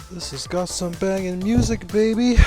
This has got some banging music, baby.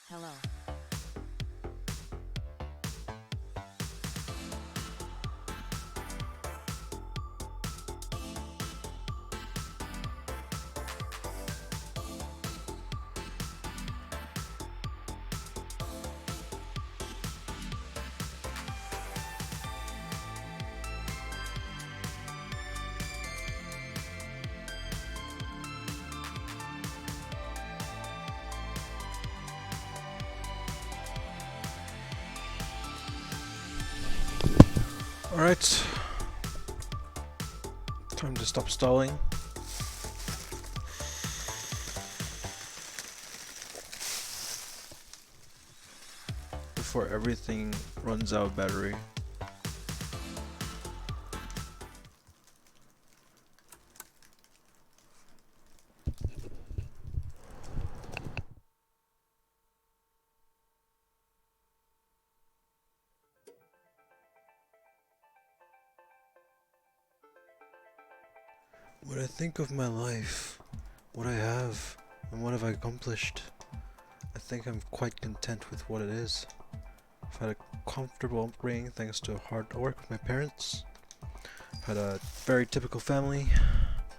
Hello. Alright. Time to stop stalling. Before everything runs out of battery. When I think of my life, what I have, and what have I accomplished, I think I'm quite content with what it is. I've had a comfortable upbringing thanks to hard work with my parents. Had a very typical family.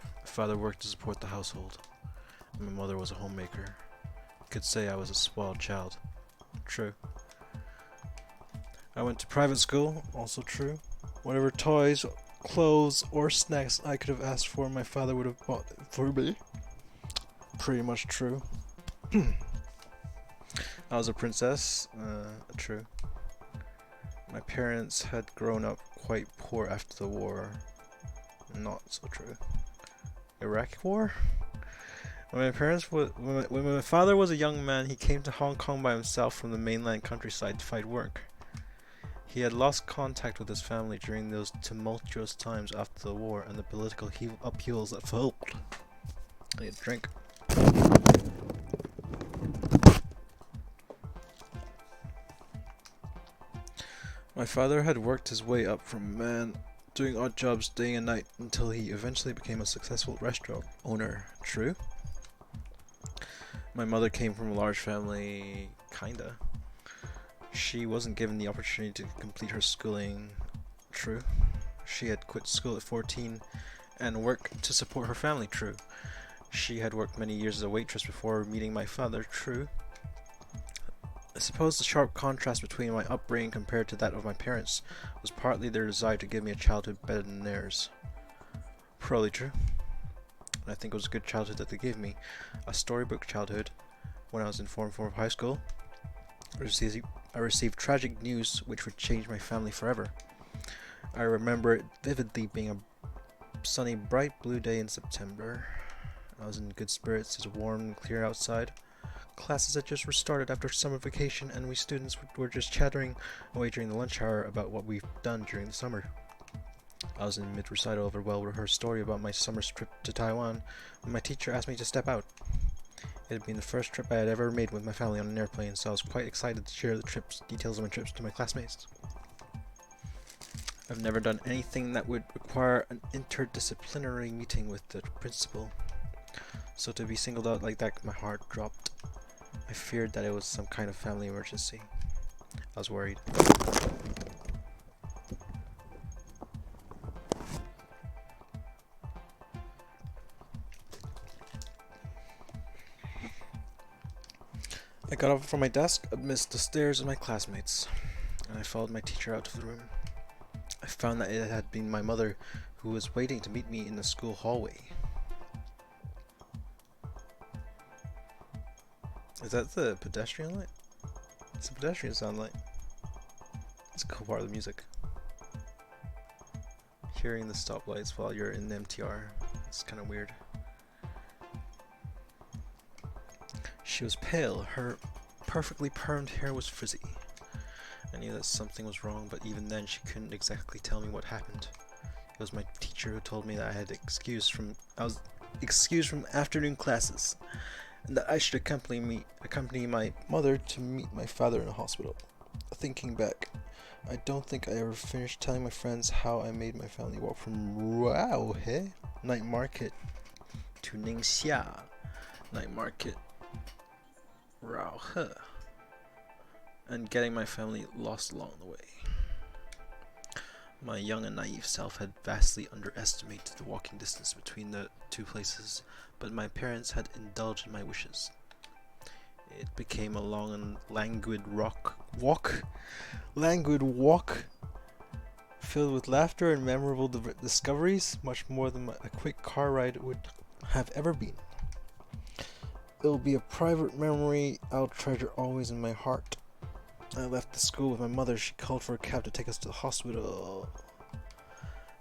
My father worked to support the household, and my mother was a homemaker. You could say I was a spoiled child. True. I went to private school, also true. Whatever toys, clothes, or snacks I could have asked for, my father would have bought for me. Pretty much true. I was a princess, true. My parents had grown up quite poor after the war. Not so true. Iraq war? When my father was a young man, he came to Hong Kong by himself from the mainland countryside to fight work. He had lost contact with his family during those tumultuous times after the war and the political upheavals that followed. I need a drink. My father had worked his way up from a man doing odd jobs day and night until he eventually became a successful restaurant owner. True? My mother came from a large family, kinda. She wasn't given the opportunity to complete her schooling. True. She had quit school at 14 and worked to support her family. True. She had worked many years as a waitress before meeting my father. True. I suppose the sharp contrast between my upbringing compared to that of my parents was partly their desire to give me a childhood better than theirs. Probably true. And I think it was a good childhood that they gave me. A storybook childhood. When I was in Form 4 of high school, I received tragic news which would change my family forever. I remember it vividly being a sunny, bright blue day in September. I was in good spirits. It was warm and clear outside. Classes had just restarted after summer vacation, and we students were just chattering away during the lunch hour about what we've done during the summer. I was in mid-recital of a well-rehearsed story about my summer trip to Taiwan when my teacher asked me to step out. It had been the first trip I had ever made with my family on an airplane, so I was quite excited to share the details of my trips to my classmates. I've never done anything that would require an interdisciplinary meeting with the principal, so to be singled out like that, my heart dropped. I feared that it was some kind of family emergency. I was worried. I got up from my desk amidst the stares of my classmates, and I followed my teacher out of the room. I found that it had been my mother who was waiting to meet me in the school hallway. Is that the pedestrian light? It's a pedestrian sound light. It's a cool part of the music. Hearing the stoplights while you're in the MTR. It's kind of weird. She was pale. Her perfectly permed hair was frizzy. I knew that something was wrong, but even then she couldn't exactly tell me what happened. It was my teacher who told me that I was excused from afternoon classes, and that I should accompany my mother to meet my father in a hospital. Thinking back, I don't think I ever finished telling my friends how I made my family walk from Raohe night market to Ningxia night market, Raohe, and getting my family lost along the way. My young and naive self had vastly underestimated the walking distance between the two places, but my parents had indulged in my wishes. It became a long and languid walk filled with laughter and memorable discoveries, much more than a quick car ride would have ever been. It will be a private memory I'll treasure always in my heart. I left the school with my mother. She called for a cab to take us to the hospital.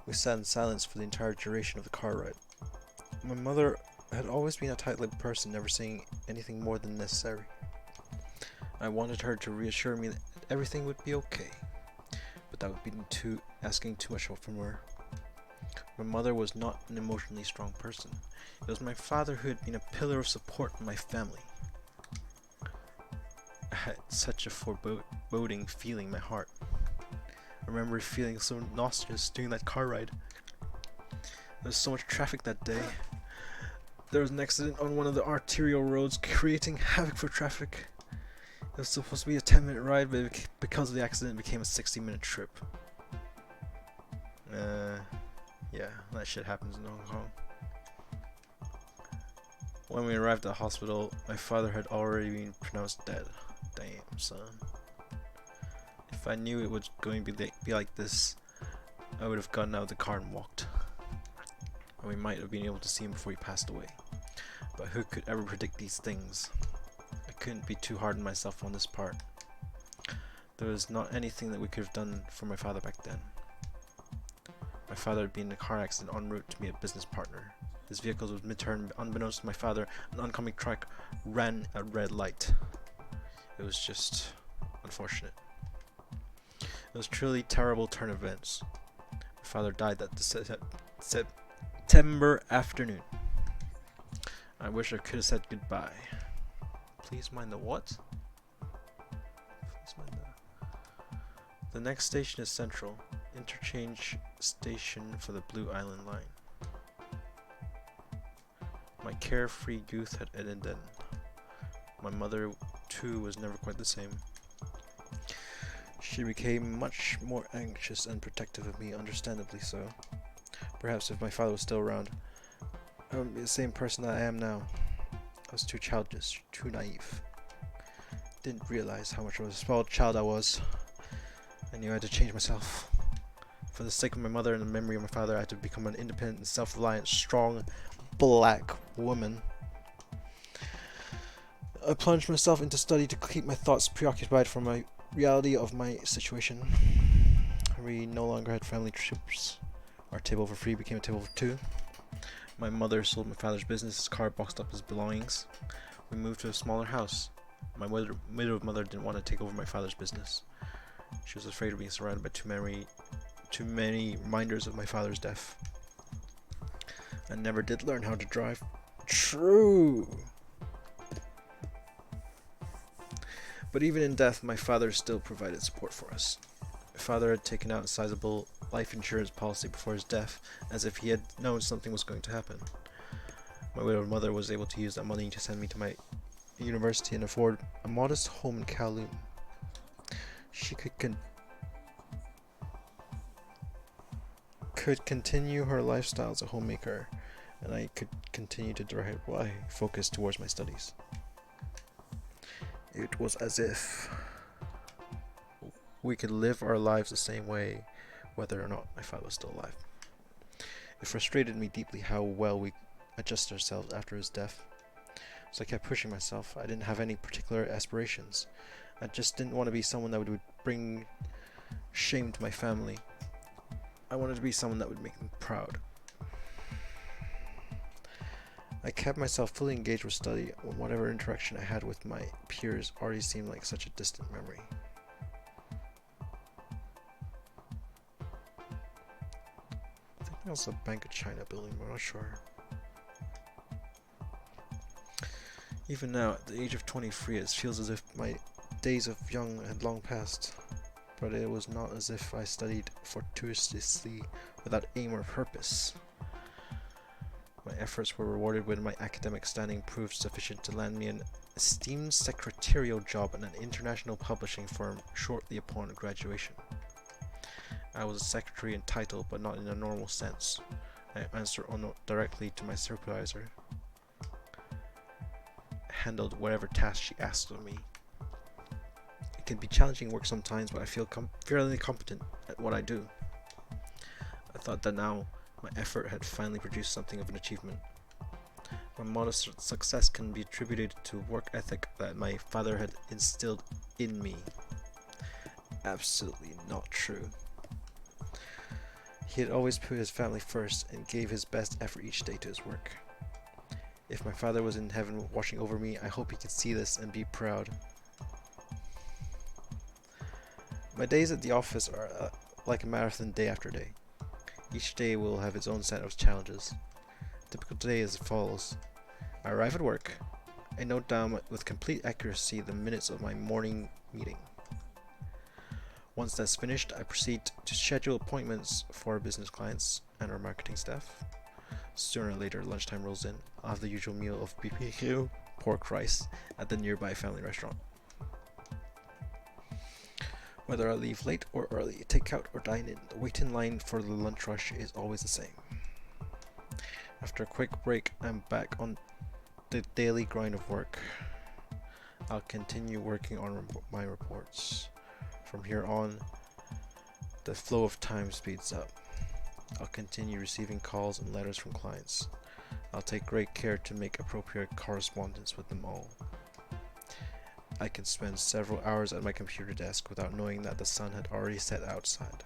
We sat in silence for the entire duration of the car ride. My mother had always been a tight-lipped person, never saying anything more than necessary. I wanted her to reassure me that everything would be okay, but that would be asking too much from her. My mother was not an emotionally strong person. It was my father who had been a pillar of support in my family. I had such a foreboding feeling in my heart. I remember feeling so nauseous during that car ride. There was so much traffic that day. There was an accident on one of the arterial roads, creating havoc for traffic. It was supposed to be a 10-minute ride, but because of the accident, it became a 60-minute trip. Yeah, that shit happens in Hong Kong. When we arrived at the hospital, my father had already been pronounced dead. Damn, son. If I knew it was going to be like this, I would have gotten out of the car and walked. And we might have been able to see him before he passed away. But who could ever predict these things? I couldn't be too hard on myself on this part. There was not anything that we could have done for my father back then. My father had been in a car accident en route to meet a business partner. His vehicle was mid-turn. Unbeknownst to my father, an oncoming truck ran a red light. It was just unfortunate. It was truly terrible turn of events. My father died that September afternoon. I wish I could have said goodbye. Please mind the what? Please mind the next station is Central. Interchange station for the Blue Island Line. My carefree youth had ended then. My mother, too, was never quite the same. She became much more anxious and protective of me, understandably so. Perhaps if my father was still around, I wouldn't be the same person that I am now. I was too childish, too naive. Didn't realize how much of a spoiled child I was. I knew I had to change myself. For the sake of my mother and the memory of my father, I had to become an independent and self-reliant, strong, black woman. I plunged myself into study to keep my thoughts preoccupied from my reality of my situation. We no longer had family trips. Our table for three became a table for two. My mother sold my father's business, his car boxed up his belongings. We moved to a smaller house. My widowed mother didn't want to take over my father's business. She was afraid of being surrounded by too many reminders of my father's death. I never did learn how to drive. True! But even in death, my father still provided support for us. My father had taken out a sizable life insurance policy before his death, as if he had known something was going to happen. My widowed mother was able to use that money to send me to my university and afford a modest home in Kowloon. She could continue her lifestyle as a homemaker, and I could continue to direct my focus towards my studies. It was as if we could live our lives the same way, whether or not my father was still alive. It frustrated me deeply how well we adjusted ourselves after his death. So I kept pushing myself. I didn't have any particular aspirations. I just didn't want to be someone that would bring shame to my family. I wanted to be someone that would make them proud. I kept myself fully engaged with study when whatever interaction I had with my peers already seemed like such a distant memory. I think that was a Bank of China building, but I'm not sure. Even now, at the age of 23, it feels as if my days of young had long passed. But it was not as if I studied fortuitously without aim or purpose. My efforts were rewarded when my academic standing proved sufficient to land me an esteemed secretarial job in an international publishing firm shortly upon graduation. I was a secretary in title, but not in a normal sense. I answered directly to my supervisor. I handled whatever task she asked of me. It can be challenging work sometimes, but I feel fairly competent at what I do. I thought that now my effort had finally produced something of an achievement. My modest success can be attributed to work ethic that my father had instilled in me. Absolutely not true. He had always put his family first and gave his best effort each day to his work. If my father was in heaven watching over me, I hope he could see this and be proud. My days at the office are like a marathon day after day. Each day will have its own set of challenges. A typical day is as follows. I arrive at work. I note down with complete accuracy the minutes of my morning meeting. Once that's finished, I proceed to schedule appointments for our business clients and our marketing staff. Sooner or later, lunchtime rolls in. I'll have the usual meal of BBQ, pork rice, at the nearby family restaurant. Whether I leave late or early, take out or dine in, the wait in line for the lunch rush is always the same. After a quick break, I'm back on the daily grind of work. I'll continue working on my reports. From here on, the flow of time speeds up. I'll continue receiving calls and letters from clients. I'll take great care to make appropriate correspondence with them all. I can spend several hours at my computer desk without knowing that the sun had already set outside.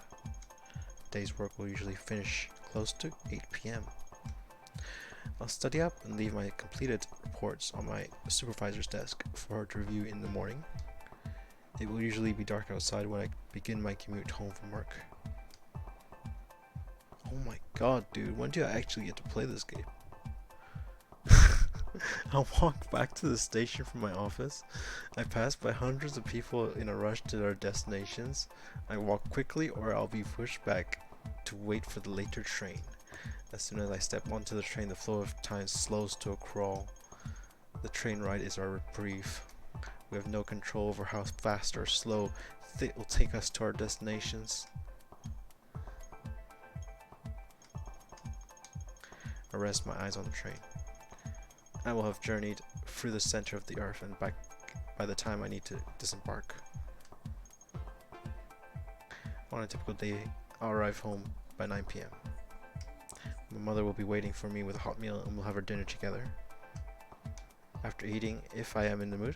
Day's work will usually finish close to 8 p.m. I'll study up and leave my completed reports on my supervisor's desk for her to review in the morning. It will usually be dark outside when I begin my commute home from work. Oh my god, dude, when do I actually get to play this game? I'll walk back to the station from my office. I pass by hundreds of people in a rush to their destinations. I walk quickly or I'll be pushed back to wait for the later train. As soon as I step onto the train, the flow of time slows to a crawl. The train ride is our reprieve. We have no control over how fast or slow it will take us to our destinations. I rest my eyes on the train. I will have journeyed through the center of the earth and back by the time I need to disembark. On a typical day, I'll arrive home by 9 p.m. My mother will be waiting for me with a hot meal and we'll have our dinner together. After eating, if I am in the mood,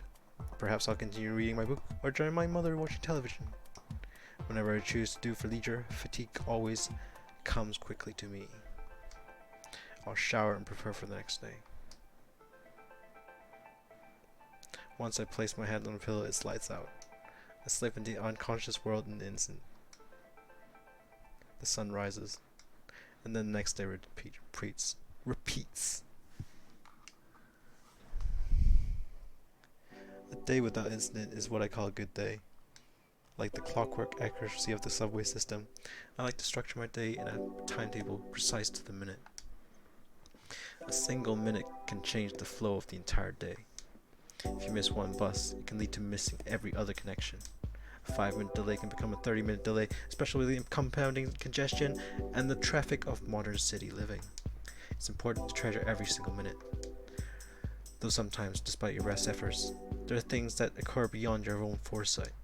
perhaps I'll continue reading my book or join my mother watching television. Whenever I choose to do for leisure, fatigue always comes quickly to me. I'll shower and prepare for the next day. Once I place my head on the pillow, it's lights out. I slip into the unconscious world in an instant. The sun rises, and then the next day repeats. A day without incident is what I call a good day. Like the clockwork accuracy of the subway system, I like to structure my day in a timetable precise to the minute. A single minute can change the flow of the entire day. If you miss one bus, it can lead to missing every other connection. A 5-minute delay can become a 30-minute delay, especially with the compounding congestion and the traffic of modern city living. It's important to treasure every single minute. Though sometimes, despite your best efforts, there are things that occur beyond your own foresight.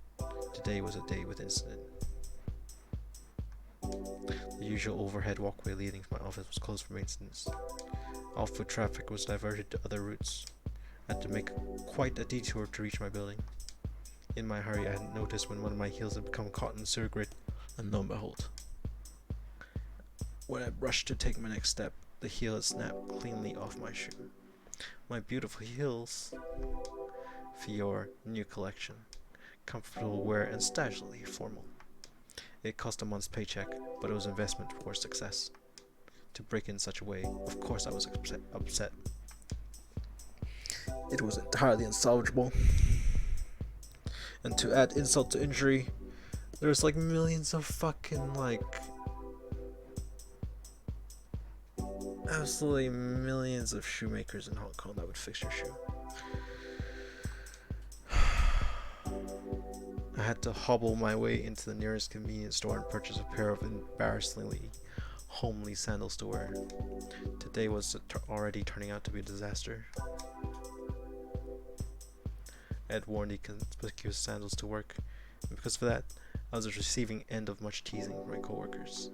Today was a day with incident. The usual overhead walkway leading to my office was closed for maintenance. All foot traffic was diverted to other routes. I had to make quite a detour to reach my building. In my hurry, I hadn't noticed when one of my heels had become caught in the sewer grate, and lo and behold, when I rushed to take my next step, the heel had snapped cleanly off my shoe. My beautiful heels. Fior new collection. Comfortable wear and stylishly formal. It cost a month's paycheck, but it was an investment for success. To break in such a way, of course I was upset. It was entirely unsalvageable. And to add insult to injury, there's like millions of fucking absolutely millions of shoemakers in Hong Kong that would fix your shoe. I had to hobble my way into the nearest convenience store and purchase a pair of embarrassingly homely sandals to wear. Today was already turning out to be a disaster. I had worn the conspicuous sandals to work, and because of that, I was the receiving end of much teasing from my coworkers.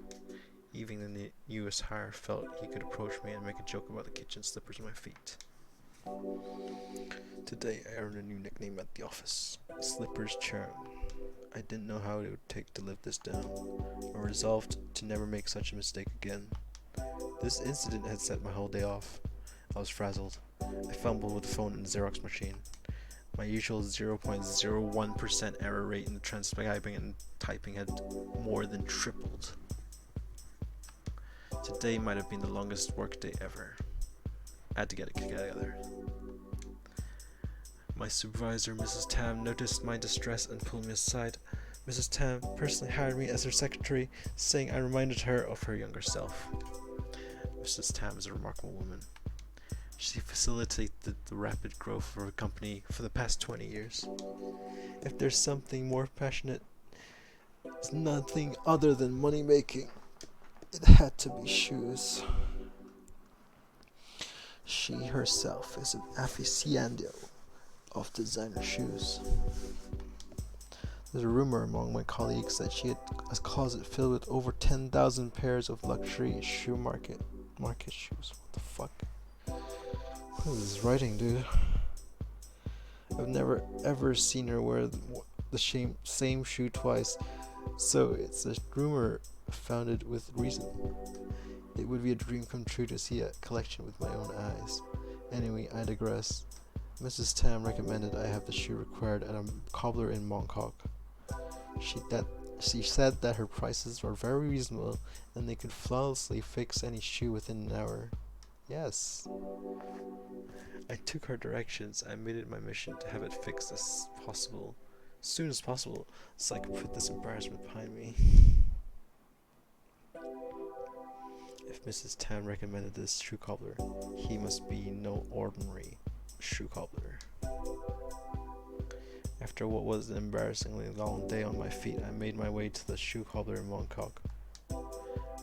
Even the newest hire felt he could approach me and make a joke about the kitchen slippers on my feet. Today I earned a new nickname at the office, Slippers Charm. I didn't know how it would take to live this down. I resolved to never make such a mistake again. This incident had set my whole day off. I was frazzled. I fumbled with the phone and the Xerox machine. My usual 0.01% error rate in the transcribing and typing had more than tripled. Today might have been the longest workday ever. I had to get it together. My supervisor, Mrs. Tam, noticed my distress and pulled me aside. Mrs. Tam personally hired me as her secretary, saying I reminded her of her younger self. Mrs. Tam is a remarkable woman. She facilitated the rapid growth of her company for the past 20 years. If there's something more passionate It's nothing other than money making. It had to be shoes. She herself is an aficionado of designer shoes. There's a rumor among my colleagues that she had a closet filled with over 10,000 pairs of luxury market shoes. What the fuck? What is this writing, dude? I've never ever seen her wear the same shoe twice, so it's a rumor founded with reason. It would be a dream come true to see a collection with my own eyes. Anyway, I digress. Mrs. Tam recommended I have the shoe required at a cobbler in Mongkok. She said that her prices were very reasonable and they could flawlessly fix any shoe within an hour. Yes. I took her directions. I made it my mission to have it fixed as soon as possible, so I could put this embarrassment behind me. If Mrs. Tam recommended this shoe cobbler, he must be no ordinary shoe cobbler. After what was an embarrassingly long day on my feet, I made my way to the shoe cobbler in Mongkok.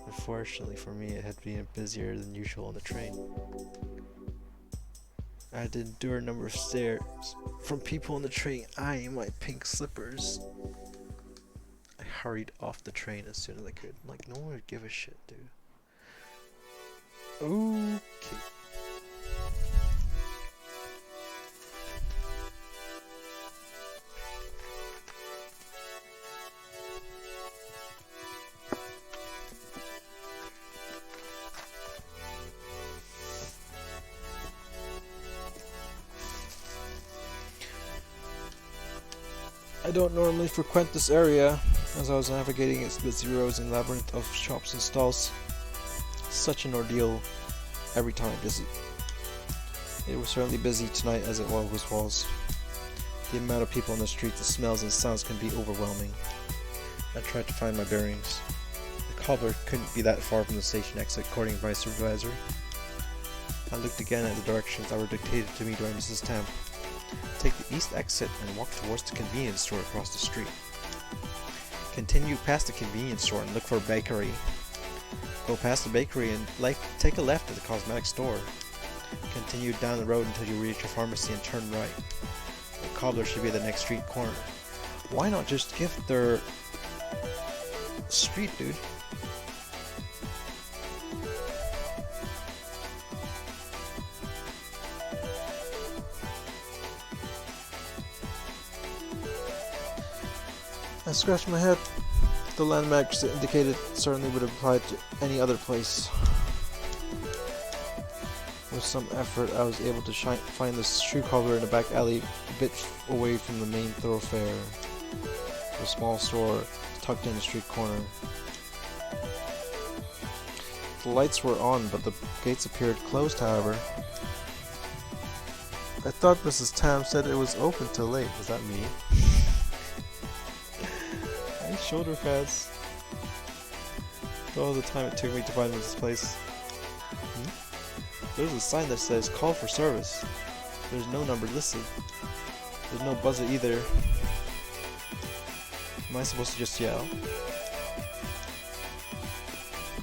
Unfortunately for me, it had been busier than usual on the train. I had to endure a number of stares from people on the train eyeing my pink slippers. I hurried off the train as soon as I could. Like, no one would give a shit, dude. Okay. I don't normally frequent this area, as I was navigating its busy roads and labyrinth of shops and stalls. Such an ordeal every time I visit. It was certainly busy tonight as it always was. The amount of people on the street, the smells and sounds can be overwhelming. I tried to find my bearings. The cobbler couldn't be that far from the station exit, according to my supervisor. I looked again at the directions that were dictated to me by Mrs. Tam. Take the east exit and walk towards the convenience store across the street. Continue past the convenience store and look for a bakery. Go past the bakery and take a left at the cosmetic store. Continue down the road until you reach a pharmacy and turn right. The cobbler should be at the next street corner. Why not just give their street, dude? I scratched my head. The landmarks indicated certainly would apply to any other place. With some effort, I was able to find the shoe cobbler in a back alley a bit away from the main thoroughfare. A small store tucked in the street corner. The lights were on, but the gates appeared closed, however. I thought Mrs. Tam said it was open till late. Was that me? Shoulder pads. All the time it took me to find this place. There's a sign that says call for service. There's no number listed. There's no buzzer either. Am I supposed to just yell?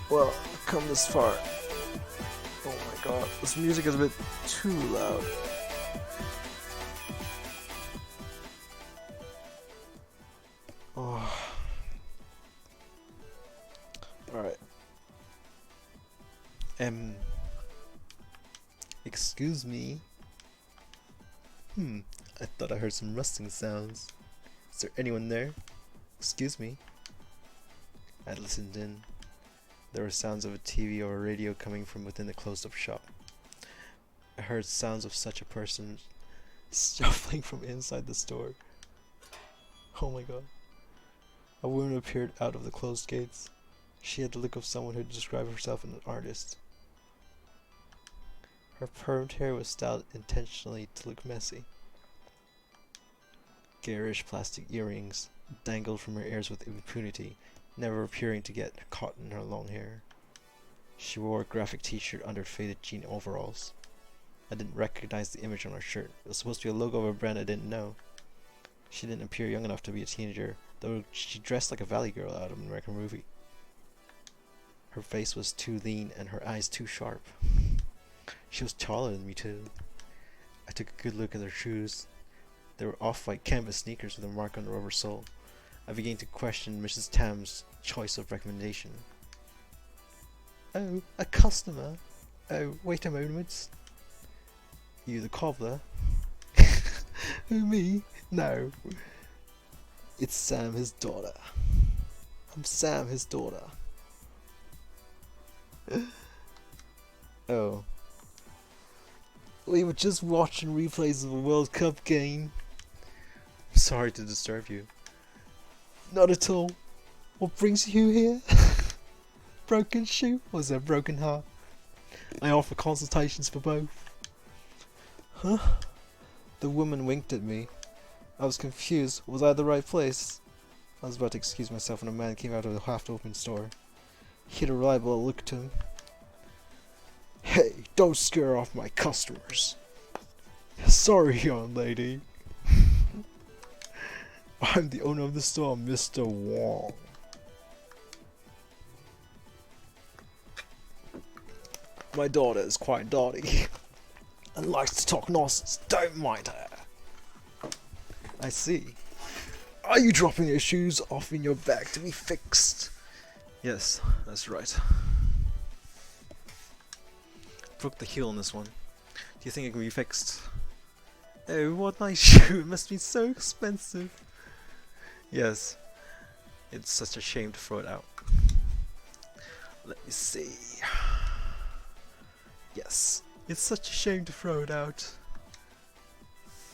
Well, I've come this far. Oh my god, this music is a bit too loud. Oh. Alright. Excuse me. I thought I heard some rustling sounds. Is there anyone there? Excuse me. I listened in. There were sounds of a TV or a radio coming from within the closed-up shop. I heard sounds of such a person shuffling from inside the store. Oh my god. A woman appeared out of the closed gates. She had the look of someone who described herself as an artist. Her permed hair was styled intentionally to look messy. Garish plastic earrings dangled from her ears with impunity, never appearing to get caught in her long hair. She wore a graphic t-shirt under faded jean overalls. I didn't recognize the image on her shirt. It was supposed to be a logo of a brand I didn't know. She didn't appear young enough to be a teenager. though she dressed like a valley girl out of an American movie. Her face was too lean and her eyes too sharp. She was taller than me too. I took a good look at her shoes. They were off-white canvas sneakers with a mark on the rubber sole. I began to question Mrs. Tam's choice of recommendation. Oh, a customer? Oh, wait a moment. You the cobbler? Who, me? No. It's Sam, his daughter. I'm Sam, his daughter. Oh. We were just watching replays of a World Cup game. Sorry to disturb you. Not at all. What brings you here? Broken shoe? Or is that broken heart? I offer consultations for both. Huh? The woman winked at me. I was confused. Was I at the right place? I was about to excuse myself when a man came out of the half-open store. He had a reliable look to him. Hey, don't scare off my customers. Sorry, young lady. I'm the owner of the store, Mr. Wong. My daughter is quite naughty and likes to talk nonsense. Don't mind her. I see. Are you dropping your shoes off in your bag to be fixed? Yes, that's right. Broke the heel on this one. Do you think it can be fixed? Oh, what nice shoe. It must be so expensive. Yes. It's such a shame to throw it out. Let me see. Yes. It's such a shame to throw it out.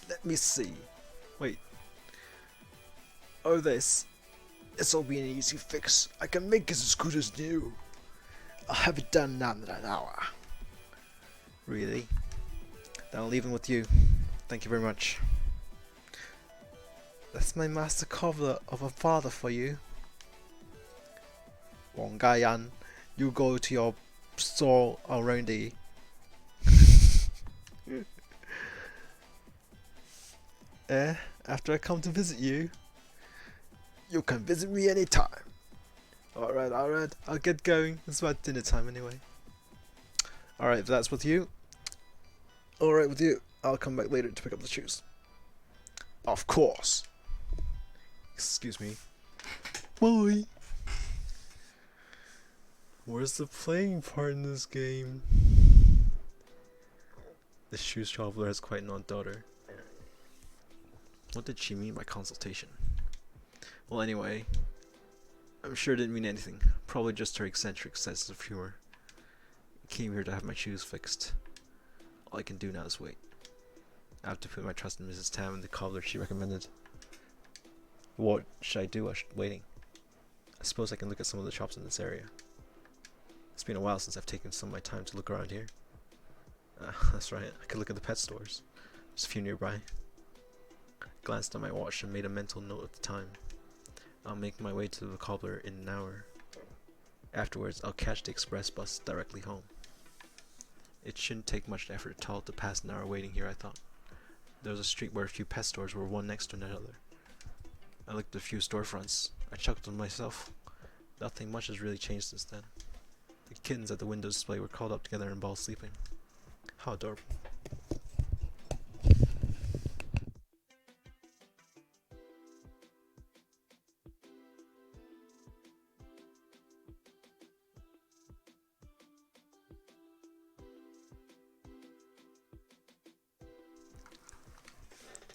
Let me see. Wait. Oh, this'll be an easy fix. I can make it as good as new. I'll have it done now in an hour. Really? Then I'll leave them with you. Thank you very much. That's my master cobbler of a father for you. Wong Gaiyan, you go to your store already. After I come to visit you? You can visit me anytime. Alright, I'll get going. It's about dinner time anyway. Alright, if that's with you. Alright with you. I'll come back later to pick up the shoes. Of course. Excuse me. Bye. Where's the playing part in this game? The shoes traveler has quite an odd daughter. What did she mean by consultation? Well, anyway, I'm sure it didn't mean anything. Probably just her eccentric sense of humor. I came here to have my shoes fixed. All I can do now is wait. I have to put my trust in Mrs. Tam and the cobbler she recommended. What should I do while waiting? I suppose I can look at some of the shops in this area. It's been a while since I've taken some of my time to look around here. That's right, I could look at the pet stores. There's a few nearby. Glanced at my watch and made a mental note of the time. I'll make my way to the cobbler in an hour. Afterwards, I'll catch the express bus directly home. It shouldn't take much effort at all to pass an hour waiting here, I thought. There was a street where a few pet stores were one next to another. I looked at a few storefronts. I chuckled to myself. Nothing much has really changed since then. The kittens at the window display were curled up together in balls sleeping. How adorable.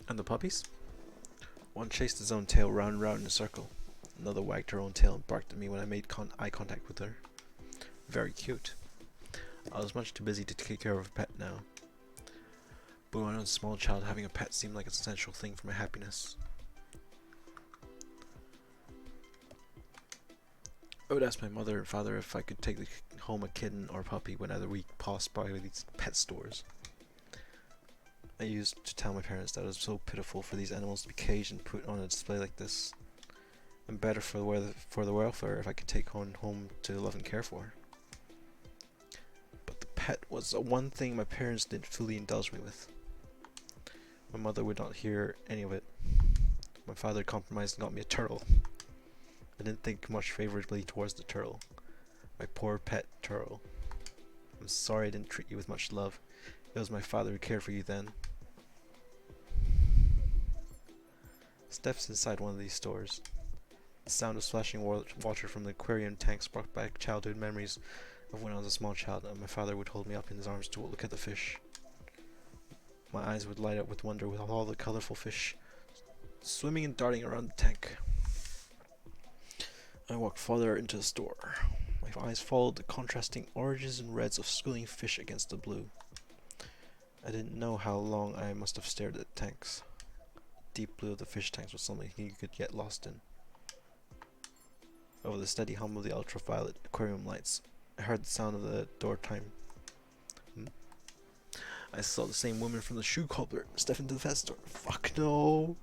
And the puppies? One chased his own tail round and round in a circle. Another wagged her own tail and barked at me when I made eye contact with her. Very cute. I was much too busy to take care of a pet now. But when I was a small child, having a pet seemed like an essential thing for my happiness. I would ask my mother and father if I could take home a kitten or a puppy whenever we passed by these pet stores. I used to tell my parents that it was so pitiful for these animals to be caged and put on a display like this, and better for the welfare if I could take one home to love and care for. But the pet was the one thing my parents didn't fully indulge me with. My mother would not hear any of it. My father compromised and got me a turtle. I didn't think much favorably towards the turtle. My poor pet turtle. I'm sorry I didn't treat you with much love. It was my father who cared for you then. Steps inside one of these stores. The sound of splashing water from the aquarium tanks brought back childhood memories of when I was a small child and my father would hold me up in his arms to look at the fish. My eyes would light up with wonder with all the colorful fish swimming and darting around the tank. I walked farther into the store. My eyes followed the contrasting oranges and reds of schooling fish against the blue. I didn't know how long I must have stared at tanks. Deep blue of the fish tanks was something you could get lost in. Over the steady hum of the ultraviolet aquarium lights, I heard the sound of the door time. I saw the same woman from the shoe cobbler step into the pet store. Fuck no!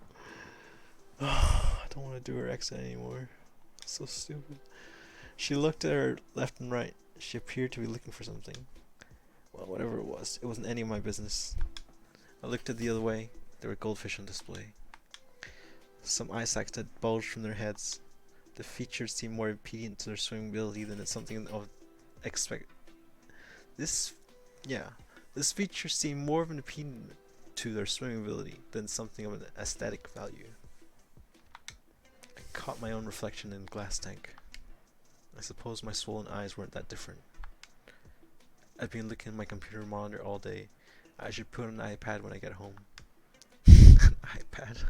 I don't want to do her accent anymore. So stupid. She looked at her left and right. She appeared to be looking for something. Well, whatever it wasn't any of my business. I looked at the other way. There were goldfish on display. Some eye sacs had bulged from their heads. The features seemed more impedient to their swimming ability than it's something of expect. This feature seemed more of an impediment to their swimming ability than something of an aesthetic value. I caught my own reflection in the glass tank. I suppose my swollen eyes weren't that different. I've been looking at my computer monitor all day. I should put on an iPad when I get home. An iPad.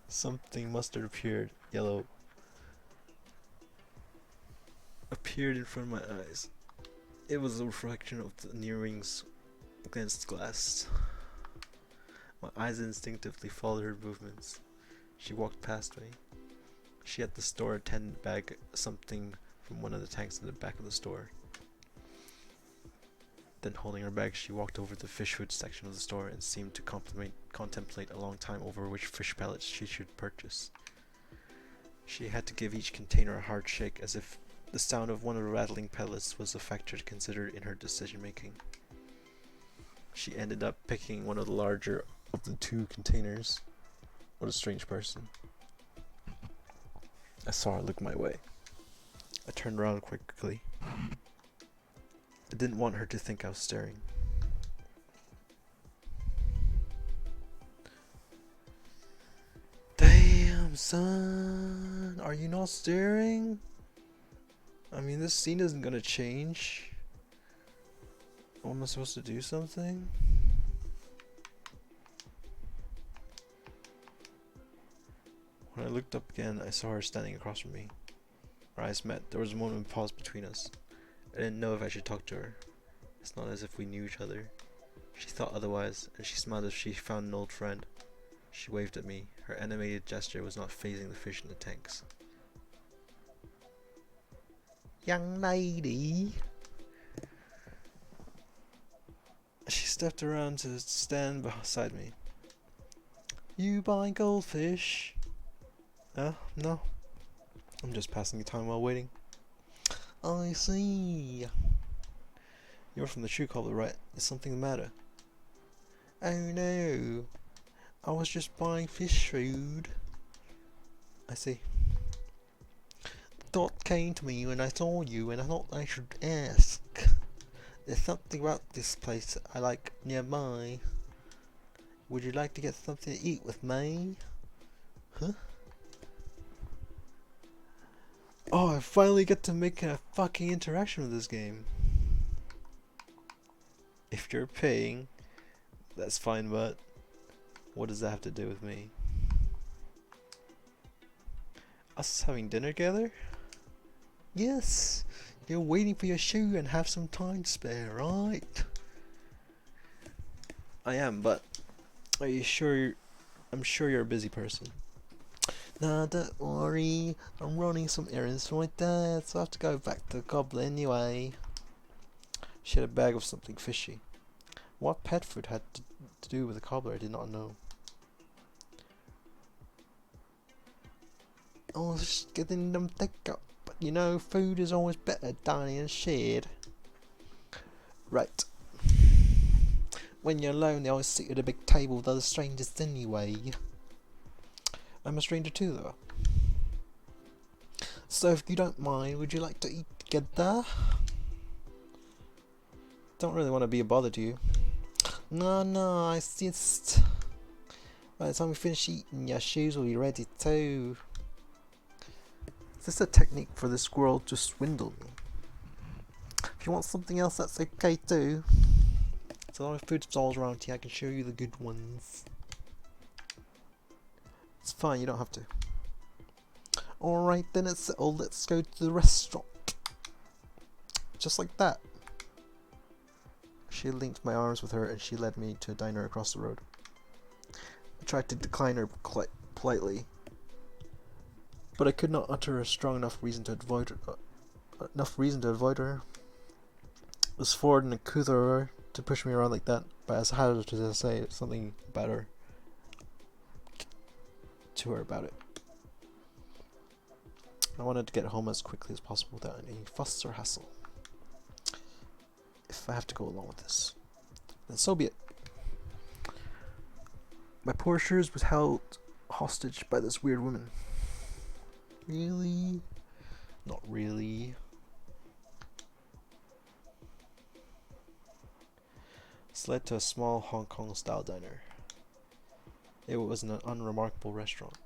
Something mustard appeared in front of my eyes. It was a reflection of the near rings against glass. My eyes instinctively followed her movements. She walked past me. She had the store attendant bag something from one of the tanks in the back of the store. Then holding her bag, she walked over to the fish food section of the store and seemed to contemplate a long time over which fish pellets she should purchase. She had to give each container a hard shake, as if the sound of one of the rattling pellets was a factor to consider in her decision making. She ended up picking one of the larger of the two containers. What a strange person. I saw her look my way. I turned around quickly. I didn't want her to think I was staring. Damn, son, are you not staring? I mean, this scene isn't gonna change. Oh, am I supposed to do something? When I looked up again, I saw her standing across from me. Our eyes met. There was a moment of pause between us. I didn't know if I should talk to her. It's not as if we knew each other. She thought otherwise, and she smiled as if she found an old friend. She waved at me. Her animated gesture was not phasing the fish in the tanks. Young lady. She stepped around to stand beside me. You buy goldfish? No. I'm just passing the time while waiting. I see. You're from the shoe cobbler, right? Is something the matter? Oh no. I was just buying fish food. I see. Thought came to me when I saw you and I thought I should ask. There's something about this place I like nearby. Would you like to get something to eat with me? Huh? Oh, I finally get to make a fucking interaction with this game. If you're paying, that's fine, but what does that have to do with me? Us having dinner together? Yes, you're waiting for your shoe and have some time to spare, right? I am, but are you sure? I'm sure you're a busy person. Nah, don't worry. I'm running some errands for my dad, so I have to go back to the cobbler anyway. She had a bag of something fishy. What pet food had to do with the cobbler, I did not know. I was just getting them takeout, but you know, food is always better dining and shared. Right. When you're alone, they always sit at a big table with other strangers anyway. I'm a stranger too, though. So if you don't mind, would you like to eat together? Don't really want to be a bother to you. No, I insist. By the time we finish eating, your shoes will be ready too. Is this a technique for the squirrel to swindle me? If you want something else, that's okay too. There's a lot of food stalls around here, I can show you the good ones. It's fine, you don't have to. Alright then, it's settled, let's go to the restaurant. Just like that. She linked my arms with her and she led me to a diner across the road. I tried to decline her politely, but I could not utter a strong enough reason to avoid her. It was Ford and Kuthar to push me around like that, but as hard as I say something about her to her about it. I wanted to get home as quickly as possible without any fuss or hassle. If I have to go along with this, then so be it. My poor shoes was held hostage by this weird woman. Really? Not really. This led to a small Hong Kong style diner. It was an unremarkable restaurant.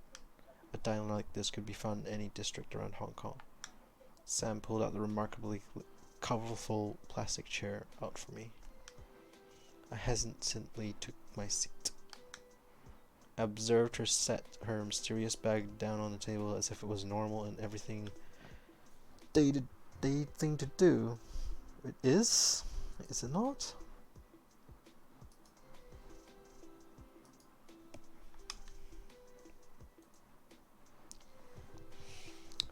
A diner like this could be found in any district around Hong Kong. Sam pulled out the remarkably colorful plastic chair out for me. I hesitantly took my seat. I observed her set her mysterious bag down on the table as if it was normal and everything day thing to do. It is? Is it not?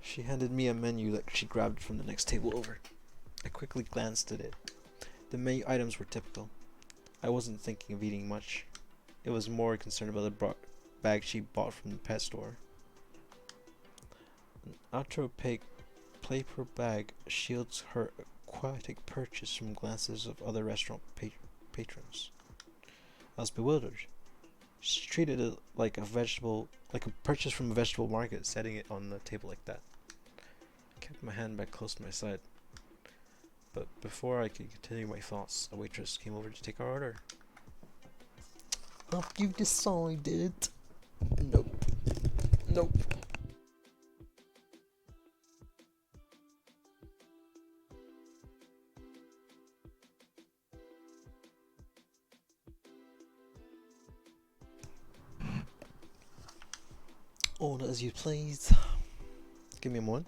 She handed me a menu that she grabbed from the next table over. I quickly glanced at it. The menu items were typical. I wasn't thinking of eating much. It was more concerned about the bag she bought from the pet store. An ultra-opaque paper bag shields her aquatic purchase from glances of other restaurant patrons. I was bewildered. She treated it like a purchase from a vegetable market, setting it on the table like that. I kept my hand back close to my side. But before I could continue my thoughts, a waitress came over to take our order. Have you decided? Nope. Order as you please. Give me a moment.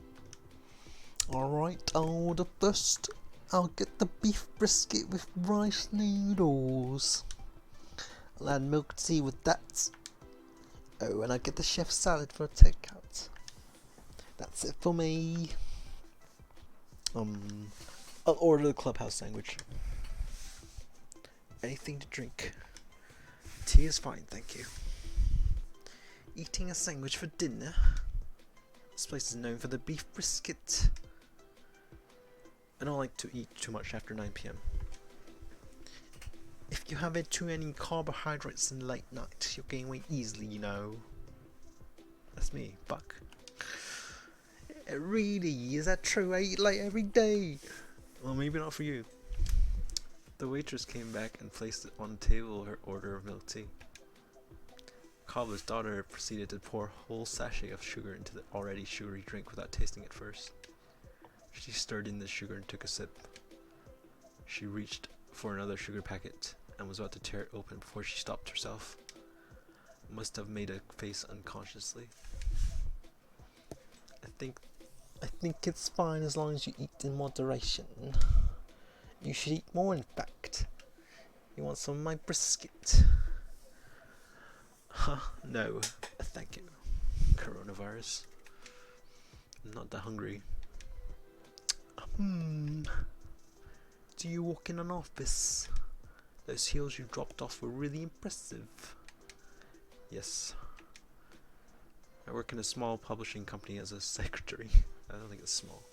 Alright, I'll order first. I'll get the beef brisket with rice noodles. I'll add milk tea with that. Oh, and I'll get the chef salad for a takeout. That's it for me. I'll order the clubhouse sandwich. Anything to drink? Tea is fine, thank you. Eating a sandwich for dinner? This place is known for the beef brisket. I don't like to eat too much after 9 p.m. If you have too many carbohydrates in late night, you'll gain weight easily, you know. That's me, Buck. Really? Is that true? I eat late every day. Well, maybe not for you. The waitress came back and placed it on the table her order of milk tea. Cobbler's daughter proceeded to pour a whole sachet of sugar into the already sugary drink without tasting it first. She stirred in the sugar and took a sip. She reached for another sugar packet and was about to tear it open before she stopped herself. Must have made a face unconsciously. I think it's fine as long as you eat in moderation. You should eat more, in fact. You want some of my brisket? No, thank you. Coronavirus. I'm not that hungry. Do you work in an office? Those heels you dropped off were really impressive. Yes. I work in a small publishing company as a secretary. I don't think it's small.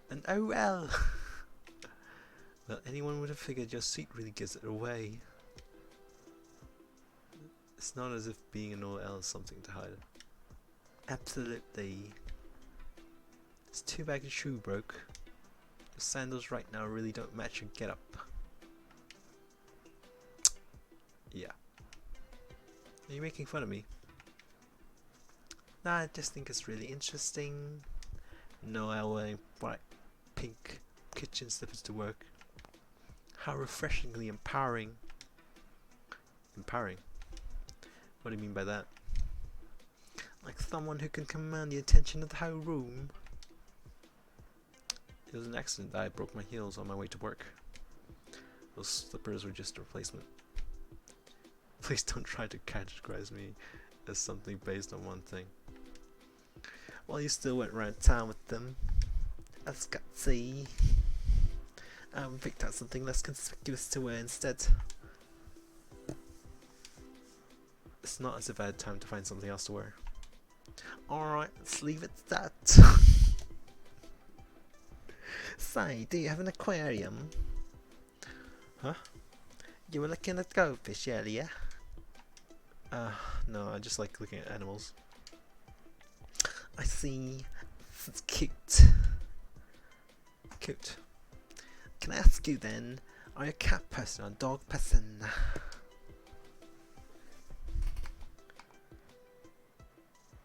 An OL! Well, anyone would have figured your seat really gives it away. It's not as if being an OL is something to hide. Absolutely. It's too bad your shoe broke. Your sandals right now really don't match your getup. Yeah. Are you making fun of me? Nah, I just think it's really interesting. Noel wearing bright pink kitchen slippers to work. How refreshingly empowering. Empowering? What do you mean by that? Like someone who can command the attention of the whole room. It was an accident that I broke my heels on my way to work. Those slippers were just a replacement. Please don't try to categorize me as something based on one thing. Well, you still went around town with them. That's gutsy. I picked out something less conspicuous to wear instead. It's not as if I had time to find something else to wear. Alright, let's leave it at that. Say, do you have an aquarium? Huh? You were looking at goldfish earlier? No, I just like looking at animals. I see. It's cute. Cute. Can I ask you then, are you a cat person or a dog person?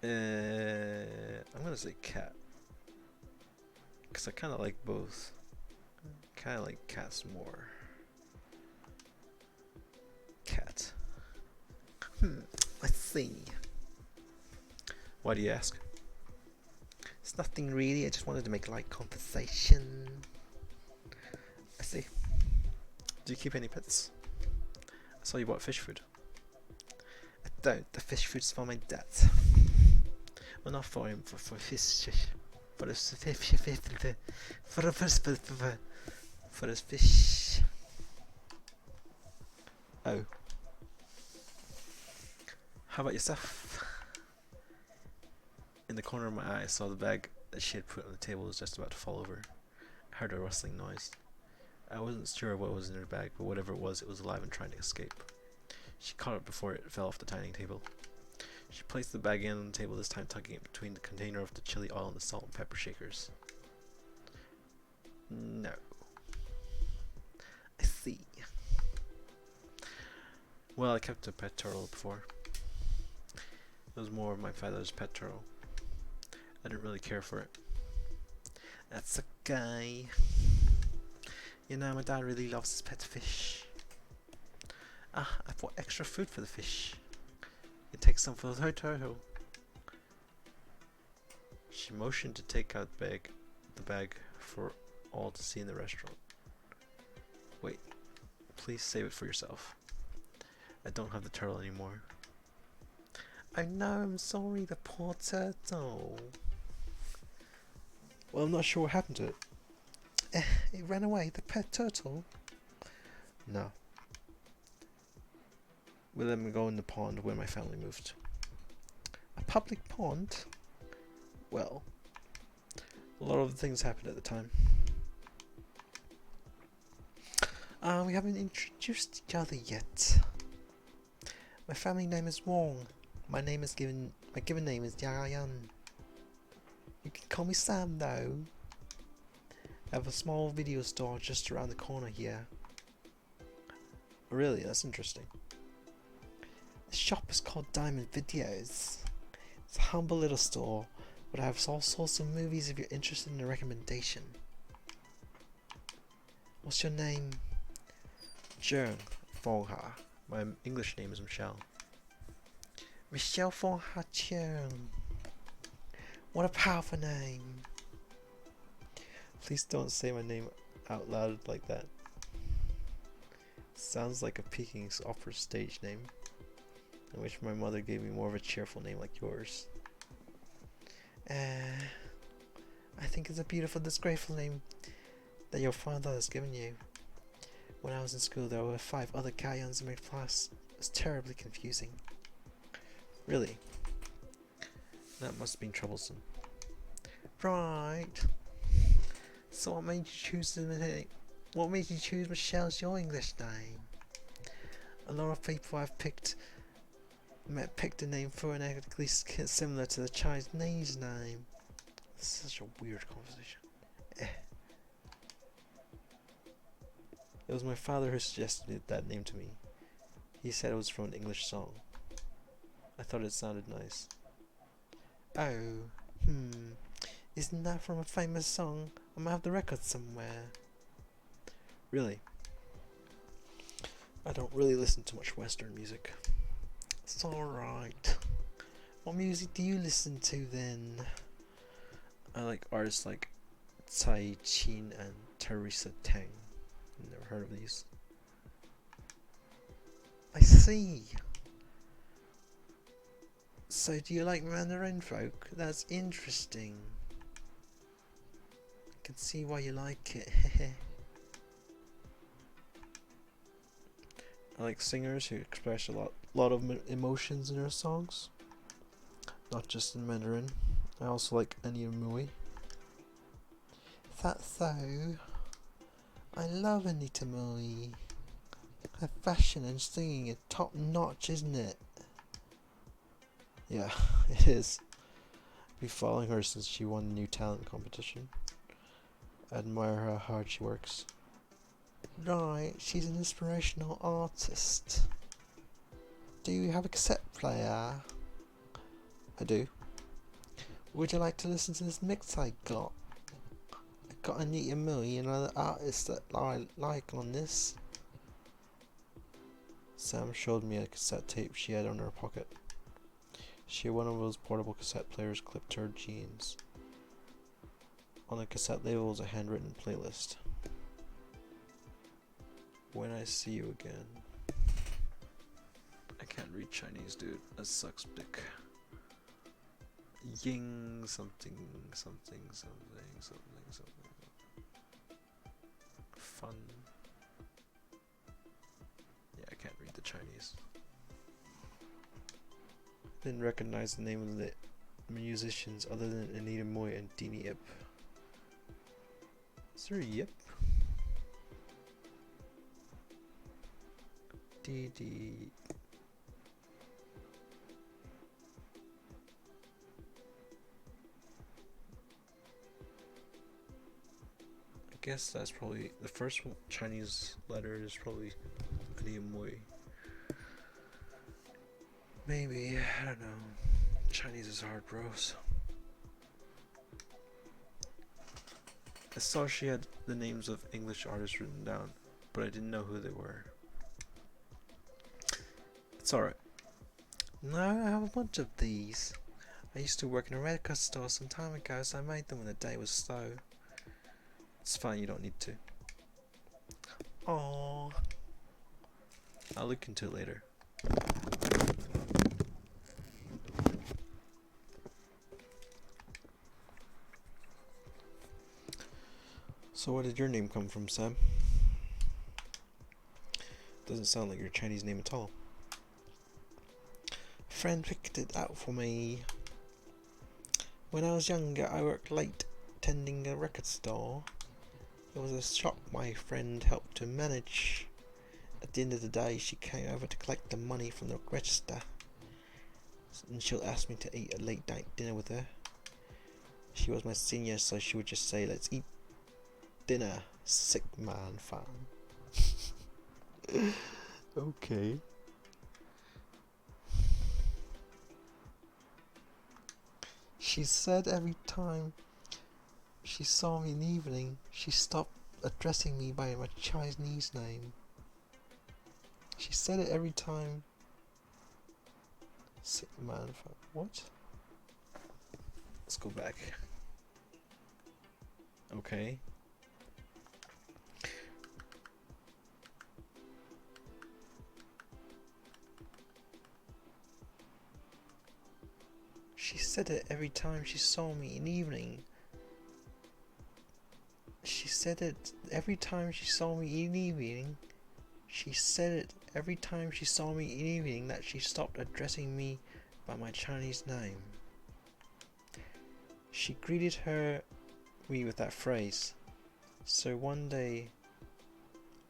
I'm gonna say cat. Because I kind of like both. Kind of like cats more. Cat. I see. Why do you ask? It's nothing really, I just wanted to make light conversation. I see. Do you keep any pets? I saw you bought fish food. I don't, the fish food's for my dad. Well, not for him, for fish. For his fish. For his fish. Oh. How about yourself? In the corner of my eye, I saw the bag that she had put on the table was just about to fall over. I heard a rustling noise. I wasn't sure what was in her bag, but whatever it was alive and trying to escape. She caught it before it fell off the dining table. She placed the bag again on the table, this time tucking it between the container of the chili oil and the salt and pepper shakers. No. I see. Well, I kept a pet turtle before. It was more of my father's pet turtle. I didn't really care for it. That's a guy. You know, my dad really loves his pet fish. I bought extra food for the fish. You take some for her turtle. She motioned to take out the bag for all to see in the restaurant. Wait, please save it for yourself. I don't have the turtle anymore. I know, I'm sorry, the poor turtle. Well, I'm not sure what happened to it. It ran away, the pet turtle? No. We let me go in the pond where my family moved. A public pond? Well, a lot of things happened at the time. We haven't introduced each other yet. My family name is Wong. My given name is Yayan. You can call me Sam though. I have a small video store just around the corner here. Really, that's interesting. The shop is called Diamond Videos. It's a humble little store, but I have all sorts of movies if you're interested in a recommendation. What's your name? Jung Fongha. My English name is Michelle. Michelle Fongha Chung. What a powerful name. Please don't say my name out loud like that. Sounds like a Peking opera stage name. I wish my mother gave me more of a cheerful name like yours. I think it's a beautiful, disgraceful name that your father has given you. When I was in school, there were 5 other Kayans in my class. It was terribly confusing. Really? That must have been troublesome. Right. So what made you choose the name? What made you choose Michelle as your English name? A lot of people I've picked a name phonetically similar to the Chinese name. This is such a weird conversation. It was my father who suggested that name to me. He said it was from an English song. I thought it sounded nice. Oh, isn't that from a famous song? I might have the record somewhere. Really? I don't really listen to much Western music. It's alright. What music do you listen to then? I like artists like Tsai Chin and Teresa Teng. Never heard of these. I see. So do you like Mandarin folk? That's interesting. I can see why you like it. I like singers who express a lot of emotions in their songs, not just in Mandarin. I also like Anita Mui. That's so. I love Anita Mui. Her fashion and singing is top notch, isn't it? Yeah, it is. I've been following her since she won the New Talent competition. I admire how hard she works. Right, she's an inspirational artist. Do you have a cassette player? I do. Would you like to listen to this mix I got? I got Anita Mui and other artists that I like on this. Sam showed me a cassette tape she had in her pocket. She had one of those portable cassette players clipped to her jeans. On the cassette label was a handwritten playlist. When I see you again. I can't read Chinese, dude. That sucks dick. Ying something something something something something. Fun. Yeah, I can't read the Chinese. Didn't recognize the name of the musicians other than Anita Mui and Dini Ip. Is there a Yip? Dee. I guess that's probably the first Chinese letter is probably Anita Mui. Maybe, I don't know. Chinese is hard, bros. I saw she had the names of English artists written down, but I didn't know who they were. It's alright. No, I have a bunch of these. I used to work in a record store some time ago, so I made them when the day was slow. It's fine, you don't need to. Aww. I'll look into it later. So where did your name come from, Sam? Doesn't sound like your Chinese name at all. A friend picked it out for me. When I was younger, I worked late tending a record store. It was a shop my friend helped to manage. At the end of the day, she came over to collect the money from the register. And she'll ask me to eat a late night dinner with her. She was my senior, so she would just say, "Let's eat dinner, sick man fan." Okay. She said every time she saw me in the evening, she stopped addressing me by my Chinese name. She said it every time. Sick man fan. What? Let's go back. Okay. She said it every time she saw me in the evening. She said it every time she saw me in the evening. She said it every time she saw me in the evening that she stopped addressing me by my Chinese name. She greeted me with that phrase. So one day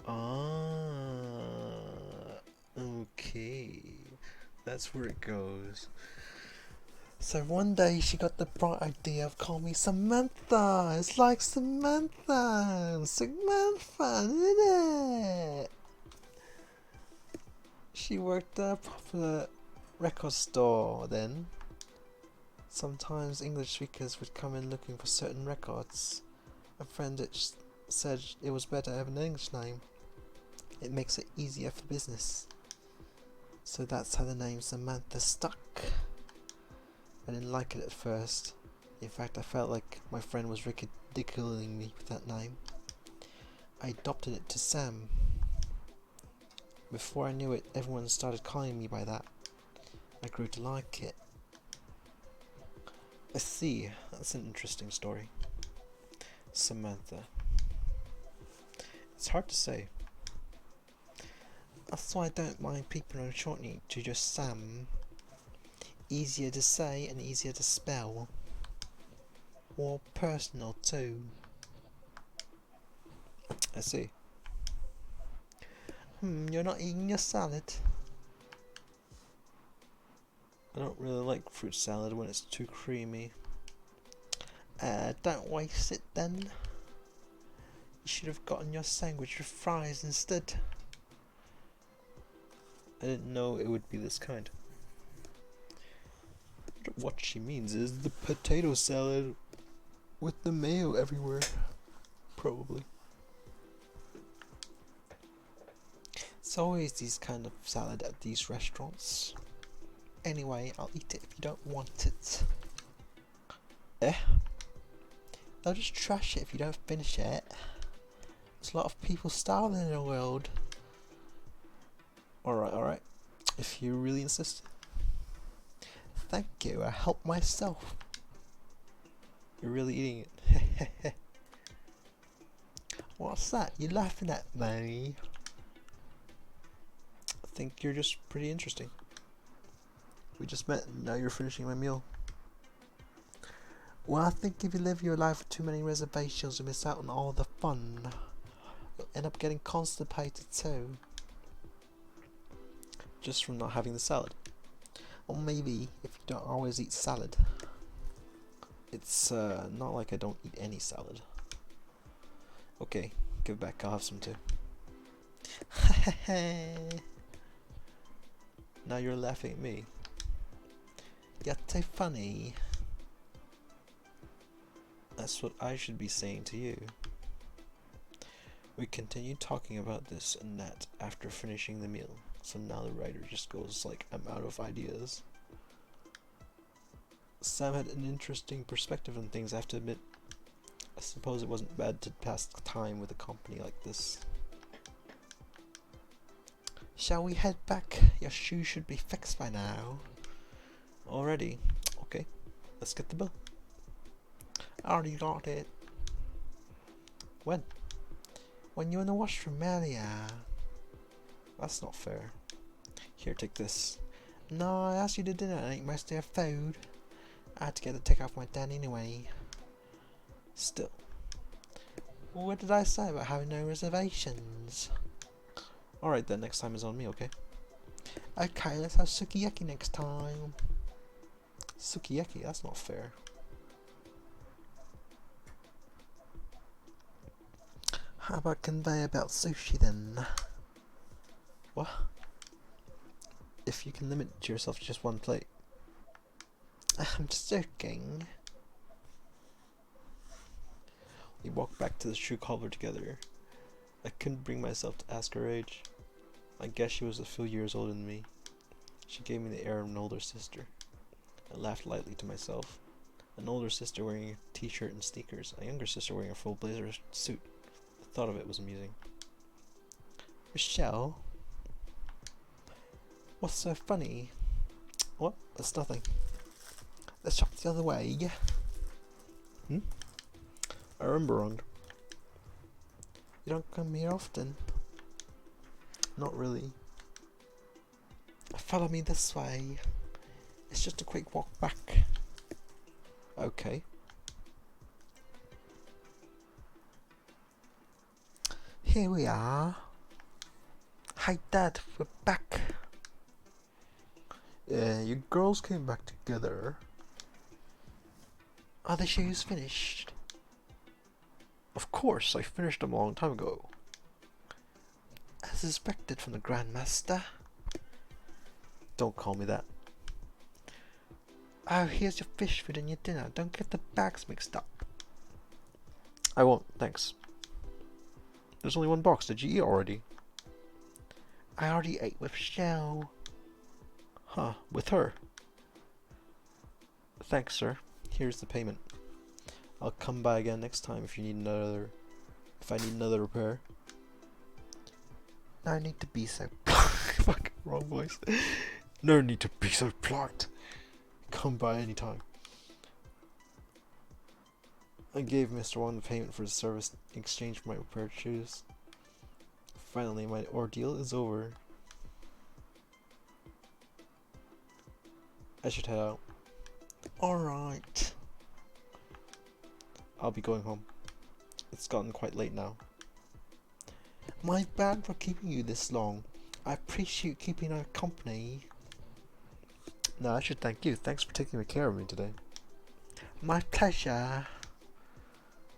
Ah, okay. That's where it goes. So one day she got the bright idea of calling me Samantha. It's like Samantha, Samantha, isn't it? She worked at a popular record store then. Sometimes English speakers would come in looking for certain records. A friend said it was better to have an English name. It makes it easier for business. So that's how the name Samantha stuck. I didn't like it at first. In fact, I felt like my friend was ridiculing me with that name. I adopted it to Sam. Before I knew it, everyone started calling me by that. I grew to like it. I see, that's an interesting story. Samantha. It's hard to say. That's why I don't mind people shortening it to just Sam. Easier to say and easier to spell. More personal too. I see. You're not eating your salad? I don't really like fruit salad when it's too creamy. Don't waste it then. You should have gotten your sandwich with fries instead. I didn't know it would be this kind. What she means is the potato salad with the mayo everywhere. Probably. It's always these kind of salad at these restaurants. Anyway, I'll eat it if you don't want it. They'll just trash it if you don't finish it. There's a lot of people starving in the world. Alright. If you really insist. Thank you, I helped myself. You're really eating it. What's that? You laughing at me? I think you're just pretty interesting. We just met and now you're finishing my meal. Well, I think if you live your life with too many reservations, you miss out on all the fun. You'll end up getting constipated too. Just from not having the salad. Or maybe if you don't always eat salad. It's not like I don't eat any salad. Okay, give it back, I'll have some too. Now you're laughing at me. You're too funny. That's what I should be saying to you. We continued talking about this and that after finishing the meal. So now the writer just goes like, I'm out of ideas. Sam had an interesting perspective on things, I have to admit. I suppose it wasn't bad to pass time with a company like this. Shall we head back? Your shoe should be fixed by now. Already? Okay, let's get the bill. I already got it. When? When you were in the washroom earlier. That's not fair. Here, take this. No, I asked you to dinner and ate most of your food. I had to get the tick off my dad anyway. Still. What did I say about having no reservations? Alright then, next time is on me, okay? Okay, let's have sukiyaki next time. Sukiyaki? That's not fair. How about conveyor belt sushi then? What? If you can limit yourself to just one plate. I'm just joking. We walked back to the shoe cobbler together. I couldn't bring myself to ask her age. I guess she was a few years older than me. She gave me the air of an older sister. I laughed lightly to myself. An older sister wearing a t-shirt and sneakers, a younger sister wearing a full blazer suit. The thought of it was amusing. Michelle? What's so funny? What? That's nothing. Let's shop the other way. I remember wrong. You don't come here often. Not really. Follow me this way. It's just a quick walk back. Okay. Here we are. Hi Dad, we're back. You girls came back together. Are the shoes finished? Of course, I finished them a long time ago. As expected from the Grandmaster. Don't call me that. Oh, here's your fish food and your dinner. Don't get the bags mixed up. I won't, thanks. There's only one box. Did you eat already? I already ate with Shell. Huh, with her? Thanks, sir. Here's the payment. I'll come by again next time if you need another... If I need another repair. No need to be so... Fuck, wrong voice. No need to be so polite. Come by any time. I gave Mr. Wong the payment for his service in exchange for my repaired shoes. Finally, my ordeal is over. I should head out. Alright. I'll be going home. It's gotten quite late now. My bad for keeping you this long. I appreciate keeping our company. No, I should thank you. Thanks for taking care of me today. My pleasure.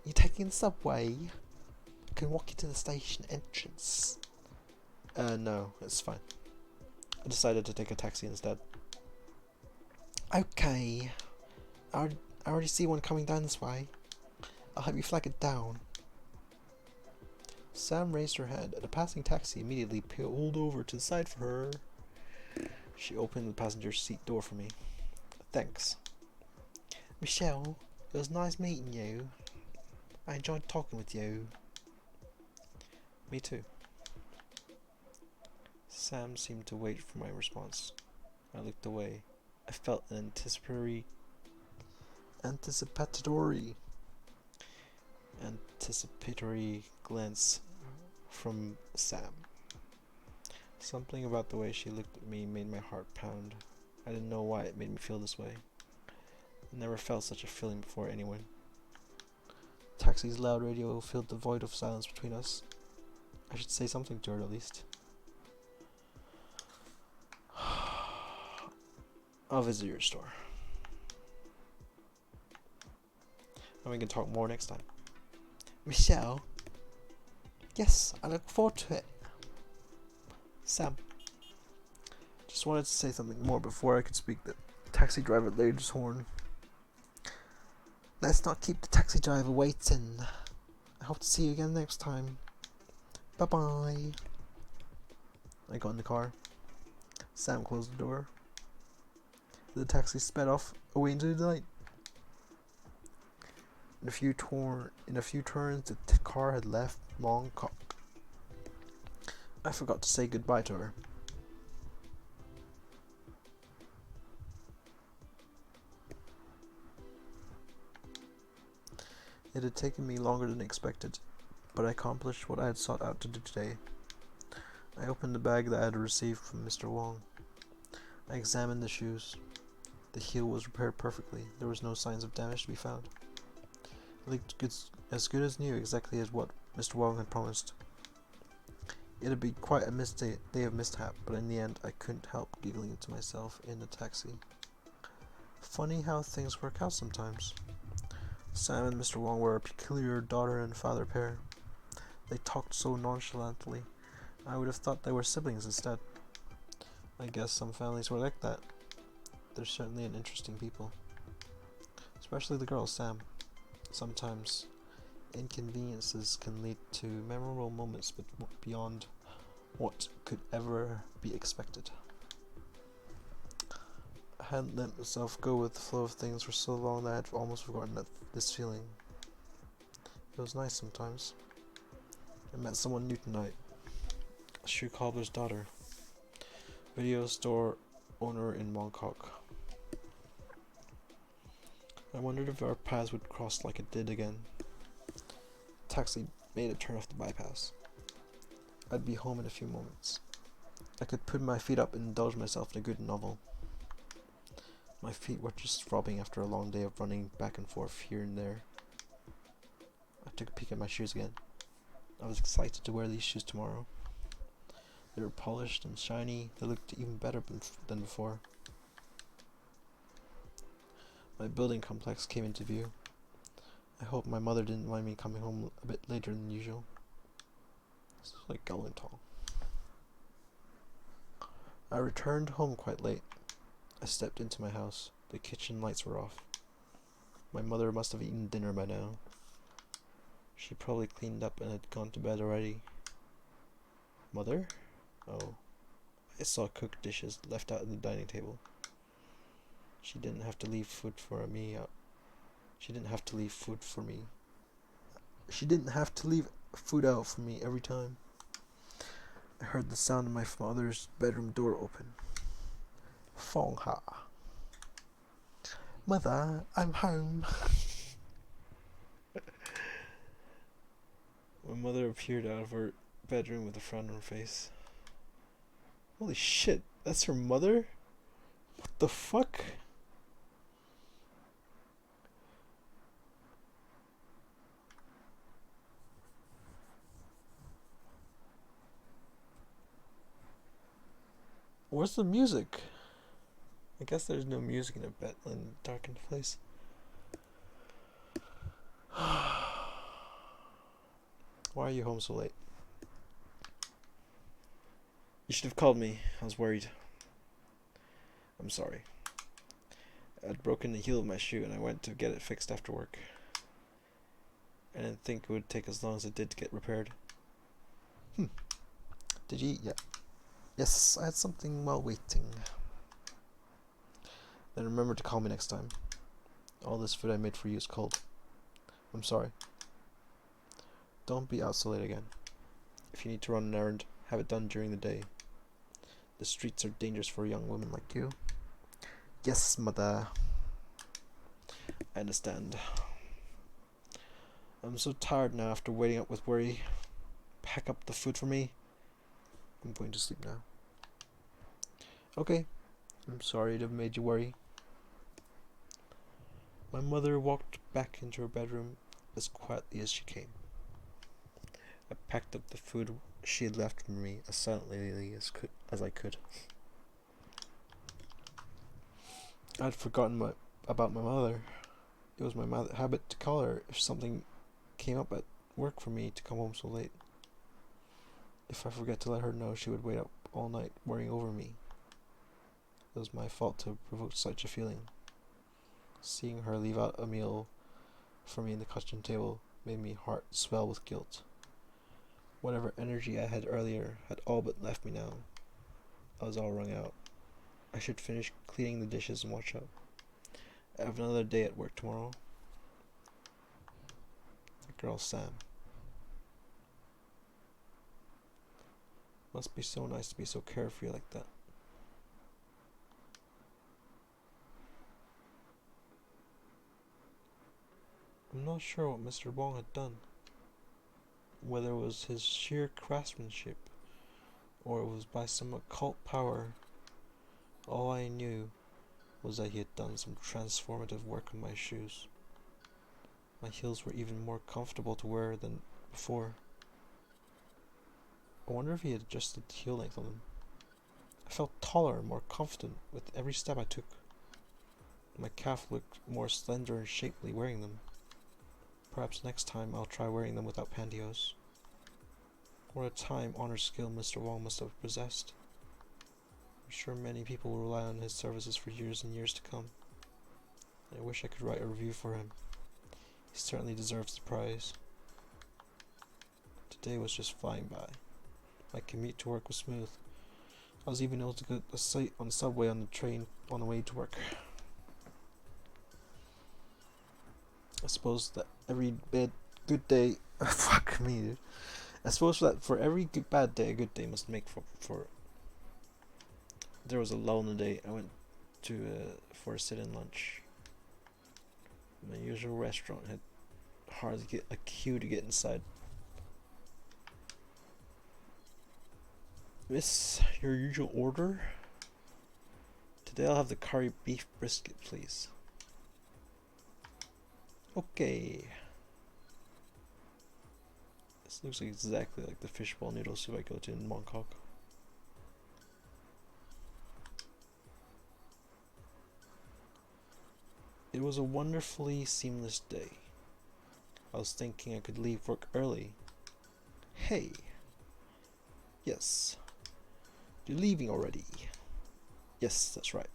You taking the subway? I can walk you to the station entrance. No, it's fine. I decided to take a taxi instead. Okay. I already see one coming down this way. I'll have you flag it down. Sam raised her head, and a passing taxi immediately pulled over to the side for her. She opened the passenger seat door for me. Thanks. Michelle, it was nice meeting you. I enjoyed talking with you. Me too. Sam seemed to wait for my response. I looked away. I felt an anticipatory glance from Sam. Something about the way she looked at me made my heart pound. I didn't know why it made me feel this way. I never felt such a feeling before anyone. Taxi's loud radio filled the void of silence between us. I should say something to her at least. I'll visit your store. And we can talk more next time. Michelle? Yes, I look forward to it. Sam. Just wanted to say something more before I could speak. The taxi driver laid his horn. Let's not keep the taxi driver waiting. I hope to see you again next time. Bye bye. I got in the car. Sam closed the door. The taxi sped off away into the night. In a few turns, the car had left Mongkok. I forgot to say goodbye to her. It had taken me longer than expected, but I accomplished what I had sought out to do today. I opened the bag that I had received from Mr. Wong. I examined the shoes. The heel was repaired perfectly. There was no signs of damage to be found. It looked as good as new, exactly as what Mr. Wong had promised. It had been quite a day of mishap, but in the end I couldn't help giggling to myself in the taxi. Funny how things work out sometimes. Sam and Mr. Wong were a peculiar daughter and father pair. They talked so nonchalantly. I would have thought they were siblings instead. I guess some families were like that. They're certainly an interesting people. Especially the girl, Sam. Sometimes inconveniences can lead to memorable moments beyond what could ever be expected. I hadn't let myself go with the flow of things for so long that I had almost forgotten this feeling. It was nice sometimes. I met someone new tonight. A shoe cobbler's daughter. Video store owner in Mongkok. I wondered if our paths would cross like it did again. Taxi made a turn off the bypass. I'd be home in a few moments. I could put my feet up and indulge myself in a good novel. My feet were just throbbing after a long day of running back and forth here and there. I took a peek at my shoes again. I was excited to wear these shoes tomorrow. They were polished and shiny. They looked even better than before. My building complex came into view. I hope my mother didn't mind me coming home a bit later than usual. This is like Galantal. I returned home quite late. I stepped into my house. The kitchen lights were off. My mother must have eaten dinner by now. She probably cleaned up and had gone to bed already. Mother? Oh. I saw cooked dishes left out at the dining table. She didn't have to leave food for me. She didn't have to leave food for me. She didn't have to leave food out for me every time. I heard the sound of my father's bedroom door open. Fong Ha. Mother, I'm home. My mother appeared out of her bedroom with a frown on her face. Holy shit, that's her mother? What the fuck? Where's the music? I guess there's no music in a darkened place. Why are you home so late? You should have called me. I was worried. I'm sorry. I'd broken the heel of my shoe and I went to get it fixed after work. I didn't think it would take as long as it did to get repaired. Did you eat yet? Yes, I had something while waiting. Then remember to call me next time. All this food I made for you is cold. I'm sorry. Don't be out so late again. If you need to run an errand, have it done during the day. The streets are dangerous for a young woman like you. Yes, mother. I understand. I'm so tired now after waiting up with worry. Pack up the food for me. I'm going to sleep now. Okay. I'm sorry to have made you worry. My mother walked back into her bedroom as quietly as she came. I packed up the food she had left for me as silently as I could. I'd forgotten about my mother. It was my habit to call her if something came up at work for me to come home so late. If I forget to let her know, she would wait up all night worrying over me. It was my fault to provoke such a feeling. Seeing her leave out a meal for me in the kitchen table made my heart swell with guilt. Whatever energy I had earlier had all but left me now. I was all wrung out. I should finish cleaning the dishes and watch up. I have another day at work tomorrow. The girl Sam. Must be so nice to be so carefree like that. I'm not sure what Mr. Wong had done. Whether it was his sheer craftsmanship, or it was by some occult power. All I knew was that he had done some transformative work on my shoes. My heels were even more comfortable to wear than before. I wonder if he had adjusted the heel length on them. I felt taller and more confident with every step I took. My calf looked more slender and shapely wearing them. Perhaps next time I'll try wearing them without pantyhose. What a time-honored skill Mr. Wong must have possessed. I'm sure many people will rely on his services for years and years to come. I wish I could write a review for him. He certainly deserves the prize. Today was just flying by. My commute to work was smooth. I was even able to get a sight on the subway on the train on the way to work. I suppose that every good day fuck me, dude. I suppose that for every bad day, a good day must make for. There was a lull in the day. I went for a sit-in lunch. My usual restaurant had hardly get a queue to get inside. Miss, your usual order? Today I'll have the curry beef brisket, please. Okay. This looks exactly like the fishball noodle soup I go to in Mongkok. It was a wonderfully seamless day. I was thinking I could leave work early. Hey. Yes. You're leaving already. Yes, that's right.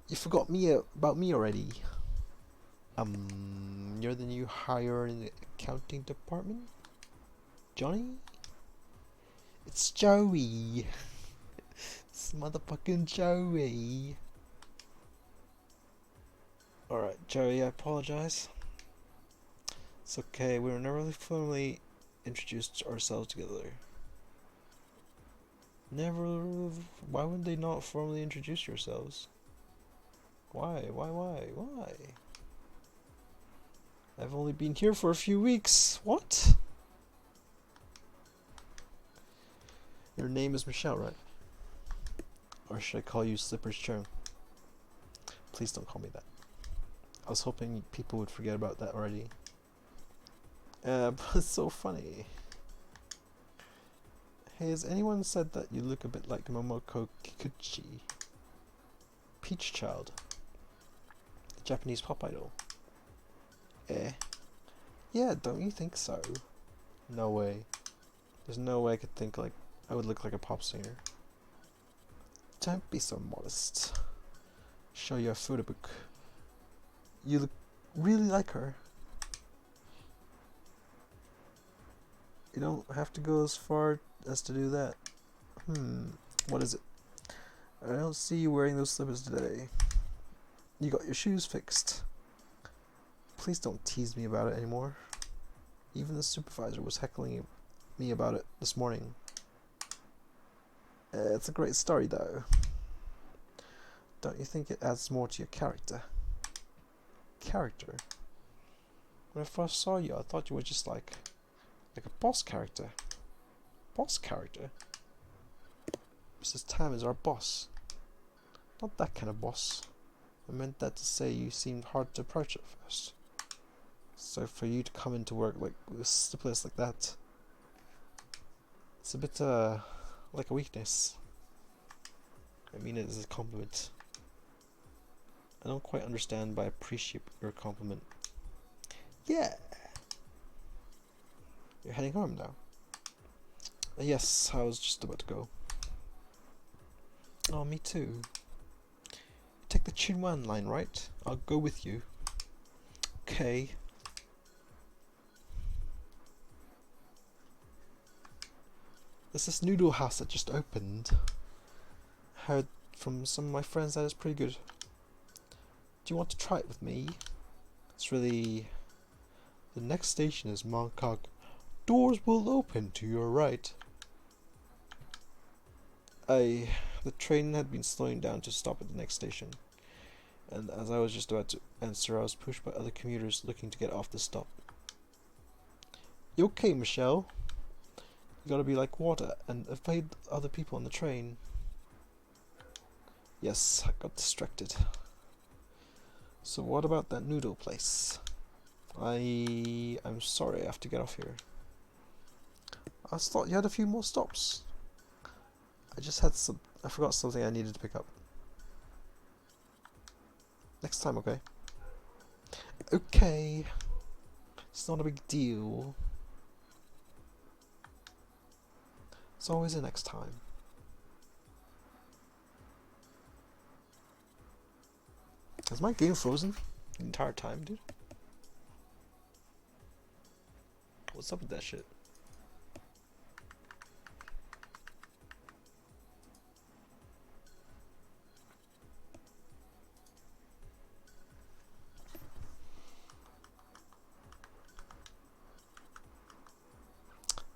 You forgot me about me already. You're the new hire in the accounting department? Johnny? It's Joey. It's motherfucking Joey. Alright, Joey, I apologize. It's okay, we were never really formally introduced ourselves together. Never. Why would they not formally introduce yourselves? Why? I've only been here for a few weeks. What? Your name is Michelle, right? Or should I call you Slippers Churn? Please don't call me that. I was hoping people would forget about that already. But it's so funny. Hey, has anyone said that you look a bit like Momoko Kikuchi? Peach Child. The Japanese pop idol. Eh? Yeah, don't you think so? No way. There's no way I could think like I would look like a pop singer. Don't be so modest. Show your photo book. You look really like her. You don't have to go as far as to do that. What is it? I don't see you wearing those slippers today. You got your shoes fixed. Please don't tease me about it anymore. Even the supervisor was heckling me about it this morning. It's a great story though. Don't you think it adds more to your character? Character? When I first saw you, I thought you were just like a boss character. Boss character? Mrs. Tam is our boss. Not that kind of boss. I meant that to say you seemed hard to approach at first. So for you to come into work like with a place like that, it's a bit like a weakness. I mean it as a compliment. I don't quite understand, but I appreciate your compliment. Yeah. You're heading home now? Yes, I was just about to go. Oh, me too. You take the Chunwan line, right? I'll go with you. Okay. There's this noodle house that just opened. Heard from some of my friends that it's pretty good. Do you want to try it with me? It's really... The next station is Mongkok. Doors will open to your right. The train had been slowing down to stop at the next station, and as I was just about to answer, I was pushed by other commuters looking to get off the stop. You okay, Michelle? You gotta be like water and evade other people on the train. Yes, I got distracted. So what about that noodle place? I'm sorry, I have to get off here. I thought you had a few more stops. I forgot something I needed to pick up. Next time, okay? Okay. It's not a big deal. It's always a next time. Is my game frozen the entire time, dude? What's up with that shit?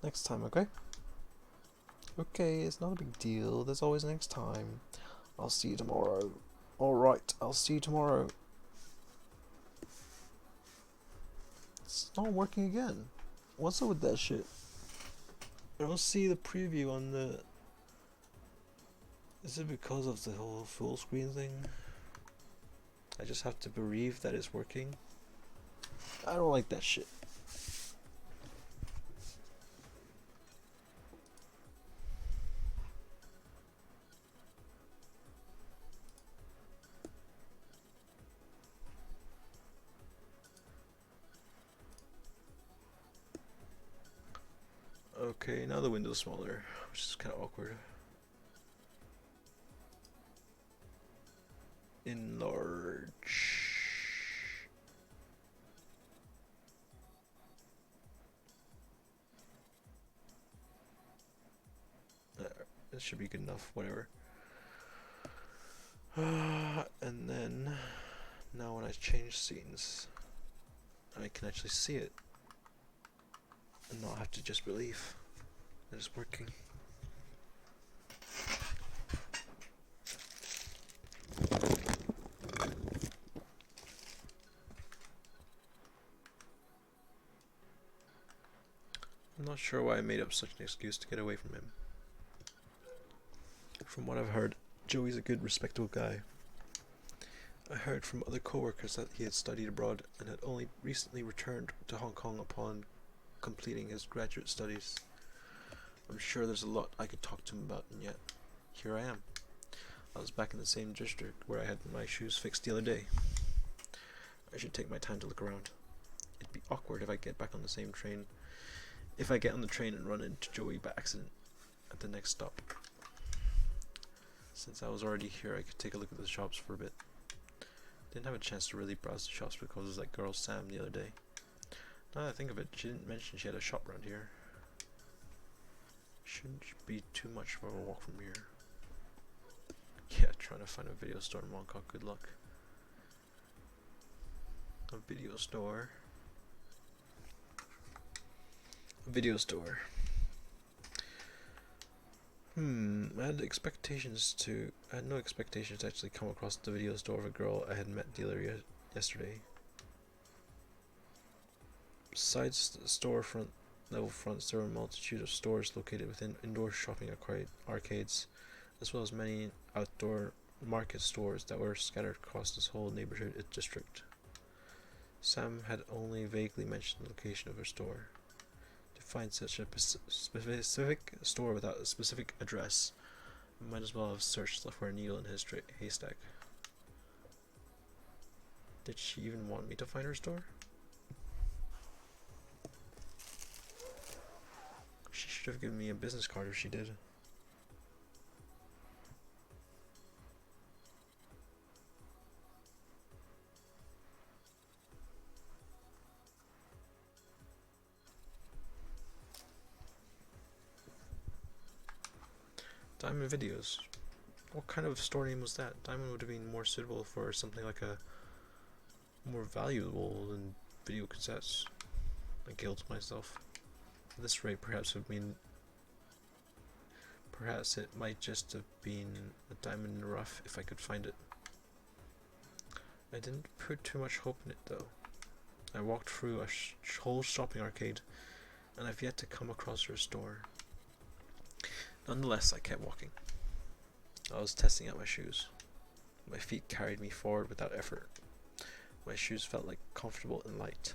Next time, okay? Okay, it's not a big deal. There's always next time. I'll see you tomorrow. Alright, I'll see you tomorrow. It's not working again. What's up with that shit? I don't see the preview on the... Is it because of the whole full screen thing? I just have to believe that it's working. I don't like that shit. Okay, now the window's smaller, which is kind of awkward. Enlarge. This should be good enough, whatever. And then, now when I change scenes, I can actually see it. And not have to just believe that it's working. I'm not sure why I made up such an excuse to get away from him. From what I've heard, Joey's a good, respectable guy. I heard from other co-workers that he had studied abroad and had only recently returned to Hong Kong upon completing his graduate studies. I'm sure there's a lot I could talk to him about, and yet, here I am. I was back in the same district where I had my shoes fixed the other day. I should take my time to look around. It'd be awkward if I get back on the same train. If I get on the train and run into Joey by accident at the next stop. Since I was already here, I could take a look at the shops for a bit. Didn't have a chance to really browse the shops because it was that girl Sam the other day. Now that I think of it, she didn't mention she had a shop around here. Shouldn't be too much of a walk from here. Yeah, trying to find a video store in Mongkok, good luck. A video store. A video store. I had no expectations to actually come across the video store of a girl I had met dealer yesterday. Besides the storefront level fronts, there were a multitude of stores located within indoor shopping arcades, as well as many outdoor market stores that were scattered across this whole neighborhood district. Sam had only vaguely mentioned the location of her store. To find such a specific store without a specific address, I might as well have searched for a needle in his haystack. Did she even want me to find her store? She should have given me a business card if she did. Diamond Videos. What kind of store name was that? Diamond would have been more suitable for something like a more valuable than video cassettes. I guilt myself. At this rate, perhaps it might just have been a diamond in the rough if I could find it. I didn't put too much hope in it though. I walked through a whole shopping arcade, and I've yet to come across her store. Nonetheless, I kept walking. I was testing out my shoes. My feet carried me forward without effort. My shoes felt like comfortable and light.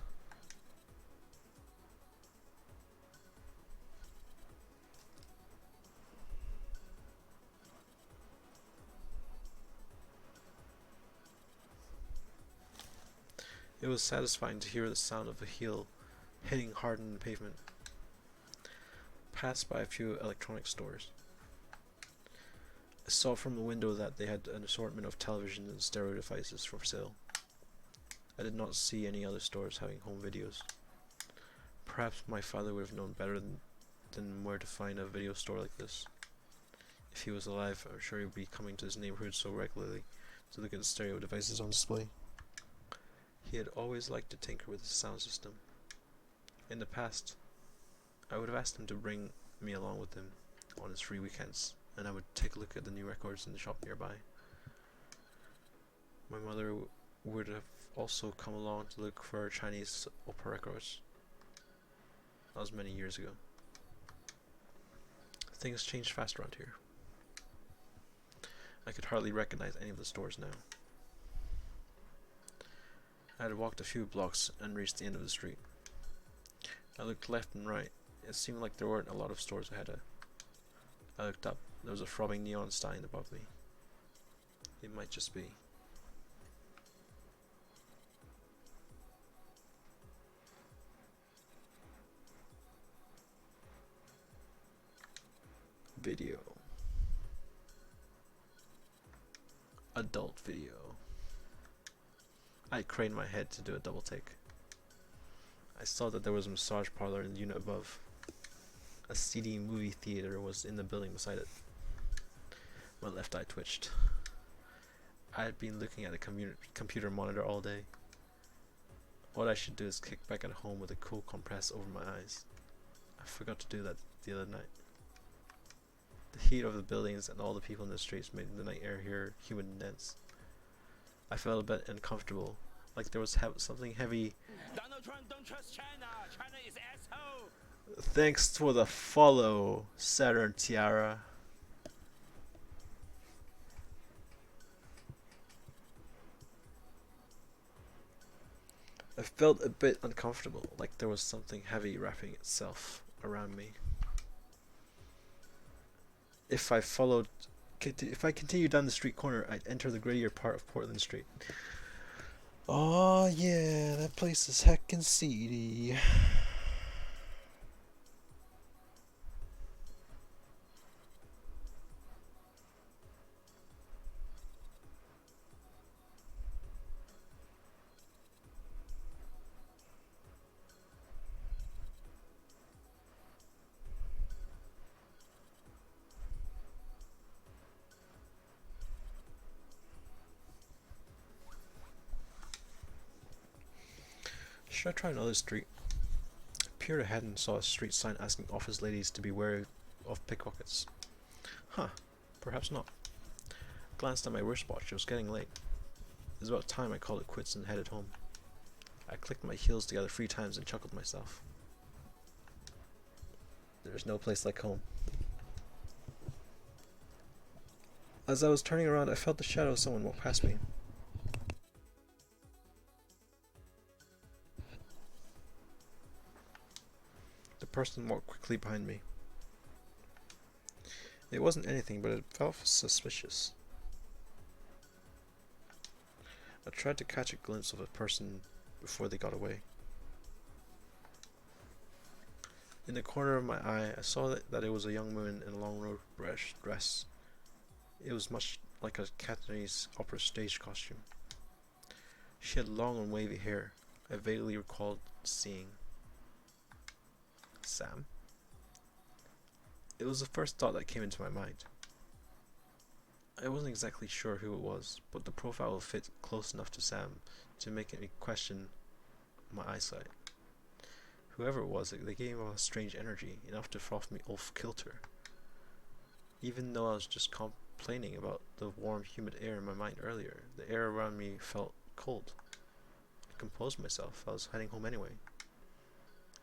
It was satisfying to hear the sound of a heel hitting hard on the pavement. Passed by a few electronic stores. I saw from the window that they had an assortment of televisions and stereo devices for sale. I did not see any other stores having home videos. Perhaps my father would have known better than where to find a video store like this. If he was alive, I'm sure he would be coming to this neighborhood so regularly to look at the stereo devices on display. He had always liked to tinker with the sound system. In the past, I would have asked him to bring me along with him on his free weekends, and I would take a look at the new records in the shop nearby. My mother would have also come along to look for Chinese opera records. That was many years ago. Things changed fast around here. I could hardly recognize any of the stores now. I had walked a few blocks and reached the end of the street. I looked left and right. It seemed like there weren't a lot of stores ahead of. I looked up. There was a throbbing neon sign above me. It might just be. Video. Adult video. I craned my head to do a double take. I saw that there was a massage parlor in the unit above. A CD movie theater was in the building beside it. My left eye twitched. I had been looking at a computer monitor all day. What I should do is kick back at home with a cool compress over my eyes. I forgot to do that the other night. The heat of the buildings and all the people in the streets made the night air here humid and dense. I felt a bit uncomfortable, like there was something heavy. Donald Trump don't trust China. China is asshole. Thanks for the follow, Saturn Tiara. I felt a bit uncomfortable, like there was something heavy wrapping itself around me. If I continued down the street corner, I'd enter the grittier part of Portland Street. Oh yeah, that place is heckin' seedy. Should I try another street? I peered ahead and saw a street sign asking office ladies to be wary of pickpockets. Huh, perhaps not. Glanced at my wristwatch, it was getting late. It was about time I called it quits and headed home. I clicked my heels together 3 times and chuckled myself. There's no place like home. As I was turning around, I felt the shadow of someone walk past me. The person walked quickly behind me. It wasn't anything, but it felt suspicious. I tried to catch a glimpse of a person before they got away. In the corner of my eye, I saw that it was a young woman in a long robe dress. It was much like a Cantonese opera stage costume. She had long and wavy hair. I vaguely recalled seeing Sam. It was the first thought that came into my mind. I wasn't exactly sure who it was, but the profile fit close enough to Sam to make me question my eyesight. Whoever it was, they gave off a strange energy, enough to throw me off kilter. Even though I was just complaining about the warm, humid air in my mind earlier, the air around me felt cold. I composed myself. I was heading home anyway.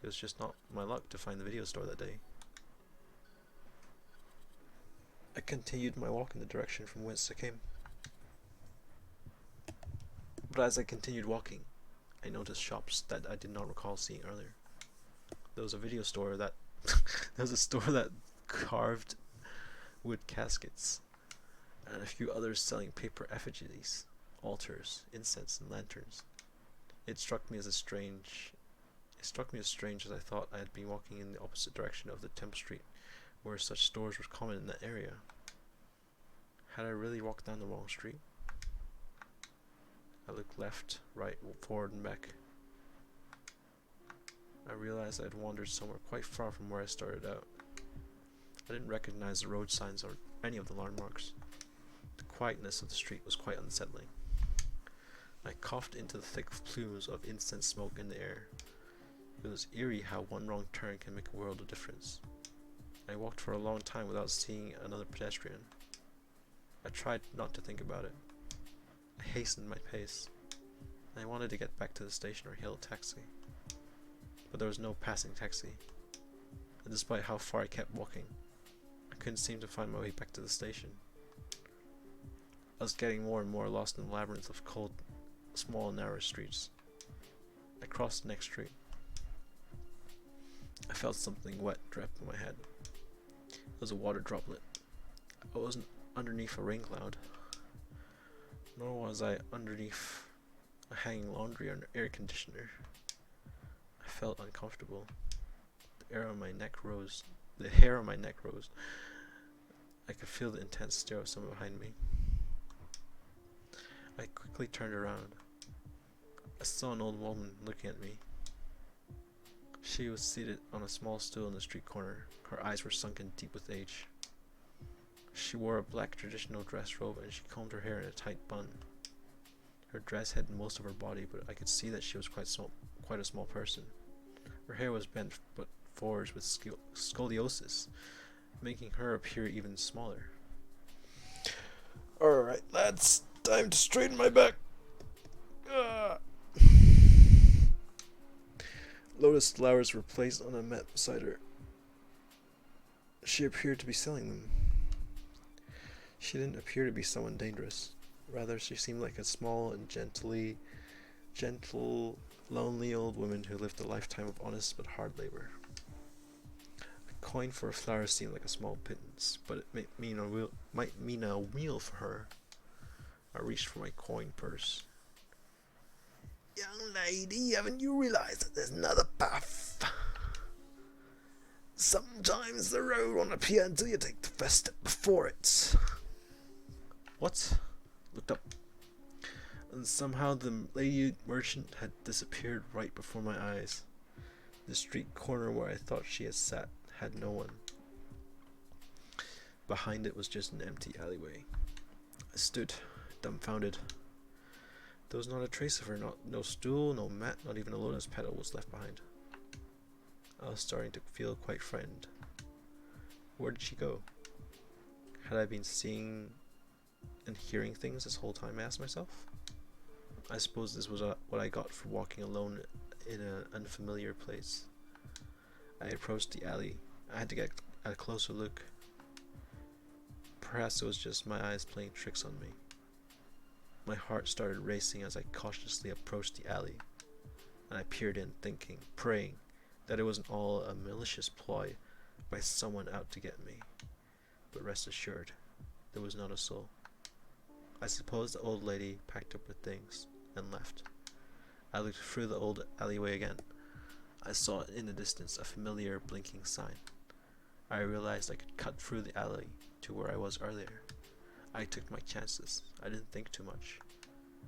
It was just not my luck to find the video store that day. I continued my walk in the direction from whence I came. But as I continued walking, I noticed shops that I did not recall seeing earlier. There was a video store that there was a store that carved wood caskets, and a few others selling paper effigies, altars, incense, and lanterns. It struck me as strange as I thought I had been walking in the opposite direction of the Temple Street, where such stores were common in that area. Had I really walked down the wrong street? I looked left, right, forward, and back. I realized I had wandered somewhere quite far from where I started out. I didn't recognize the road signs or any of the landmarks. The quietness of the street was quite unsettling. I coughed into the thick plumes of incense smoke in the air. It was eerie how one wrong turn can make a world of difference. I walked for a long time without seeing another pedestrian. I tried not to think about it. I hastened my pace. I wanted to get back to the station or hail a taxi. But there was no passing taxi. And despite how far I kept walking, I couldn't seem to find my way back to the station. I was getting more and more lost in the labyrinth of cold, small and narrow streets. I crossed the next street. I felt something wet drip on my head. It was a water droplet. I wasn't underneath a rain cloud, nor was I underneath a hanging laundry or an air conditioner. I felt uncomfortable. The hair on my neck rose. I could feel the intense stare of someone behind me. I quickly turned around. I saw an old woman looking at me. She was seated on a small stool in the street corner. Her eyes were sunken deep with age. She wore a black traditional dress robe and she combed her hair in a tight bun. Her dress hid most of her body, but I could see that she was quite a small person. Her hair was bent but forwards with scoliosis, making her appear even smaller. Alright, lads, time to straighten my back. Lotus flowers were placed on a mat beside her. She appeared to be selling them. She didn't appear to be someone dangerous. Rather, she seemed like a small and gentle, lonely old woman who lived a lifetime of honest but hard labor. A coin for a flower seemed like a small pittance, but it might mean a meal for her. I reached for my coin purse. Young lady, haven't you realized that there's another path? Sometimes the road won't appear until you take the first step before it. What? Looked up. And somehow the lady merchant had disappeared right before my eyes. The street corner where I thought she had sat had no one. Behind it was just an empty alleyway. I stood, dumbfounded. There was not a trace of her, no stool, no mat, not even a lotus petal was left behind. I was starting to feel quite frightened. Where did she go? Had I been seeing and hearing things this whole time, I asked myself? I suppose this was what I got for walking alone in an unfamiliar place. I approached the alley. I had to get a closer look. Perhaps it was just my eyes playing tricks on me. My heart started racing as I cautiously approached the alley, and I peered in, thinking, praying, that it wasn't all a malicious ploy by someone out to get me. But rest assured, there was not a soul. I suppose the old lady packed up her things and left. I looked through the old alleyway again. I saw in the distance a familiar blinking sign. I realized I could cut through the alley to where I was earlier. I took my chances. I didn't think too much.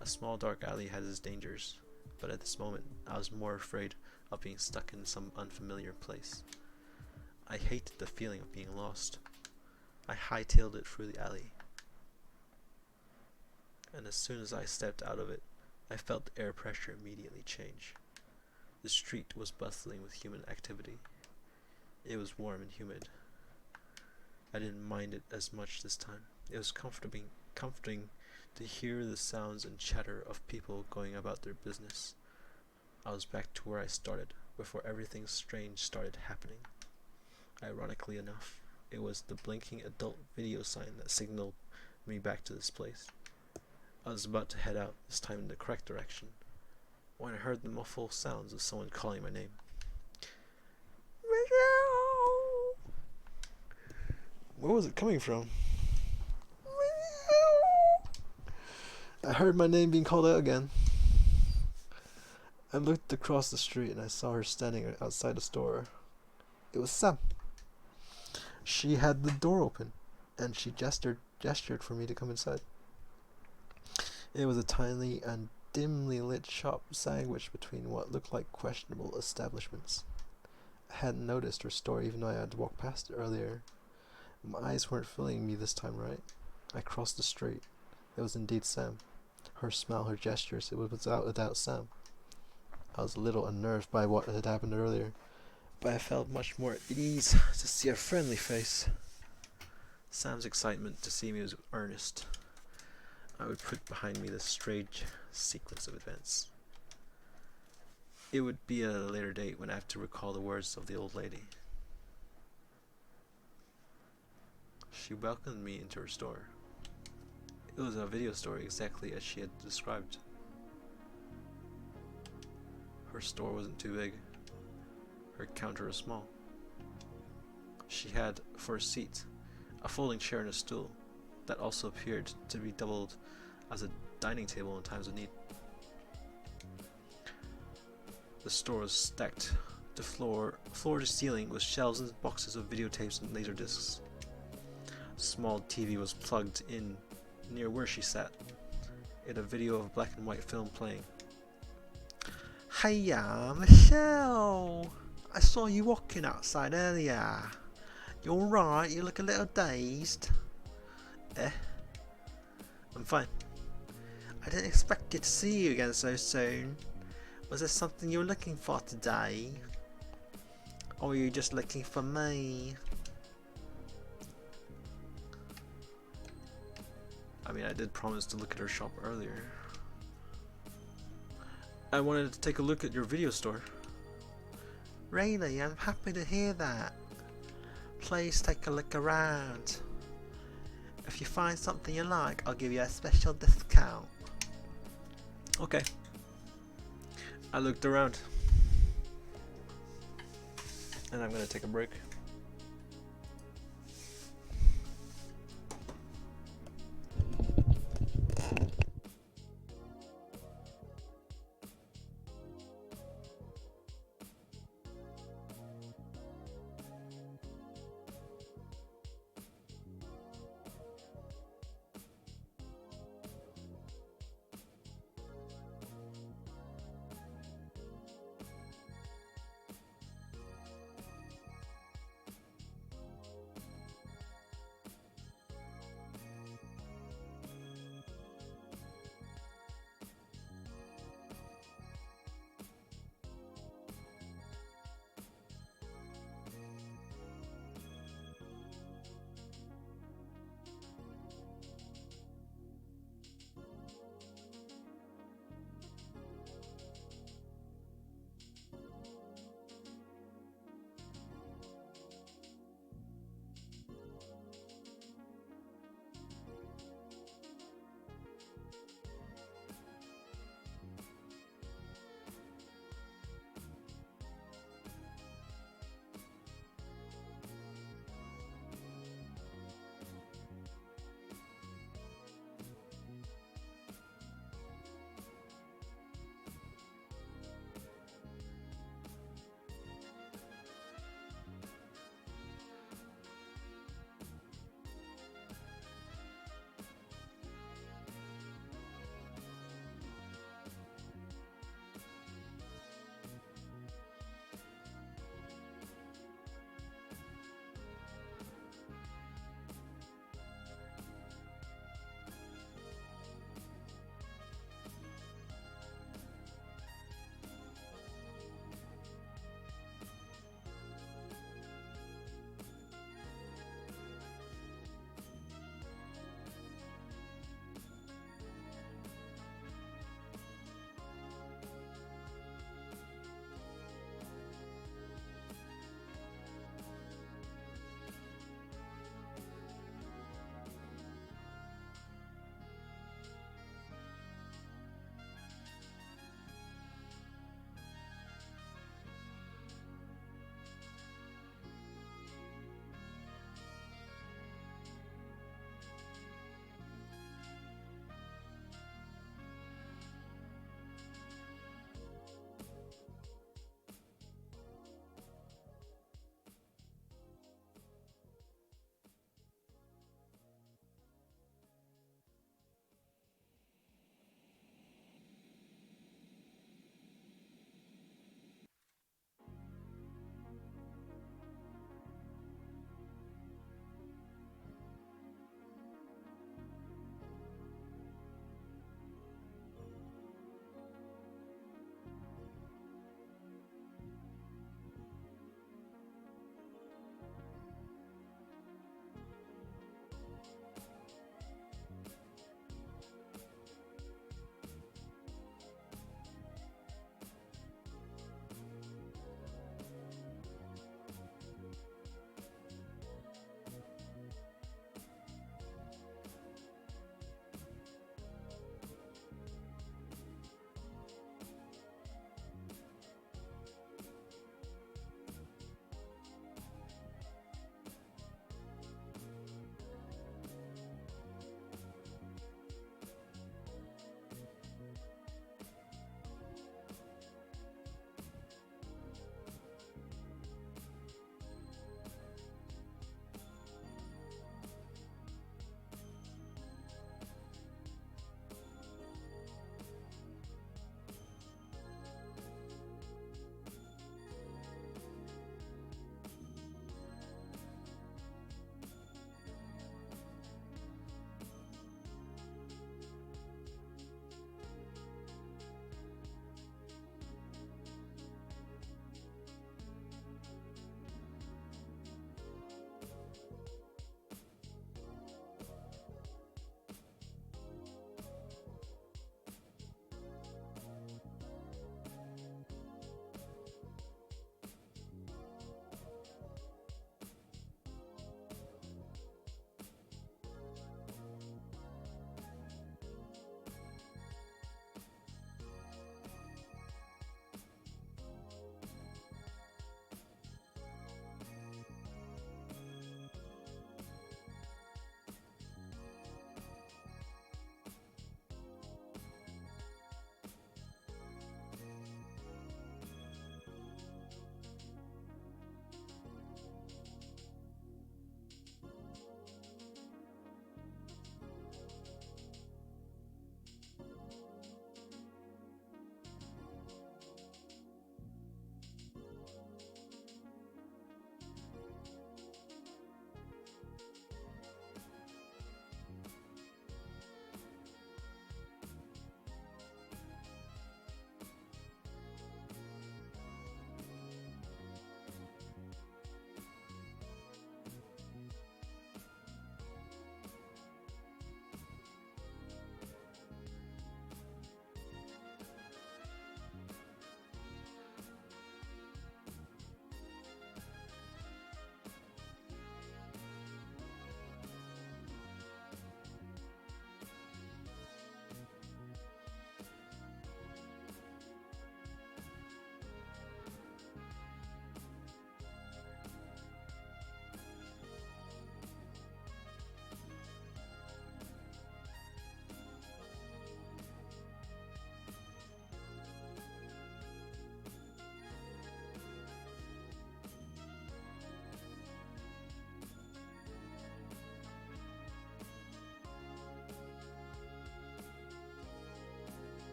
A small dark alley has its dangers, but at this moment I was more afraid of being stuck in some unfamiliar place. I hated the feeling of being lost. I hightailed it through the alley. And as soon as I stepped out of it, I felt the air pressure immediately change. The street was bustling with human activity. It was warm and humid. I didn't mind it as much this time. It was comforting to hear the sounds and chatter of people going about their business. I was back to where I started, before everything strange started happening. Ironically enough, it was the blinking adult video sign that signaled me back to this place. I was about to head out, this time in the correct direction, when I heard the muffled sounds of someone calling my name. Where was it coming from? I heard my name being called out again. I looked across the street and I saw her standing outside the store. It was Sam. She had the door open and she gestured for me to come inside. It was a tiny and dimly lit shop sandwiched between what looked like questionable establishments. I hadn't noticed her store even though I had walked past it earlier. My eyes weren't fooling me this time, right? I crossed the street. It was indeed Sam. Her smile, her gestures, it was without a doubt Sam. I was a little unnerved by what had happened earlier, but I felt much more at ease to see a friendly face. Sam's excitement to see me was earnest. I would put behind me this strange sequence of events. It would be at a later date when I have to recall the words of the old lady. She welcomed me into her store. It was a video store exactly as she had described. Her store wasn't too big. Her counter was small. She had, for a seat, a folding chair and a stool that also appeared to be doubled as a dining table in times of need. The store was stacked floor to ceiling with shelves and boxes of videotapes and laser discs. small TV was plugged in near where she sat. It had a video of a black and white film playing. Hiya, Michelle! I saw you walking outside earlier. You alright? You look a little dazed. Eh? I'm fine. I didn't expect to see you again so soon. Was there something you were looking for today? Or were you just looking for me? I mean, I did promise to look at her shop earlier. I wanted to take a look at your video store. Really? I'm happy to hear that. Please take a look around. If you find something you like, I'll give you a special discount. Okay. I looked around. And I'm gonna take a break.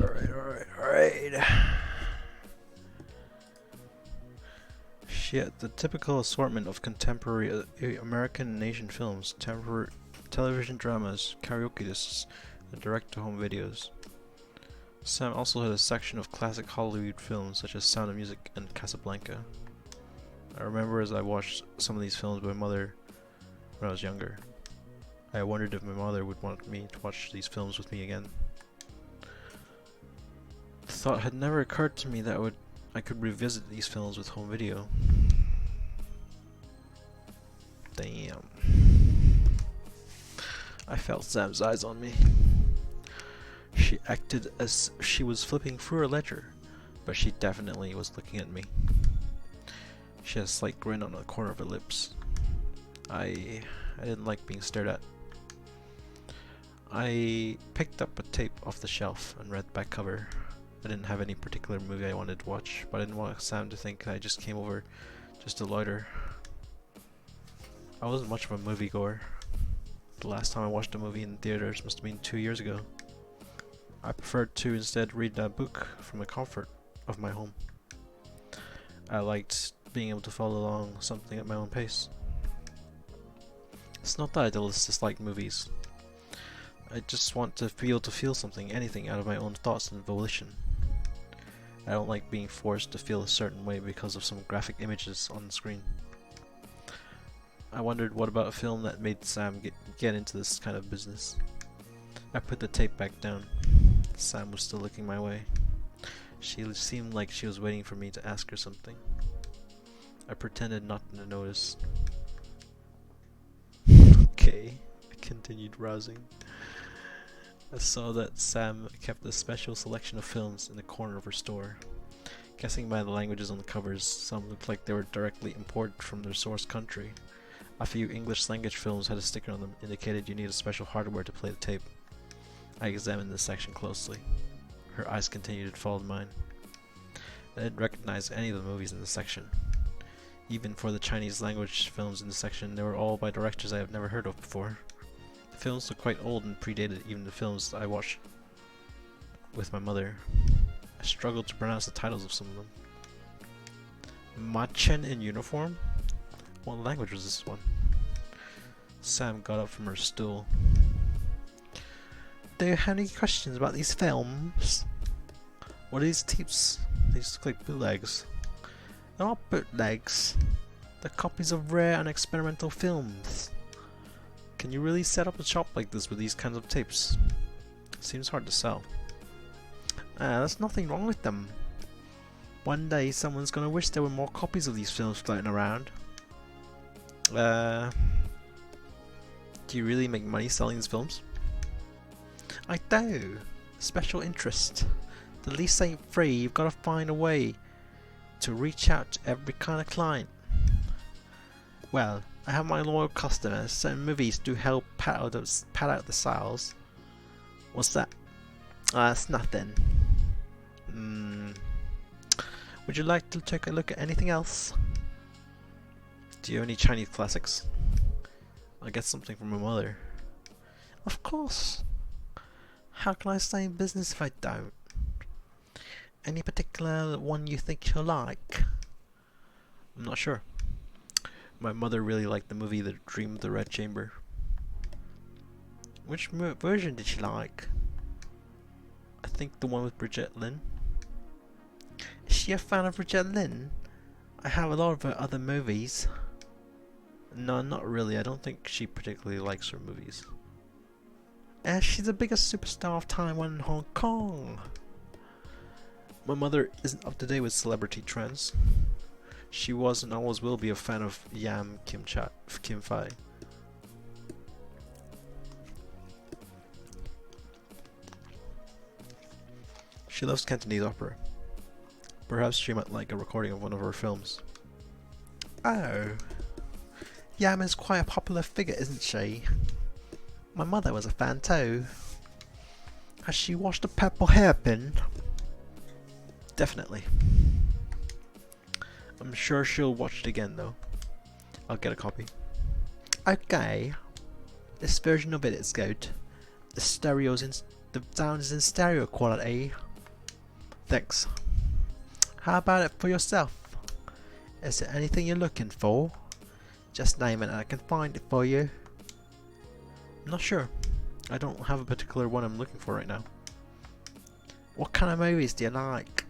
Alright. She had the typical assortment of contemporary American and Asian films, television dramas, karaoke discs, and direct-to-home videos. Sam also had a section of classic Hollywood films such as Sound of Music and Casablanca. I remember as I watched some of these films with my mother when I was younger, I wondered if my mother would want me to watch these films with me again. The thought had never occurred to me that I could revisit these films with home video. Damn. I felt Sam's eyes on me. She acted as she was flipping through her ledger, but she definitely was looking at me. She had a slight grin on the corner of her lips. I didn't like being stared at. I picked up a tape off the shelf and read the back cover. I didn't have any particular movie I wanted to watch, but I didn't want Sam to think I just came over just to loiter. I wasn't much of a moviegoer. The last time I watched a movie in theaters must have been 2 years ago. I preferred to instead read a book from the comfort of my home. I liked being able to follow along something at my own pace. It's not that I dislike movies. I just want to be able to feel something, anything, out of my own thoughts and volition. I don't like being forced to feel a certain way because of some graphic images on the screen. I wondered what about a film that made Sam get into this kind of business. I put the tape back down. Sam was still looking my way. She seemed like she was waiting for me to ask her something. I pretended not to notice. Okay, I continued browsing. I saw that Sam kept a special selection of films in the corner of her store. Guessing by the languages on the covers, some looked like they were directly imported from their source country. A few English language films had a sticker on them indicated you needed special hardware to play the tape. I examined this section closely. Her eyes continued to follow mine. I didn't recognize any of the movies in the section. Even for the Chinese language films in the section, they were all by directors I have never heard of before. The films looked quite old and predated even the films I watched with my mother. I struggled to pronounce the titles of some of them. Ma-Chen in uniform? What language was this one? Sam got up from her stool. Do you have any questions about these films? What are these tapes? They just look like bootlegs. They're not bootlegs. They're copies of rare and experimental films. Can you really set up a shop like this with these kinds of tapes? Seems hard to sell. There's nothing wrong with them. One day someone's gonna wish there were more copies of these films floating around. Do you really make money selling these films? I do. Special interest. The lease ain't free, you've gotta find a way to reach out to every kind of client. Well, I have my loyal customers, so movies do help pat out the sales. What's that? It's nothing. Would you like to take a look at anything else? Do you have any Chinese classics? I'll get something from my mother. Of course. How can I stay in business if I don't? Any particular one you think you'll like? I'm not sure. My mother really liked the movie The Dream of the Red Chamber. Which version did she like? I think the one with Brigitte Lin. Is she a fan of Brigitte Lin? I have a lot of her other movies. No, not really. I don't think she particularly likes her movies. She's the biggest superstar of Taiwan and Hong Kong. My mother isn't up to date with celebrity trends. She was and always will be a fan of Yam Kim Fai. She loves Cantonese opera. Perhaps she might like a recording of one of her films. Oh. Yam is quite a popular figure, isn't she? My mother was a fan too. Has she watched The Purple Hairpin? Definitely. I'm sure she'll watch it again though. I'll get a copy. Okay. This version of it is good. The The sound is in stereo quality. Thanks. How about it for yourself? Is there anything you're looking for? Just name it and I can find it for you. I'm not sure. I don't have a particular one I'm looking for right now. What kind of movies do you like?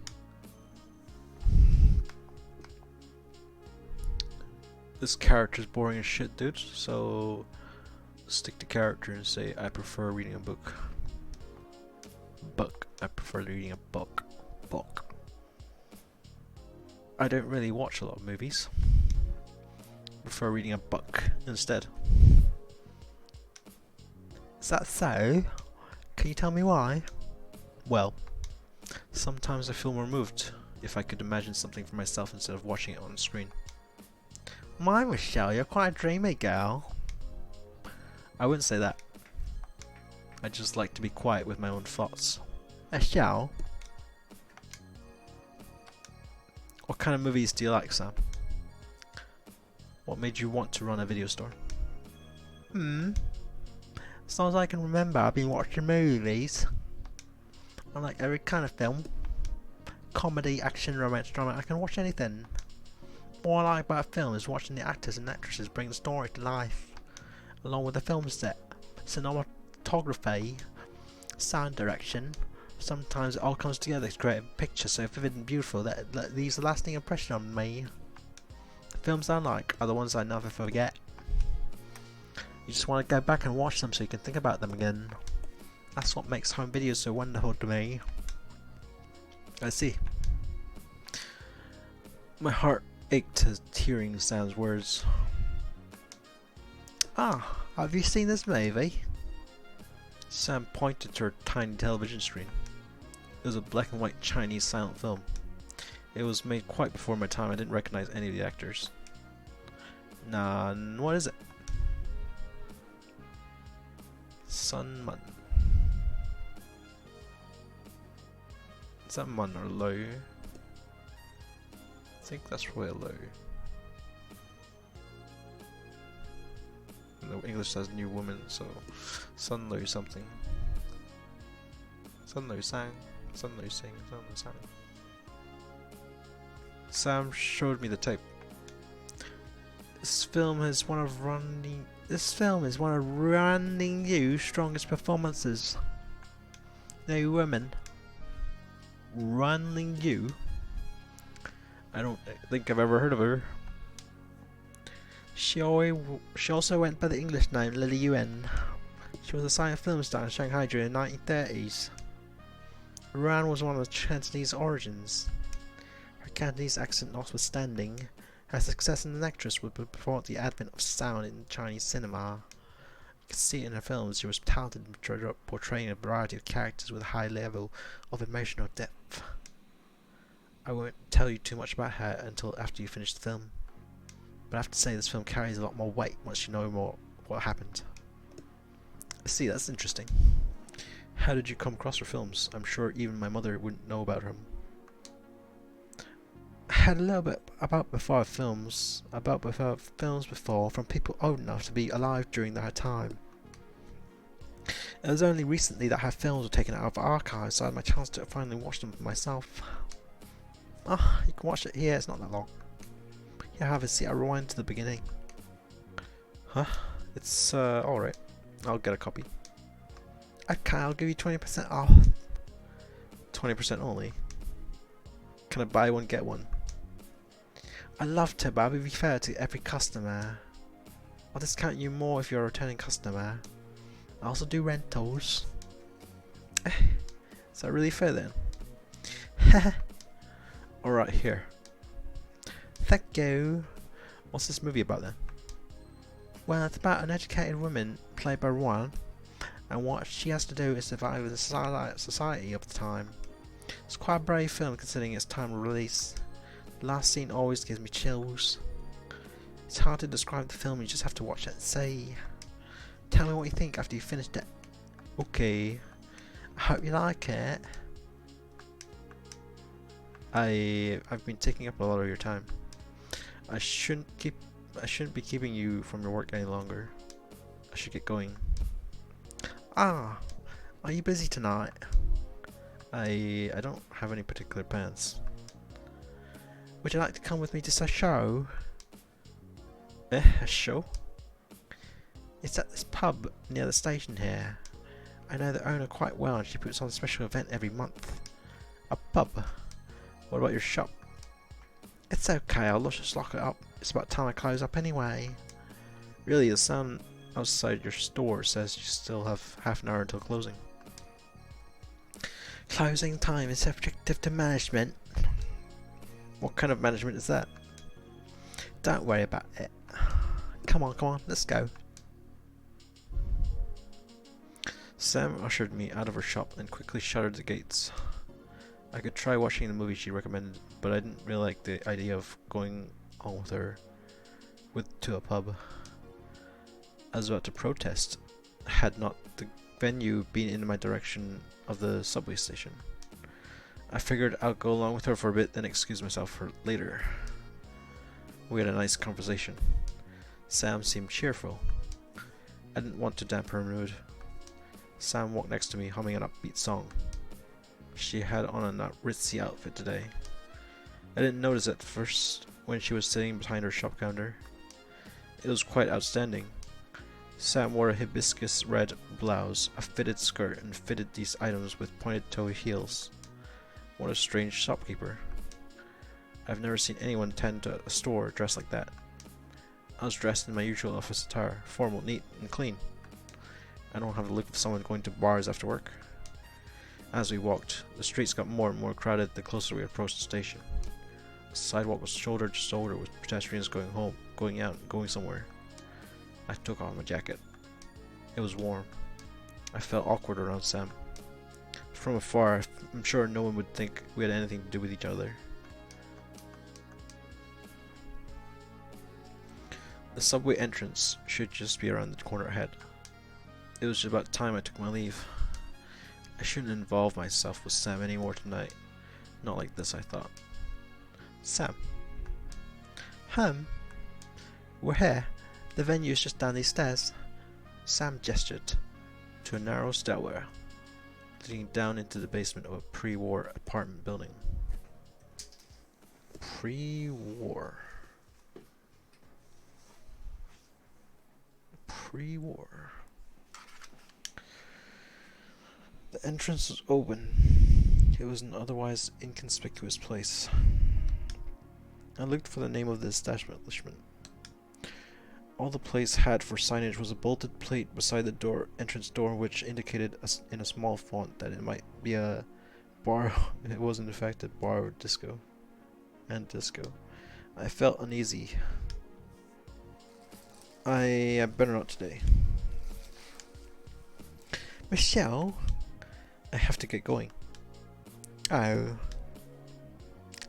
This character's boring as shit, dude, so stick to character and say I prefer reading a book. I prefer reading a book. I don't really watch a lot of movies. I prefer reading a book instead. Is that so? Can you tell me why? Well, sometimes I feel more moved if I could imagine something for myself instead of watching it on the screen. My Michelle, you're quite a dreamy girl. I wouldn't say that. I just like to be quiet with my own thoughts. Michelle? What kind of movies do you like, Sam? What made you want to run a video store? As long as I can remember, I've been watching movies. I like every kind of film. Comedy, action, romance, drama. I can watch anything. What I like about a film is watching the actors and actresses bring the story to life, along with the film set, cinematography, sound direction. Sometimes it all comes together to create a picture so vivid and beautiful that leaves a lasting impression on me. The films I like are the ones I never forget. You just want to go back and watch them so you can think about them again. That's what makes home videos so wonderful to me. I see. My heart ached as hearing Sam's words. Ah, have you seen this movie? Sam pointed to her tiny television screen. It was a black and white Chinese silent film. It was made quite before my time. I didn't recognize any of the actors. Nah, what is it? Sun Mun. Is that Mun or Lo? I think that's probably a Lo. The English says new woman, so Sun Lo something. Sun Lo sang, Sun Lo sing, Sun Lo sang. Sam showed me the tape. This film is one of Running Yu's strongest performances. No woman. Running Yu. I don't think I've ever heard of her. She also went by the English name Lily Yuen. She was a silent film star in Shanghai during the 1930s. Ran was one of Cantonese origins. Her Cantonese accent notwithstanding, her success as an actress would before the advent of sound in Chinese cinema. You can see in her films she was talented in portraying a variety of characters with a high level of emotional depth. I won't tell you too much about her until after you finish the film, but I have to say this film carries a lot more weight once you know more what happened. I see, that's interesting. How did you come across her films? I'm sure even my mother wouldn't know about them. I had a little bit about films before from people old enough to be alive during their time. It was only recently that her films were taken out of archives, so I had my chance to finally watch them for myself. Ah, you can watch it here, it's not that long. Yeah, have a seat, I'll rewind to the beginning. Huh? It's alright. I'll get a copy. Okay, I'll give you 20% off. 20% only. Can I buy one, get one? I'd love to, but I'll be fair to every customer. I'll discount you more if you're a returning customer. I also do rentals. Is that really fair then? Alright, here. Thank you. What's this movie about then? Well, it's about an educated woman played by Ruan, and what she has to do is survive in the society of the time. It's quite a brave film considering its time of release. The last scene always gives me chills. It's hard to describe the film, you just have to watch it and see. Tell me what you think after you've finished it. Okay. I hope you like it. I've been taking up a lot of your time. I shouldn't be keeping you from your work any longer. I should get going. Ah, Are you busy tonight? I don't have any particular plans. Would you like to come with me to a show? A show? It's at this pub near the station here. I know the owner quite well and she puts on a special event every month. A pub? What about your shop? It's okay, I'll just lock it up. It's about time I close up anyway. Really, the sound outside your store says you still have half an hour until closing. Closing time is subjective to management. What kind of management is that? Don't worry about it. Come on, let's go. Sam ushered me out of her shop and quickly shuttered the gates. I could try watching the movie she recommended, but I didn't really like the idea of going on with her to a pub. I was about to protest, had not the venue been in my direction of the subway station. I figured I'd go along with her for a bit, then excuse myself for later. We had a nice conversation. Sam seemed cheerful. I didn't want to dampen her mood. Sam walked next to me, humming an upbeat song. She had on a ritzy outfit today. I didn't notice at first when she was sitting behind her shop counter. It was quite outstanding. Sam wore a hibiscus red blouse, a fitted skirt, and fitted these items with pointed toe heels. What a strange shopkeeper. I've never seen anyone tend to a store dressed like that. I was dressed in my usual office attire, formal, neat, and clean. I don't have the look of someone going to bars after work. As we walked, the streets got more and more crowded the closer we approached the station. The sidewalk was shoulder to shoulder with pedestrians going home, going out, and going somewhere. I took off my jacket. It was warm. I felt awkward around Sam. From afar, I'm sure no one would think we had anything to do with each other. The subway entrance should just be around the corner ahead. It was about time I took my leave. I shouldn't involve myself with Sam anymore tonight. Not like this, I thought. Sam. We're here. The venue is just down these stairs. Sam gestured to a narrow stairwell leading down into the basement of a pre-war apartment building. Pre-war. The entrance was open. It was an otherwise inconspicuous place. I looked for the name of the establishment. All the place had for signage was a bolted plate beside the entrance door, which indicated in a small font that it might be a bar. It was in fact a bar or disco. I felt uneasy. I better not today. Michelle, I have to get going. Oh.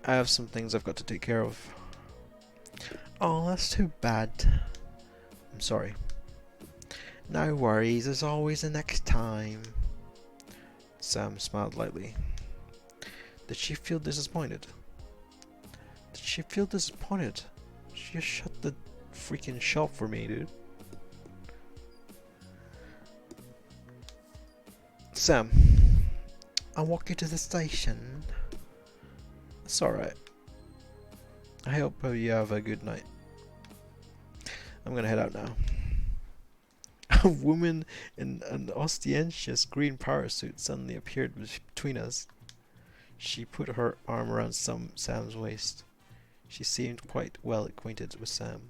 I have some things I've got to take care of. Oh, that's too bad. I'm sorry. No worries, there's always a next time. Sam smiled lightly. Did she feel disappointed? She just shut the freaking shop for me, dude. Sam, I'll walk you to the station. It's alright. I hope you have a good night. I'm gonna head out now. A woman in an ostentatious green parasuit suddenly appeared between us. She put her arm around Sam's waist. She seemed quite well acquainted with Sam.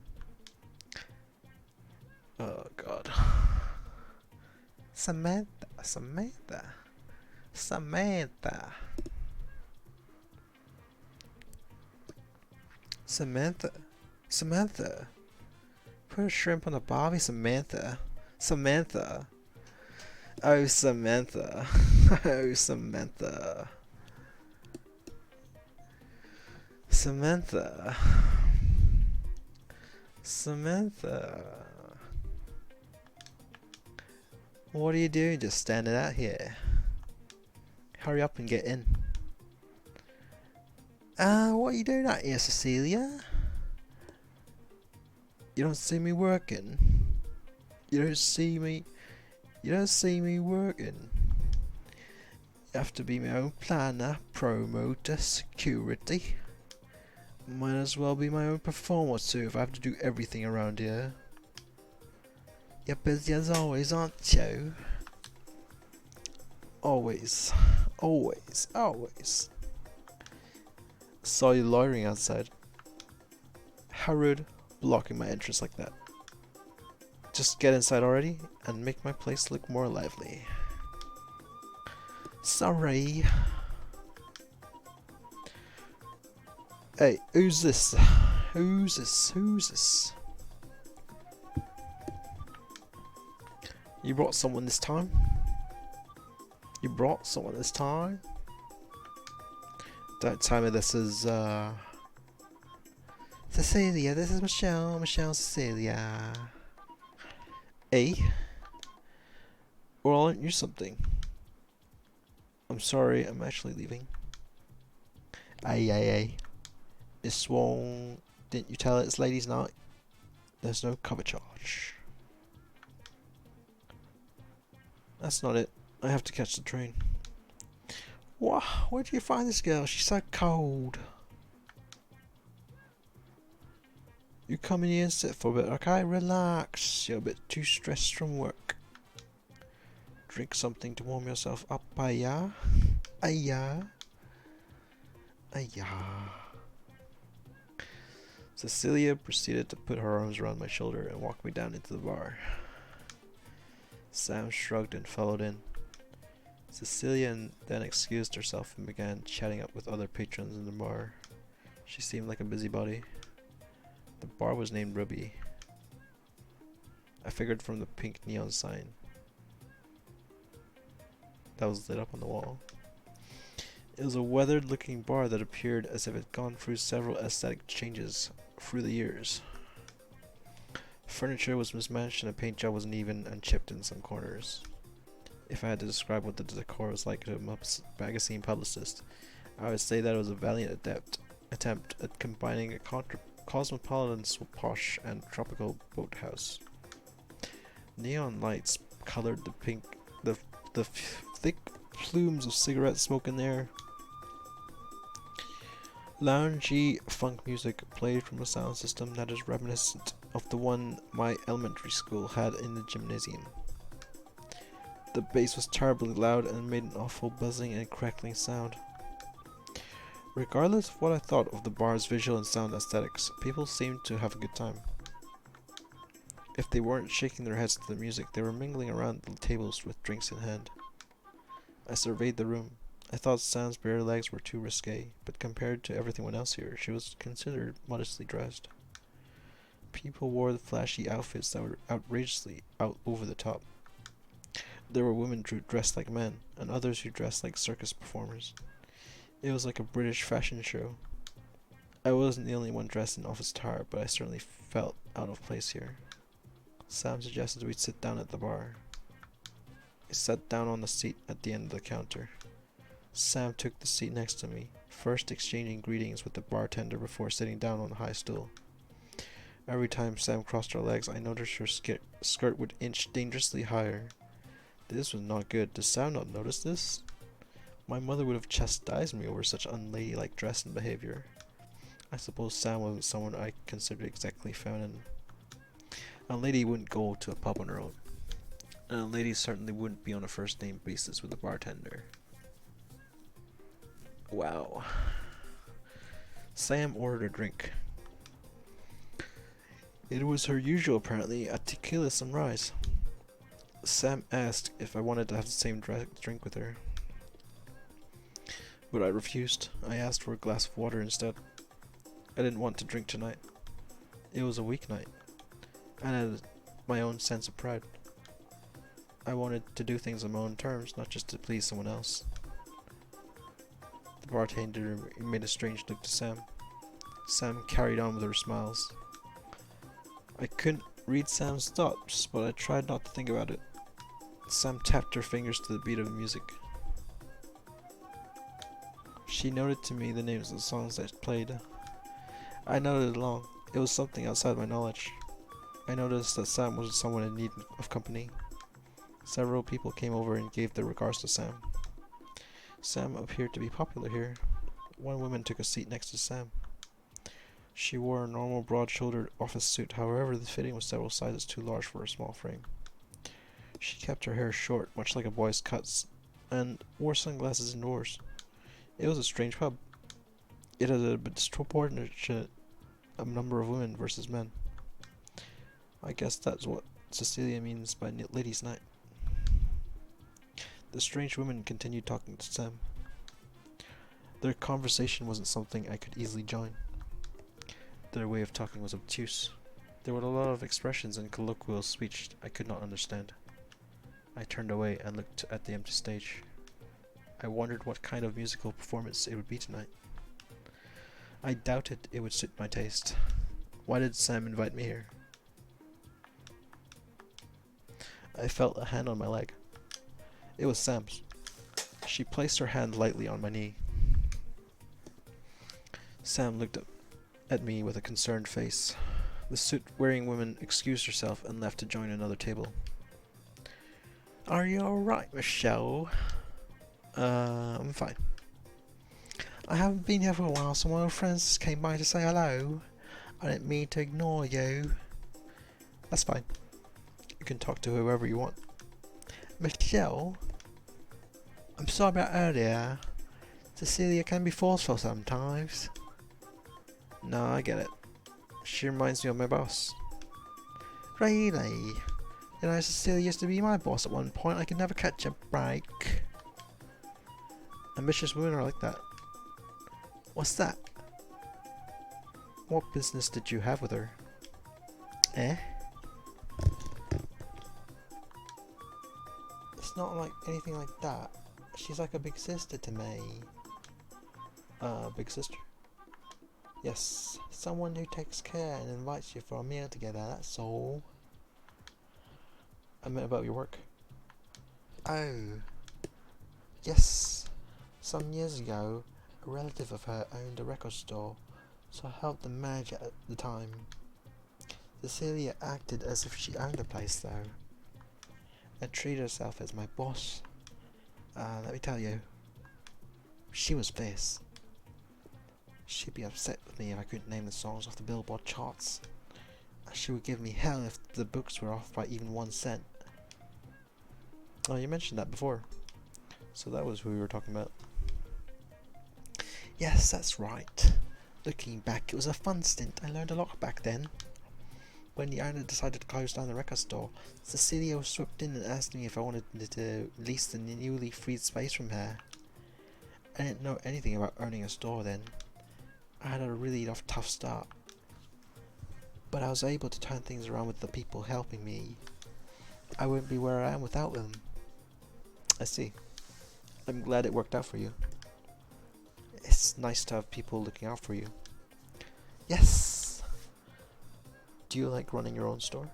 Oh God. Samantha. Put a shrimp on the barbie, Samantha. Oh, Samantha. Oh, Samantha. What are you doing just standing out here? Hurry up and get in. What are you doing out here, Cecilia? You don't see me working. You don't see me working. Have to be my own planner, promoter, security. Might as well be my own performer too if I have to do everything around here. You're busy as always, aren't you? Always. Always. Always. Saw you loitering outside. How rude, blocking my entrance like that. Just get inside already and make my place look more lively. Sorry. Hey, who's this? Who's this? Who's this? You brought someone this time? You brought someone this time? Don't tell me this is, Cecilia, this is Michelle. Michelle, Cecilia. Hey? Well, aren't you something? I'm sorry, I'm actually leaving. Aye. This won't... Didn't you tell it it's ladies' night? There's no cover charge. That's not it. I have to catch the train. What? Where did you find this girl? She's so cold. You come in here and sit for a bit, okay? Relax. You're a bit too stressed from work. Drink something to warm yourself up, ayah. Ayah. Ayah. Cecilia proceeded to put her arms around my shoulder and walk me down into the bar. Sam shrugged and followed in. Cecilia then excused herself and began chatting up with other patrons in the bar. She seemed like a busybody. The bar was named Ruby. I figured from the pink neon sign that was lit up on the wall. It was a weathered looking bar that appeared as if it had gone through several aesthetic changes through the years. Furniture was mismatched and the paint job was uneven and chipped in some corners. If I had to describe what the decor was like to a magazine publicist, I would say that it was a valiant attempt at combining a cosmopolitan posh and tropical boathouse. Neon lights colored the thick plumes of cigarette smoke in the air. Loungy funk music played from a sound system that is reminiscent of the one my elementary school had in the gymnasium. The bass was terribly loud and made an awful buzzing and crackling sound. Regardless of what I thought of the bar's visual and sound aesthetics, people seemed to have a good time. If they weren't shaking their heads to the music, they were mingling around the tables with drinks in hand. I surveyed the room. I thought Sam's bare legs were too risque, but compared to everyone else here, she was considered modestly dressed. People wore the flashy outfits that were outrageously out over the top. There were women dressed like men, and others who dressed like circus performers. It was like a British fashion show. I wasn't the only one dressed in office attire, but I certainly felt out of place here. Sam suggested we sit down at the bar. I sat down on the seat at the end of the counter. Sam took the seat next to me, first exchanging greetings with the bartender before sitting down on the high stool. Every time Sam crossed her legs, I noticed her skirt would inch dangerously higher. This was not good. Did Sam not notice this? My mother would have chastised me over such unladylike dress and behavior. I suppose Sam wasn't someone I considered exactly feminine. A lady wouldn't go to a pub on her own. And a lady certainly wouldn't be on a first name basis with a bartender. Wow. Sam ordered a drink. It was her usual, apparently, a tequila sunrise. Sam asked if I wanted to have the same drink with her, but I refused. I asked for a glass of water instead. I didn't want to drink tonight. It was a weeknight, and I had my own sense of pride. I wanted to do things on my own terms, not just to please someone else. The bartender made a strange look to Sam. Sam carried on with her smiles. I couldn't read Sam's thoughts, but I tried not to think about it. Sam tapped her fingers to the beat of the music. She noted to me the names of the songs that played. I nodded along. It was something outside my knowledge. I noticed that Sam was someone in need of company. Several people came over and gave their regards to Sam. Sam appeared to be popular here. One woman took a seat next to Sam. She wore a normal broad-shouldered office suit, however the fitting was several sizes too large for her small frame. She kept her hair short, much like a boy's cuts, and wore sunglasses indoors. It was a strange pub. It had a disproportionate number of women versus men. I guess that's what Cecilia means by ladies' night. The strange women continued talking to Sam. Their conversation wasn't something I could easily join. Their way of talking was obtuse. There were a lot of expressions and colloquial speech I could not understand. I turned away and looked at the empty stage. I wondered what kind of musical performance it would be tonight. I doubted it would suit my taste. Why did Sam invite me here? I felt a hand on my leg. It was Sam's. She placed her hand lightly on my knee. Sam looked up at me with a concerned face. The suit-wearing woman excused herself and left to join another table. Are you alright, Michelle? I'm fine. I haven't been here for a while, so my old friends came by to say hello. I didn't mean to ignore you. That's fine. You can talk to whoever you want. Michelle? I'm sorry about earlier. Cecilia can be forceful sometimes. No, I get it. She reminds me of my boss. Really? You know, Cecilia used to be my boss at one point. I could never catch a break. Ambitious women are like that. What's that? What business did you have with her? Eh? It's not like anything like that. She's like a big sister to me. Big sister? Yes, someone who takes care and invites you for a meal together, that's all. I meant about your work. Oh. Yes. Some years ago, a relative of her owned a record store, so I helped them manage it at the time. Cecilia acted as if she owned the place though, and treated herself as my boss. Let me tell you, she was fierce. She'd be upset with me if I couldn't name the songs off the Billboard charts. She would give me hell if the books were off by even 1 cent. Oh, you mentioned that before. So that was who we were talking about. Yes, that's right. Looking back, it was a fun stint. I learned a lot back then. When the owner decided to close down the record store, Cecilia swooped in and asked me if I wanted to lease the newly freed space from her. I didn't know anything about owning a store then. I had a really tough start. But I was able to turn things around with the people helping me. I wouldn't be where I am without them. I see. I'm glad it worked out for you. It's nice to have people looking out for you. Yes! Do you like running your own store?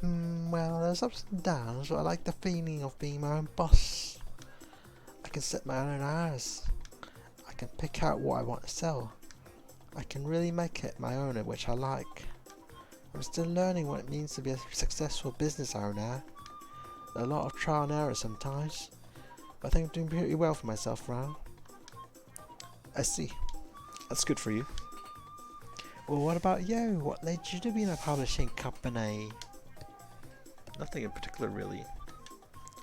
Well, there's ups and downs, but I like the feeling of being my own boss. I can set my own hours. I can pick out what I want to sell. I can really make it my own, which I like. I'm still learning what it means to be a successful business owner. A lot of trial and error sometimes, but I think I'm doing pretty well for myself now. I see. That's good for you. Well, what about you? What led you to be in a publishing company? Nothing in particular, really.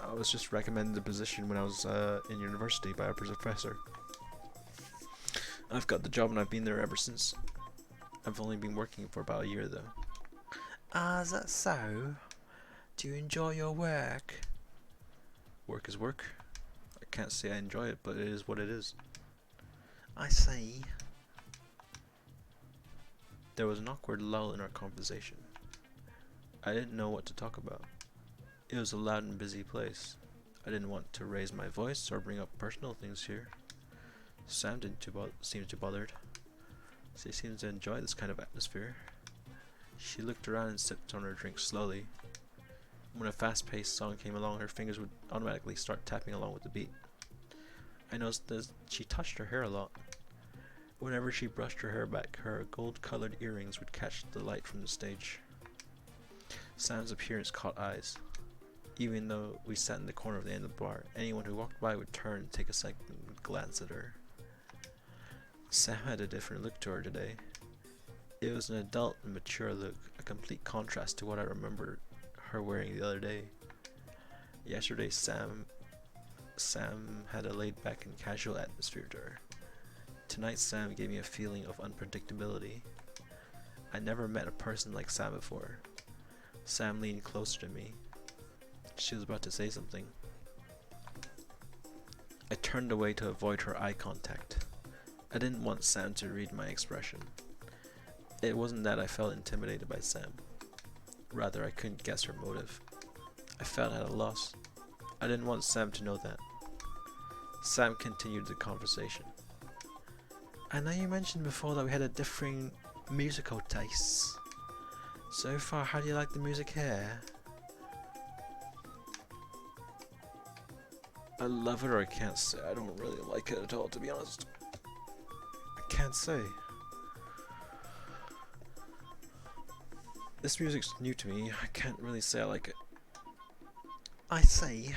I was just recommended the position when I was in university by a professor. I've got the job and I've been there ever since. I've only been working for about a year though. Ah, is that so? Do you enjoy your work? Work is work. I can't say I enjoy it, but it is what it is. I see. There was an awkward lull in our conversation. I didn't know what to talk about. It was a loud and busy place. I didn't want to raise my voice or bring up personal things here. Sam didn't seem too bothered. She seems to enjoy this kind of atmosphere. She looked around and sipped on her drink slowly. When a fast-paced song came along, her fingers would automatically start tapping along with the beat. I noticed that she touched her hair a lot. Whenever she brushed her hair back, her gold-colored earrings would catch the light from the stage. Sam's appearance caught eyes. Even though we sat in the corner of the end of the bar, anyone who walked by would turn and take a second glance at her. Sam had a different look to her today. It was an adult and mature look, a complete contrast to what I remember her wearing the other day. Yesterday, Sam had a laid-back and casual atmosphere to her. Tonight, Sam gave me a feeling of unpredictability. I never met a person like Sam before. Sam leaned closer to me. She was about to say something. I turned away to avoid her eye contact. I didn't want Sam to read my expression. It wasn't that I felt intimidated by Sam. Rather, I couldn't guess her motive. I felt at a loss. I didn't want Sam to know that. Sam continued the conversation. I know you mentioned before that we had a differing musical tastes. So far, how do you like the music here? I love it, or I can't say. I don't really like it at all, to be honest. I can't say. This music's new to me. I can't really say I like it. I see.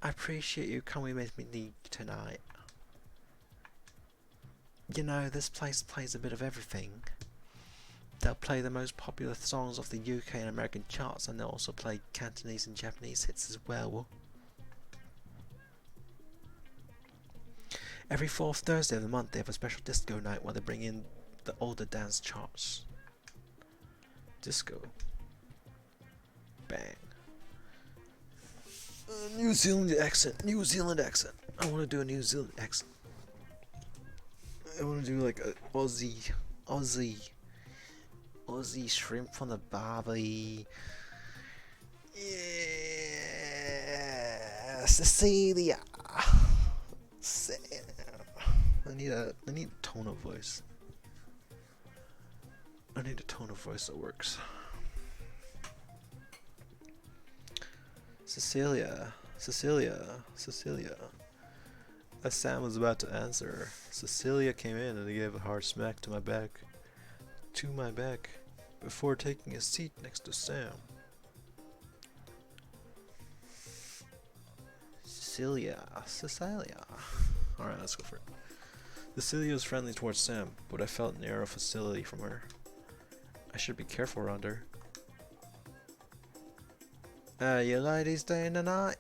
I appreciate you coming with me tonight. You know, this place plays a bit of everything. They'll play the most popular songs off the UK and American charts, and they'll also play Cantonese and Japanese hits as well. Every fourth Thursday of the month they have a special disco night where they bring in the older dance charts. Disco. Bang. New Zealand accent. New Zealand accent. I want to do a New Zealand accent. I want to do like a Aussie shrimp on the barbie. Yeah, Cecilia. I need a tone of voice. I need a tone of voice that works. Cecilia. As Sam was about to answer, Cecilia came in and gave a hard smack to my back. Before taking a seat next to Sam. Cecilia. Alright, let's go for it. Cecilia was friendly towards Sam, but I felt an air of hostility from her. I should be careful around her. You ladies staying tonight?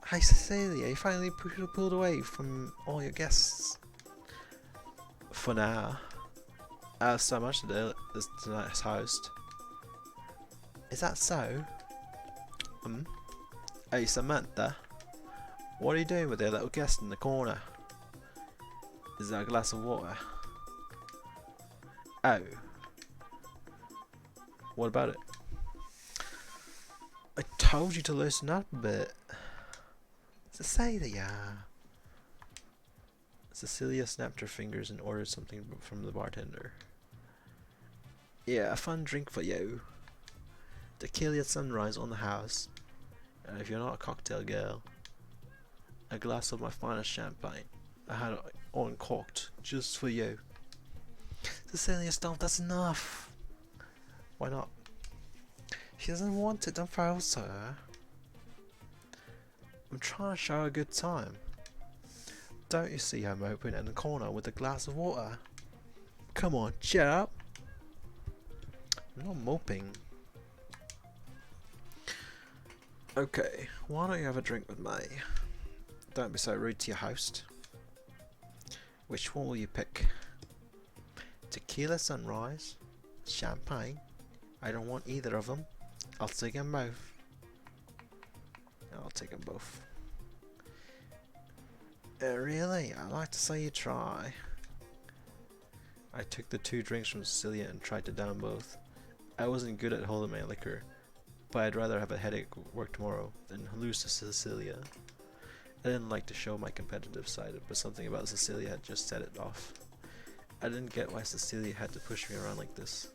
Hey Cecilia, you finally pulled away from all your guests. For now. So much today is tonight's host. Is that so? Hey Samantha, what are you doing with that little guest in the corner? Is that a glass of water? Oh. What about it? I told you to listen up a bit. Cecilia. Cecilia snapped her fingers and ordered something from the bartender. Yeah, a fun drink for you. Tequila sunrise on the house. And if you're not a cocktail girl, a glass of my finest champagne. I had it uncorked just for you. Cecilia, stop, that's enough. Why not? She doesn't want it, don't force her. I'm trying to show her a good time. Don't you see her moping in the corner with a glass of water? Come on, cheer up. I'm not moping. Okay, why don't you have a drink with me? Don't be so rude to your host. Which one will you pick? Tequila sunrise? Champagne? I don't want either of them. I'll take them both. I'll take them both. Really? I'd like to see you try. I took the 2 drinks from Cecilia and tried to down both. I wasn't good at holding my liquor, but I'd rather have a headache at work tomorrow than lose to Cecilia. I didn't like to show my competitive side, but something about Cecilia had just set it off. I didn't get why Cecilia had to push me around like this.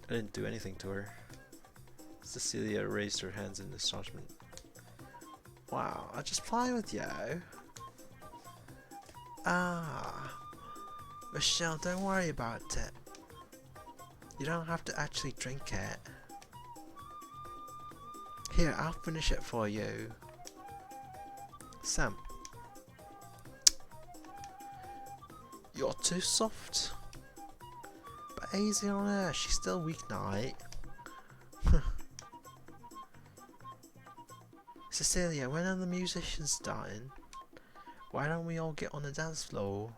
I didn't do anything to her. Cecilia raised her hands in astonishment. Wow, I just play with you. Ah, Michelle, don't worry about it. You don't have to actually drink it. Here, I'll finish it for you. Sam. You're too soft. But easy on her, she's still weeknight. Cecilia, when are the musicians starting? Why don't we all get on the dance floor?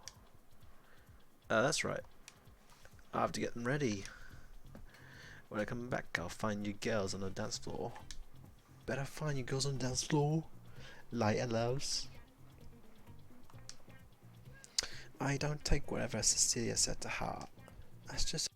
That's right. I have to get them ready. When I come back, I'll find you girls on the dance floor. Better find you girls on the dance floor. Lighter loves. I don't take whatever Cecilia said to heart. That's just...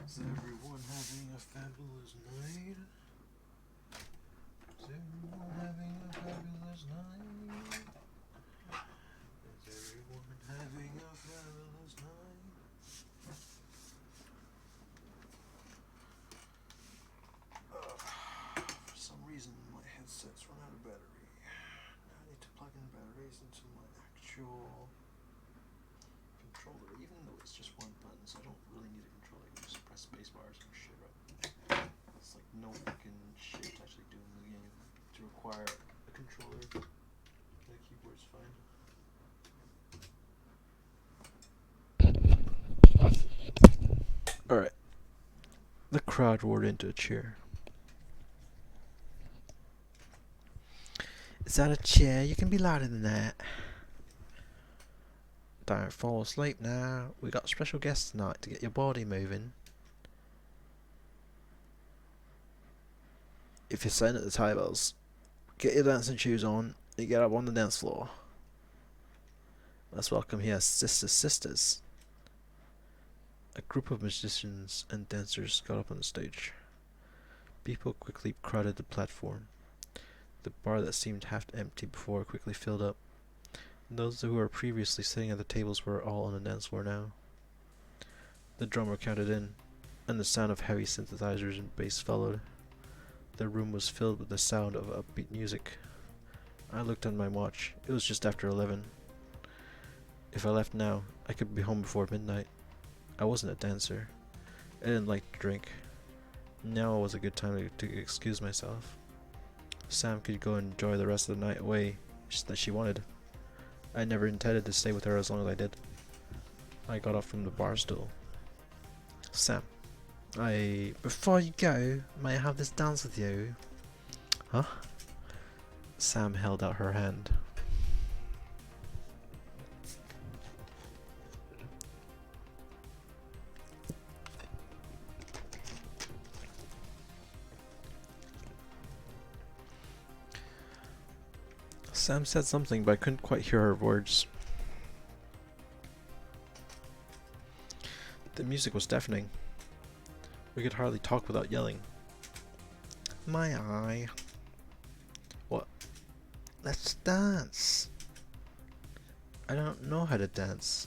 Is everyone having a fabulous night? Is everyone having a fabulous night? Is everyone having a fabulous night? For some reason my headset's run out of battery. Now I need to plug in batteries into my actual controller, even though it's just one button, so I don't really need a controller. I can just press spacebar or some shit, right? It's like no fucking shit to actually do in the game to require a controller. The keyboard's fine. Alright. The crowd roared into a cheer. Is that a chair? You can be louder than that. Don't fall asleep now. We got special guests tonight to get your body moving. If you're sitting at the tables, get your dancing shoes on and get up on the dance floor. Let's welcome here sisters. A group of musicians and dancers got up on the stage. People quickly crowded the platform. The bar that seemed half empty before quickly filled up. Those who were previously sitting at the tables were all on the dance floor now. The drummer counted in, and the sound of heavy synthesizers and bass followed. The room was filled with the sound of upbeat music. I looked at my watch. It was just after 11. If I left now, I could be home before midnight. I wasn't a dancer. I didn't like to drink. Now was a good time to excuse myself. Sam could go and enjoy the rest of the night away that she wanted. I never intended to stay with her as long as I did. I got up from the bar stool. Sam, before you go, may I have this dance with you? Huh? Sam held out her hand. Sam said something, but I couldn't quite hear her words. The music was deafening. We could hardly talk without yelling. My eye. What? Let's dance. I don't know how to dance.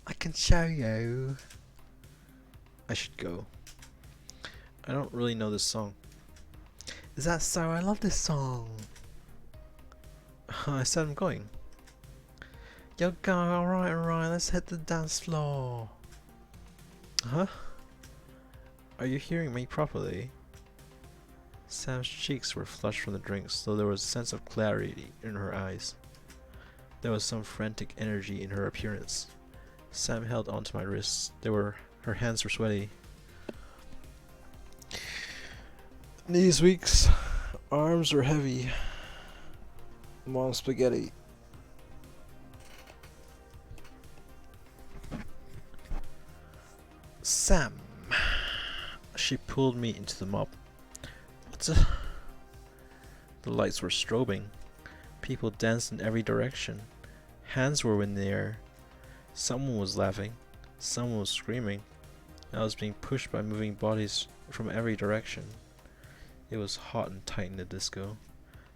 I can show you. I should go. I don't really know this song. Is that so? I love this song. I said I'm going. You're going, alright, let's hit the dance floor. Huh? Are you hearing me properly? Sam's cheeks were flushed from the drinks, though there was a sense of clarity in her eyes. There was some frantic energy in her appearance. Sam held onto my wrists. Her hands were sweaty. Knees weak, arms were heavy. Mom spaghetti. Sam. She pulled me into the mob. What's a... The lights were strobing. People danced in every direction. Hands were in the air. Someone was laughing. Someone was screaming. I was being pushed by moving bodies from every direction. It was hot and tight in the disco.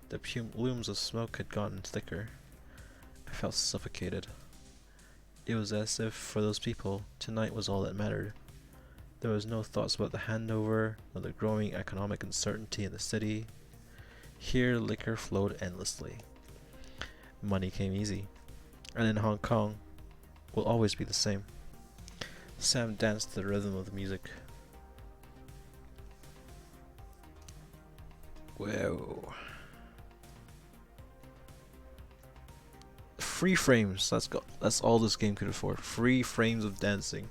The plumes of smoke had gotten thicker. I felt suffocated. It was as if, for those people, tonight was all that mattered. There was no thoughts about the handover, nor the growing economic uncertainty in the city. Here, liquor flowed endlessly. Money came easy. And in Hong Kong, will always be the same. Sam danced to the rhythm of the music. Whoa. Free frames. That's all this game could afford. Free frames of dancing.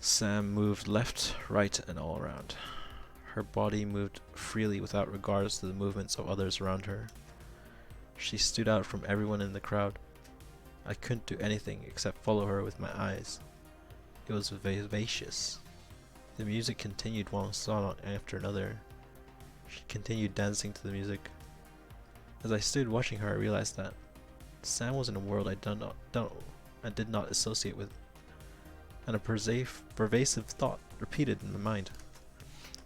Sam moved left, right, and all around. Her body moved freely without regards to the movements of others around her. She stood out from everyone in the crowd. I couldn't do anything except follow her with my eyes. It was vivacious. The music continued one song after another. She continued dancing to the music. As I stood watching her, I realized that Sam was in a world I did not associate with, and a pervasive thought repeated in my mind.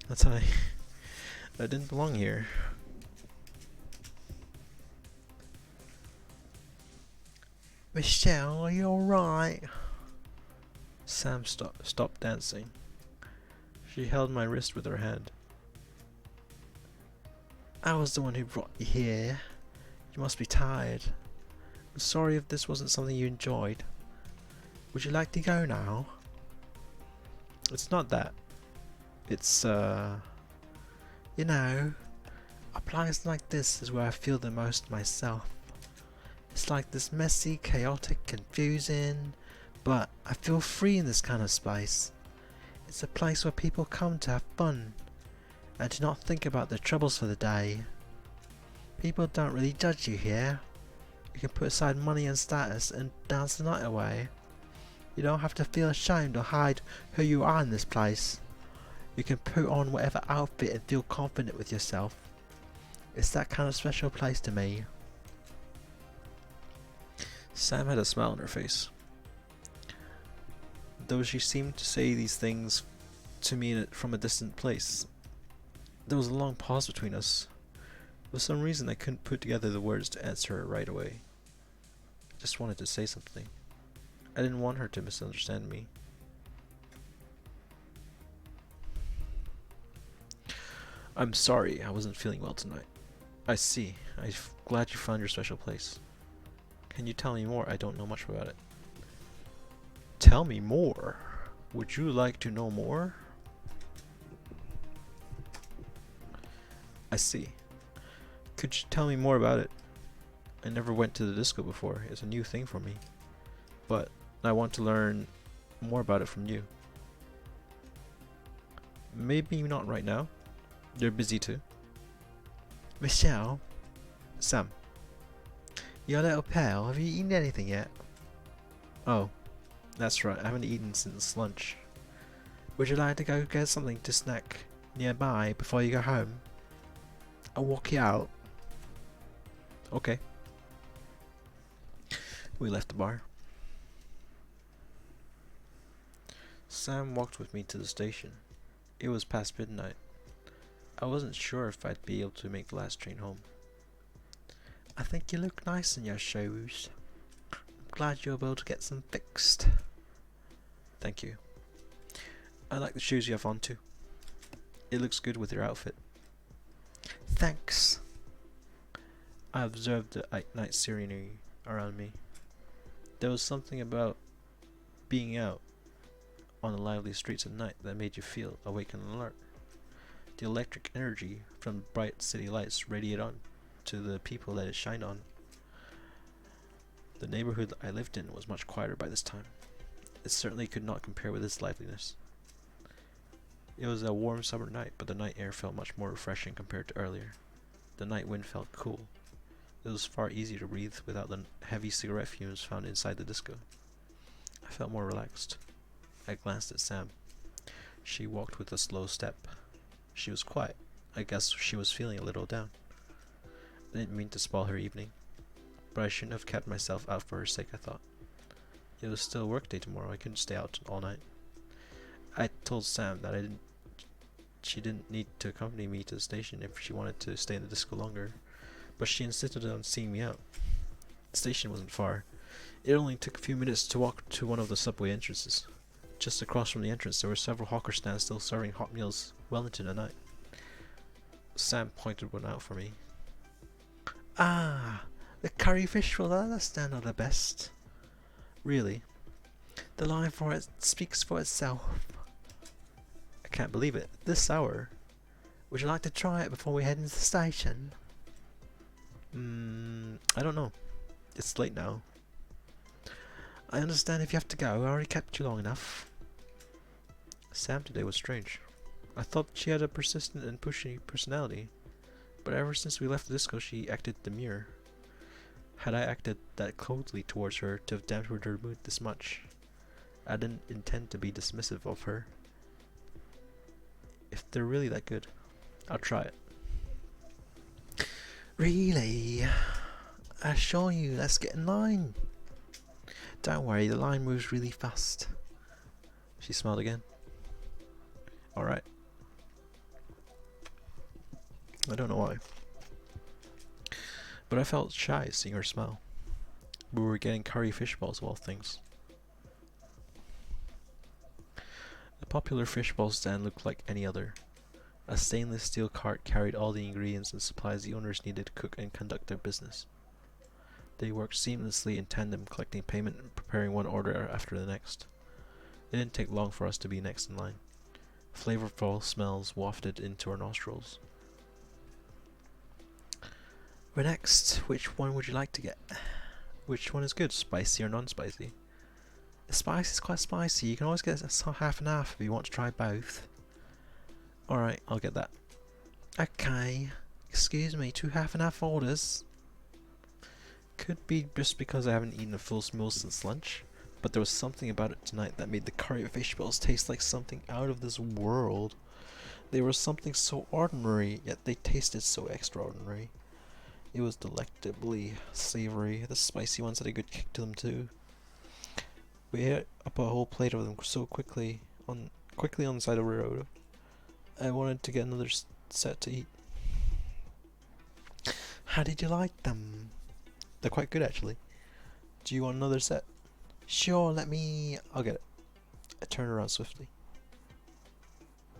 I didn't belong here. Michelle, are you alright? Sam stopped dancing. She held my wrist with her hand. I was the one who brought you here. You must be tired. I'm sorry if this wasn't something you enjoyed. Would you like to go now? It's not that. It's, you know, a place like this is where I feel the most myself. It's like this messy, chaotic, confusing, but I feel free in this kind of space. It's a place where people come to have fun and to not think about their troubles for the day. People don't really judge you here. You can put aside money and status and dance the night away. You don't have to feel ashamed or hide who you are in this place. You can put on whatever outfit and feel confident with yourself. It's that kind of special place to me. Sam had a smile on her face. Though she seemed to say these things to me from a distant place, there was a long pause between us. For some reason I couldn't put together the words to answer her right away. I just wanted to say something. I didn't want her to misunderstand me. I'm sorry, I wasn't feeling well tonight. I see. I'm glad you found your special place. Can you tell me more? I don't know much about it. Tell me more? Would you like to know more? I see. Could you tell me more about it? I never went to the disco before. It's a new thing for me. But I want to learn more about it from you. Maybe not right now. You're busy too. Michelle? Sam. You're a little pale. Have you eaten anything yet? Oh, that's right. I haven't eaten since lunch. Would you like to go get something to snack nearby before you go home? I'll walk you out. Okay. We left the bar. Sam walked with me to the station. It was past midnight. I wasn't sure if I'd be able to make the last train home. I think you look nice in your shoes. I'm glad you're able to get some fixed. Thank you. I like the shoes you have on too. It looks good with your outfit. Thanks. I observed the night scenery around me. There was something about being out on the lively streets at night that made you feel awake and alert. The electric energy from bright city lights radiated on to the people that it shined on. The neighborhood I lived in was much quieter by this time. It certainly could not compare with its liveliness. It was a warm summer night, but the night air felt much more refreshing compared to earlier. The night wind felt cool. It was far easier to breathe without the heavy cigarette fumes found inside the disco. I felt more relaxed. I glanced at Sam. She walked with a slow step. She was quiet. I guess she was feeling a little down. I didn't mean to spoil her evening, but I shouldn't have kept myself out for her sake, I thought. It was still work day tomorrow. I couldn't stay out all night. I told Sam that she didn't need to accompany me to the station if she wanted to stay in the disco longer, but she insisted on seeing me out. The station wasn't far. It only took a few minutes to walk to one of the subway entrances. Just across from the entrance there were several hawker stands still serving hot meals well into the night. Sam pointed one out for me. Ah, the curry fish roll at that stand are the best. Really? The line for it speaks for itself. I can't believe it. This hour. Would you like to try it before we head into the station? I don't know. It's late now. I understand if you have to go. I already kept you long enough. Sam today was strange. I thought she had a persistent and pushy personality, but ever since we left the disco she acted demure. Had I acted that coldly towards her to have dampened her mood this much? I didn't intend to be dismissive of her. If they're really that good, I'll try it. Really? I assure you, let's get in line. Don't worry, the line moves really fast. She smiled again. Alright. I don't know why, but I felt shy seeing her smile. We were getting curry fish balls of all things. The popular fish ball stand looked like any other. A stainless steel cart carried all the ingredients and supplies the owners needed to cook and conduct their business. They worked seamlessly in tandem, collecting payment and preparing one order after the next. It didn't take long for us to be next in line. Flavorful smells wafted into our nostrils. We're next. Which one would you like to get? Which one is good, spicy or non-spicy? The spicy is quite spicy. You can always get half and half if you want to try both. Alright, I'll get that. Okay. Excuse me, 2 half and half orders. Could be just because I haven't eaten a full meal since lunch, but there was something about it tonight that made the curry fish balls taste like something out of this world. They were something so ordinary, yet they tasted so extraordinary. It was delectably savory. The spicy ones had a good kick to them too. We ate up a whole plate of them so quickly on the side of the road. I wanted to get another set to eat. How did you like them? They're quite good actually. Do you want another set? Sure, I'll get it. I turned around swiftly.